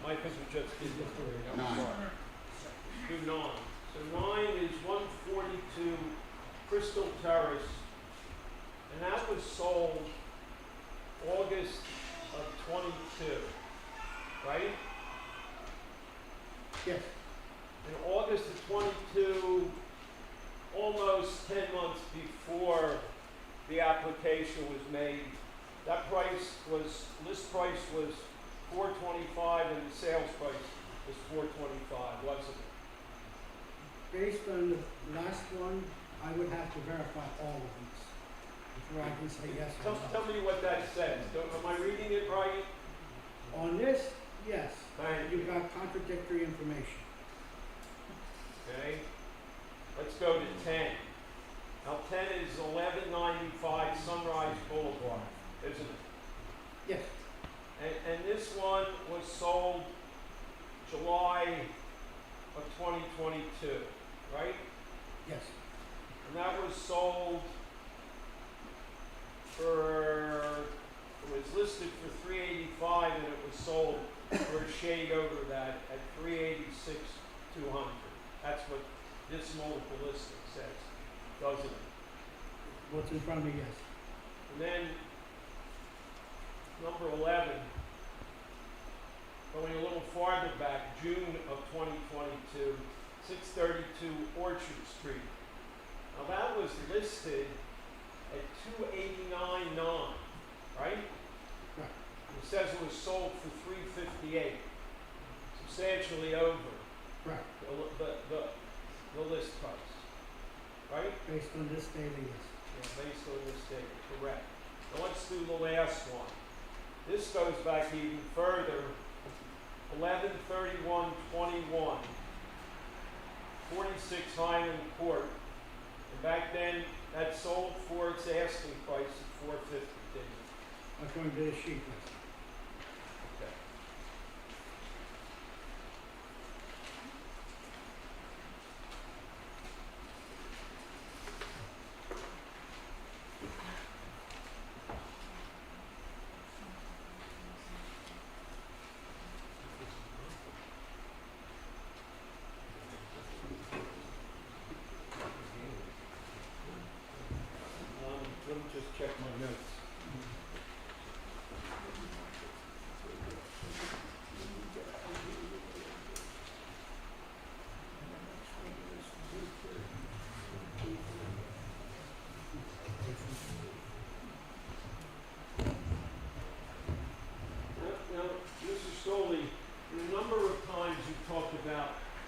I think we just did this. 9. Do 9. So 9 is 142 Crystal Terrace, and that was sold August of 22, right? yes, In August of 22, almost 10 months before the application was made, that list price was $425 and the sales price was $425, wasn't it? based on the last one, I would have to verify all of these before I can say yes or Tell no. me what that says. Am I reading it right? On this, yes, Thank you've you. got contradictory information. Okay. Let's go to 10. Now 10 is 1195 Sunrise Boulevard, isn't it? Yes, And this one was sold July of 2022, right? yes, And that was sold for, it was listed for 385 and it was sold for a shade over that at 386,200. That's what this multiple listing says, doesn't it? what's in front of me, yes. And then number 11, going a little farther back, June of 2022, 632 Orchard Street. Now that was listed at 289.9, right? Right. It says it was sold for 358, substantially over Right, the list price, right? based on this data, yes. Yeah, based on this data, correct. Now let's do the last one. This goes back even further, 11/31/21, 46 Highland Court. And back then, that sold for its asking price of $450, didn't it? According to this sheet, yes. Okay. Let me just check my notes.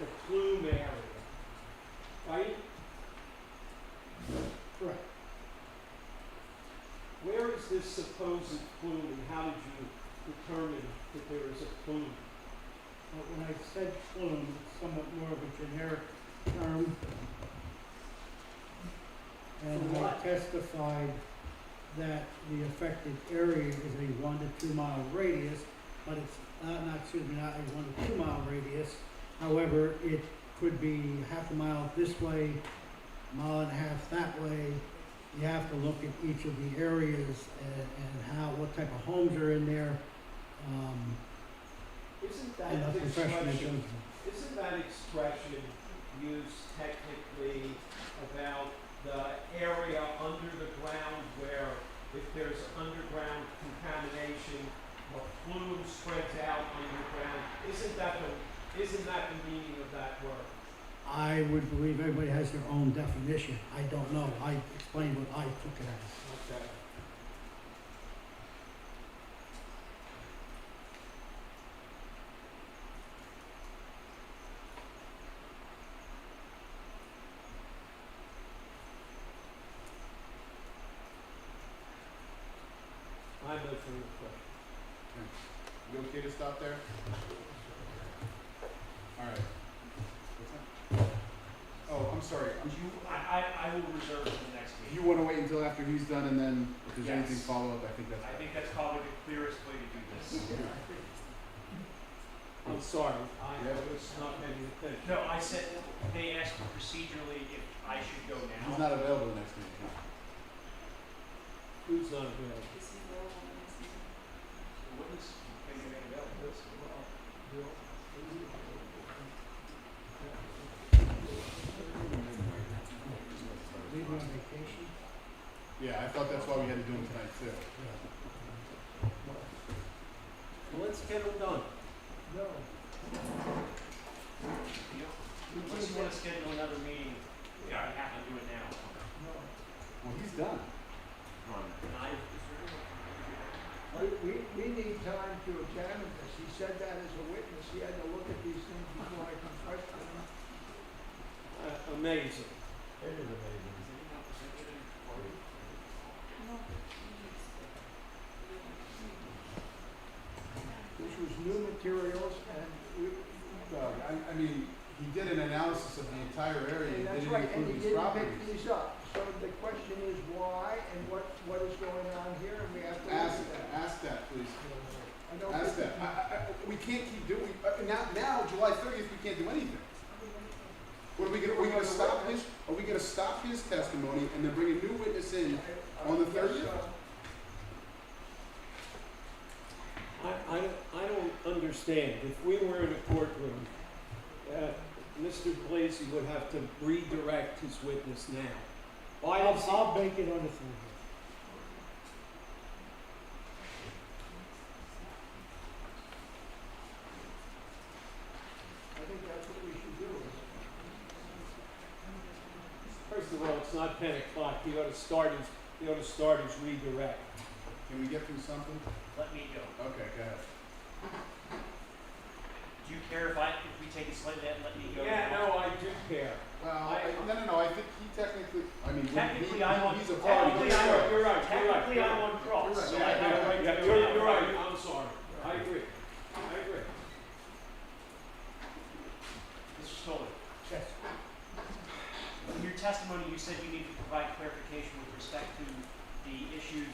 the plume area, right? Correct. Where is this supposed plume, and how did you determine that there is a plume? But when I said plume, it's somewhat more of a generic term. And For I what? testified that the affected area is a 1 to 2 mile radius, but it's not a 1 to 2 mile radius. However, it could be half a mile this way, mile and a half that way. You have to look at each of the areas and what type of homes are in there, Isn't and that a professional expression, judgment. isn't that expression used technically about the area under the ground where if there's underground contamination, the plume spreads out underground? Isn't that the meaning of that word? I would believe everybody has their own definition. I don't know. I explained what I took it as. Okay. I have no further question. You okay to stop there? All right. What's that? Oh, I'm sorry. I will reserve it for the next You meeting. want to wait until after he's done, and then if there's anything Yes. follow up, I think that's. I think that's probably the clearest way to do this. I'm sorry, I Yeah. was not paying attention. No, I said, they asked procedurally if I should go now. He's not available next meeting. No. Who's not available? What is, can you make available? Leaving on vacation? Yeah, I thought that's why we had to do him tonight too. Well, let's get them done. No. Unless you want to schedule another meeting, yeah, I have to do it now. Well, he's done. And I, We need time to examine this. He said that as a witness. He had to look at these things before I can question him. Amazing. It is amazing. This was new materials and Doug, I mean, he did an analysis of the entire area. and He that's didn't right, and include he these didn't properties. pick these up. So the question is why and what is going on here, and we have to Ask, look at that. ask that, please. I don't Ask think that. We can't keep doing, now, July 30th, we can't do anything. What are we gonna stop his, are we gonna stop his testimony and then bring a new witness in on the 30th? I don't understand. If we were in a courtroom, Mr. Blasey would have to redirect his witness now. Why does he? I'll make it on the 30th. I think that's what we should do. First of all, it's not 10 o'clock. He ought to start his redirect. Can we get through something? let me go. Okay, go ahead. Do you care if we take a slightly and let me go? Yeah, now? no, I do care. Well, no, I think he technically, I mean, Technically, I'm on. he's a party. Technically, I'm on. You're right. Technically, I'm on cross. You're right. So I have a right to go You're now. right. I'm sorry. I agree. I agree. Mr. Stoller, Yes. in your testimony, you said you need to provide clarification with respect to the issues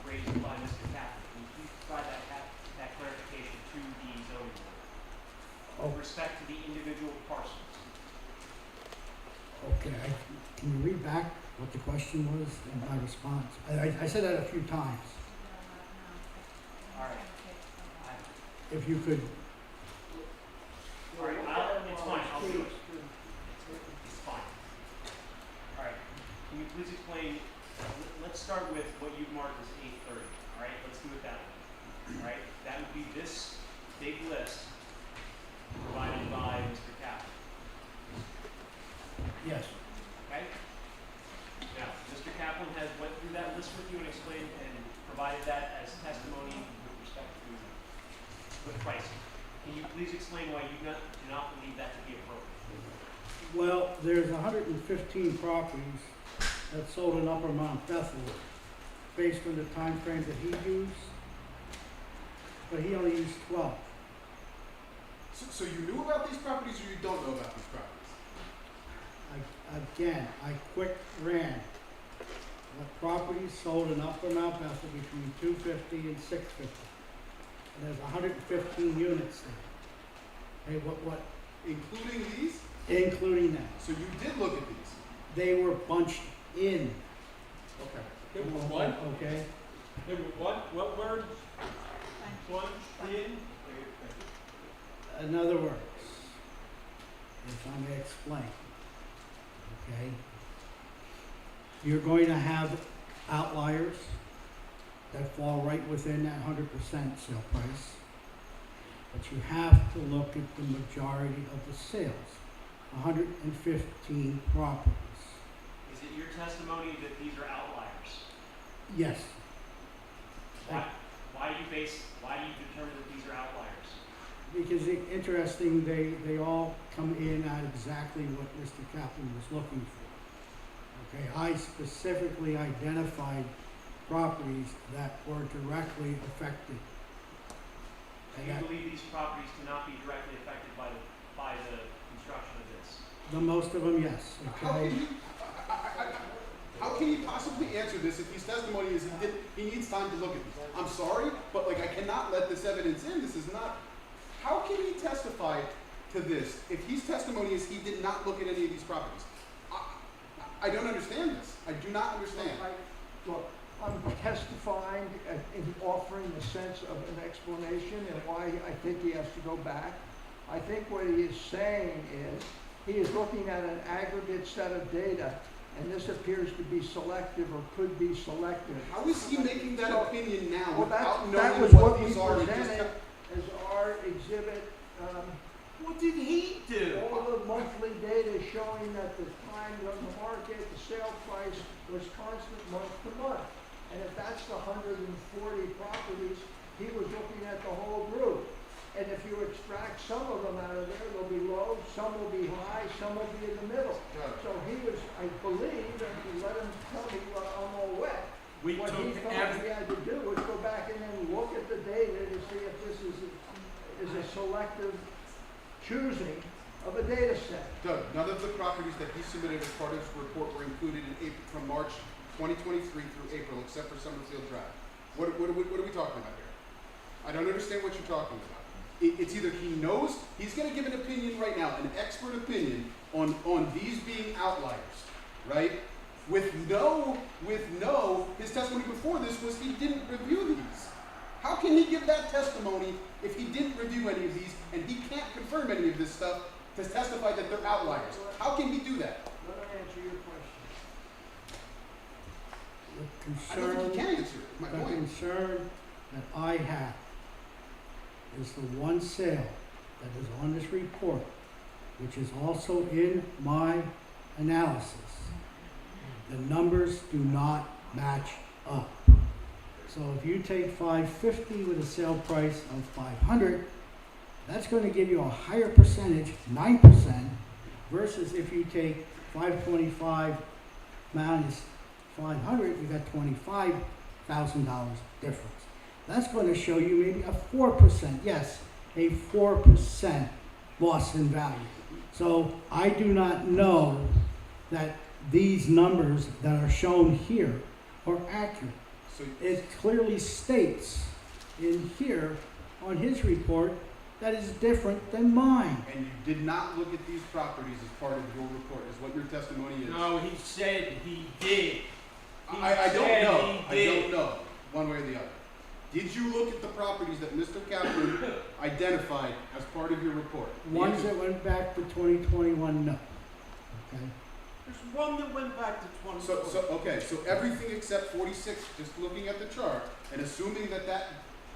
raised by Mr. Kaplan. Can you please provide that clarification to the zoning board with respect to the individual parcels? Okay, can you read back what the question was and my response? I said that a few times. All right. If you could, All right, it's fine. I'll do it. It's fine. All right. Can you please explain? Let's start with what you've marked as 830. All right. Let's do it that way. All right. That would be this big list provided by Mr. Kaplan. yes, Okay. Now, Mr. Kaplan has went through that list with you and explained and provided that as testimony with respect to the pricing. Can you please explain why you do not believe that to be appropriate? there's 115 properties that sold in Upper Mount Bethel based on the time frame that he used, but he only used 12. So you knew about these properties or you don't know about these properties? I quick ran the properties sold in Upper Mount Bethel between 250 and 650. And there's 115 units there. Hey, what, Including these? including that. So you did look at these? They were bunched in, Okay. They were what? okay? They were what? What word? Bunched in? In other words, if I may explain, okay? You're going to have outliers that fall right within that 100% sale price, but you have to look at the majority of the sales, 115 properties. Is it your testimony that these are outliers? Yes, Why do you determine that these are outliers? because interesting, they all come in at exactly what Mr. Kaplan was looking for. Okay, I specifically identified properties that were directly affected. Do And you that, believe these properties cannot be directly affected by the construction of this? the most of them, yes, okay? How can you possibly answer this if his testimony is he needs time to look at these? I'm sorry, but like I cannot let this evidence in. This is not. How can he testify to this if his testimony is he did not look at any of these properties? I don't understand this. I do not understand. Look, I'm testifying in offering a sense of an explanation and why I think he has to go back. I think what he is saying is, he is looking at an aggregate set of data, and this appears to be selective or could be selective. How is he making that opinion now Well, without that knowing was what what we these are? presented as our exhibit, What did he do? all the monthly data showing that the time on the market, the sale price was constant month to month. And if that's the 140 properties, he was looking at the whole group. And if you extract some of them out of there, they'll be low, some will be high, some will be in the middle. So he was, I believe, and he let him tell me while I'm all wet, We what he took thought every, he had to do was go back and then look at the data to see if this is a selective choosing of a data set. Doug, none of the properties that he submitted as part of his report were included in April, from March 2023 through April, except for Summerfield Drive. What are we talking about here? I don't understand what you're talking about. It's either he knows, he's going to give an opinion right now, an expert opinion on these being outliers, right? His testimony before this was he didn't review these. How can he give that testimony if he didn't review any of these and he can't confirm any of this stuff to testify that they're outliers? How can he do that? Let me answer your question. The I don't think he concern, can answer it. My the point. concern that I have is the one sale that is on this report, which is also in my analysis. The numbers do not match up. So if you take 550 with a sale price of 500, that's going to give you a higher percentage, 9%, versus if you take 525 minus 500, you got $25,000 difference. That's going to show you maybe a 4%, yes, a 4% loss in value. So I do not know that these numbers that are shown here are accurate. So It clearly states in here on his report that is different than mine. and you did not look at these properties as part of your report, is what your testimony is. no, he said he did. I don't said know. he I did. don't know, one way or the other. Did you look at the properties that Mr. Kaplan identified as part of your report? Ones that went back to 2021, no. Okay? There's one that went back to 20. So everything except 46, just looking at the chart and assuming that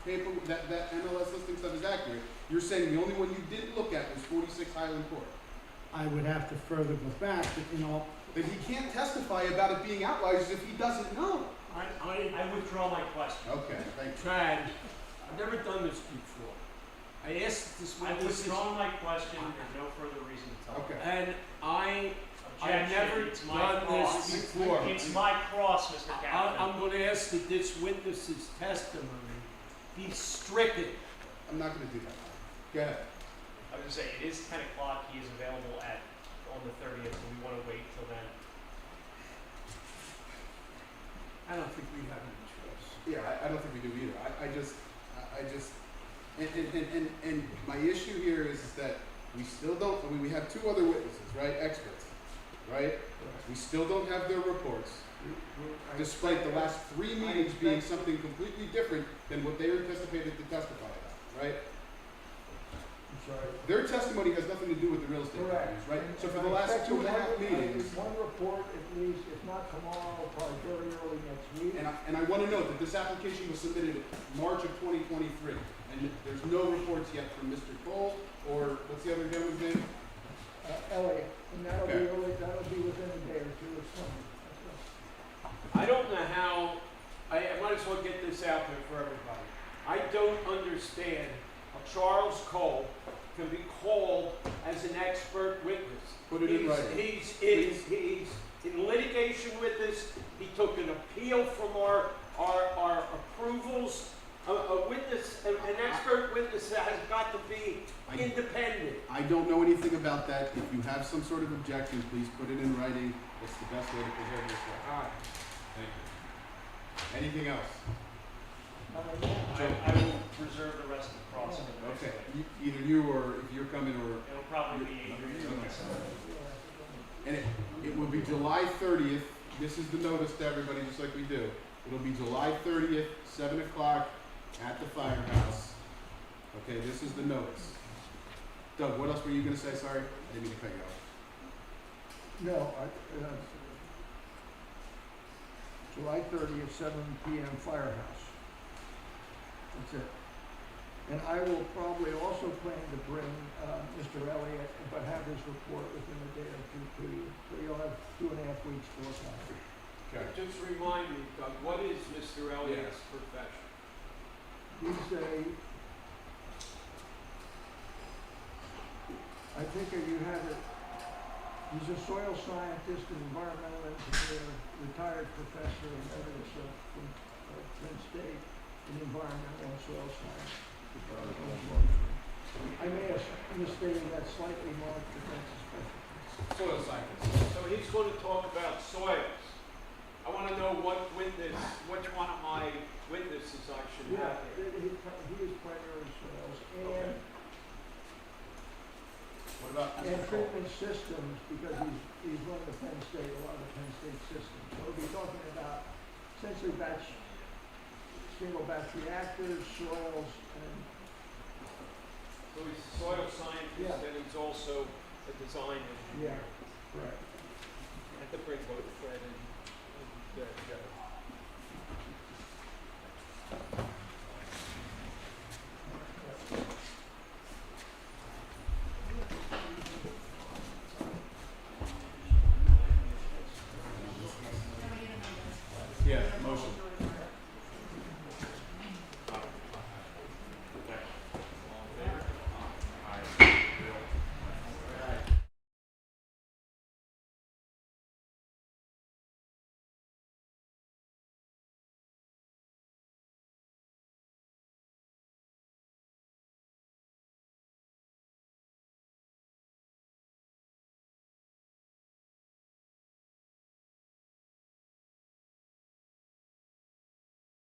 paper, that MLS listing stuff is accurate, you're saying the only one you didn't look at was 46 Highland Court. I would have to further go back, but Then he can't testify about it being outliers if he doesn't know. I withdraw my question. Okay, thank you. Chad, I've never done this before. I asked this I witness, withdraw my question. There's no further reason to tell. Okay. and I objection. never It's my done this cross. before. It's my cross, Mr. Kaplan. I'm gonna ask that this witness's testimony be stricken. I'm not gonna do that. Go ahead. I was gonna say, it is 10 o'clock, he is available on the 30th, so we wanna wait till then. I don't think we have any choice. Yeah, I don't think we do either. I just, and my issue here is that we still don't, I mean, we have two other witnesses, right, experts, right? We still don't have their reports, despite the last 3 meetings being something completely different than what they were anticipated to testify about, right? I'm sorry. Their testimony has nothing to do with the real estate Correct. values, right? And- So for and the I last expect 2.5 meetings, One report at least, if not tomorrow, probably very early next week. and I want to note that this application was submitted March of 2023, and there's no reports yet from Mr. Cole or, what's the other gentleman's name? Elliot, and Okay. that'll be within a day or two of summer. I don't know how, I might as well get this out there for everybody. I don't understand how Charles Cole can be called as an expert witness. Put it in writing. He's in litigation with us. He took an appeal from our approvals. A witness, an expert witness has got to be independent. I don't know anything about that. If you have some sort of objection, please put it in writing. It's the best way to preserve yourself. All right. Thank you. Anything else? I will reserve the rest of the cross. for the next Okay, day. either you or if you're coming or, It'll probably be Adrian. Okay. and it will be July 30th. This is the notice to everybody, just like we do. It'll be July 30th, 7 o'clock at the firehouse. Okay, this is the notice. Doug, what else were you gonna say? Sorry, I didn't mean to cut you off. No, July 30th, 7 PM Firehouse. That's it. And I will probably also plan to bring Mr. Elliott, but have his report within a day or two to you. So you'll have 2.5 weeks forecast. Okay. Just remind me, Doug, what is Mr. Elliott's profession? He's I think you have it, he's a soil scientist and environmental engineer, retired professor emeritus from Penn State in environmental and soil science. I may have misstated that slightly, Mark, but that's a specialty. Soil scientist. So he's going to talk about soils. I want to know what witness, which one of my witnesses I should Yeah, have here. he is primary soils Okay. What about and Mr. Cole? treatment systems, because he's run the Penn State, a lot of the Penn State systems. So we'll be talking about essentially single batch reactors, soils, and So he's a soil scientist Yeah. and he's also a design engineer. correct. I have to bring both Fred and Joe.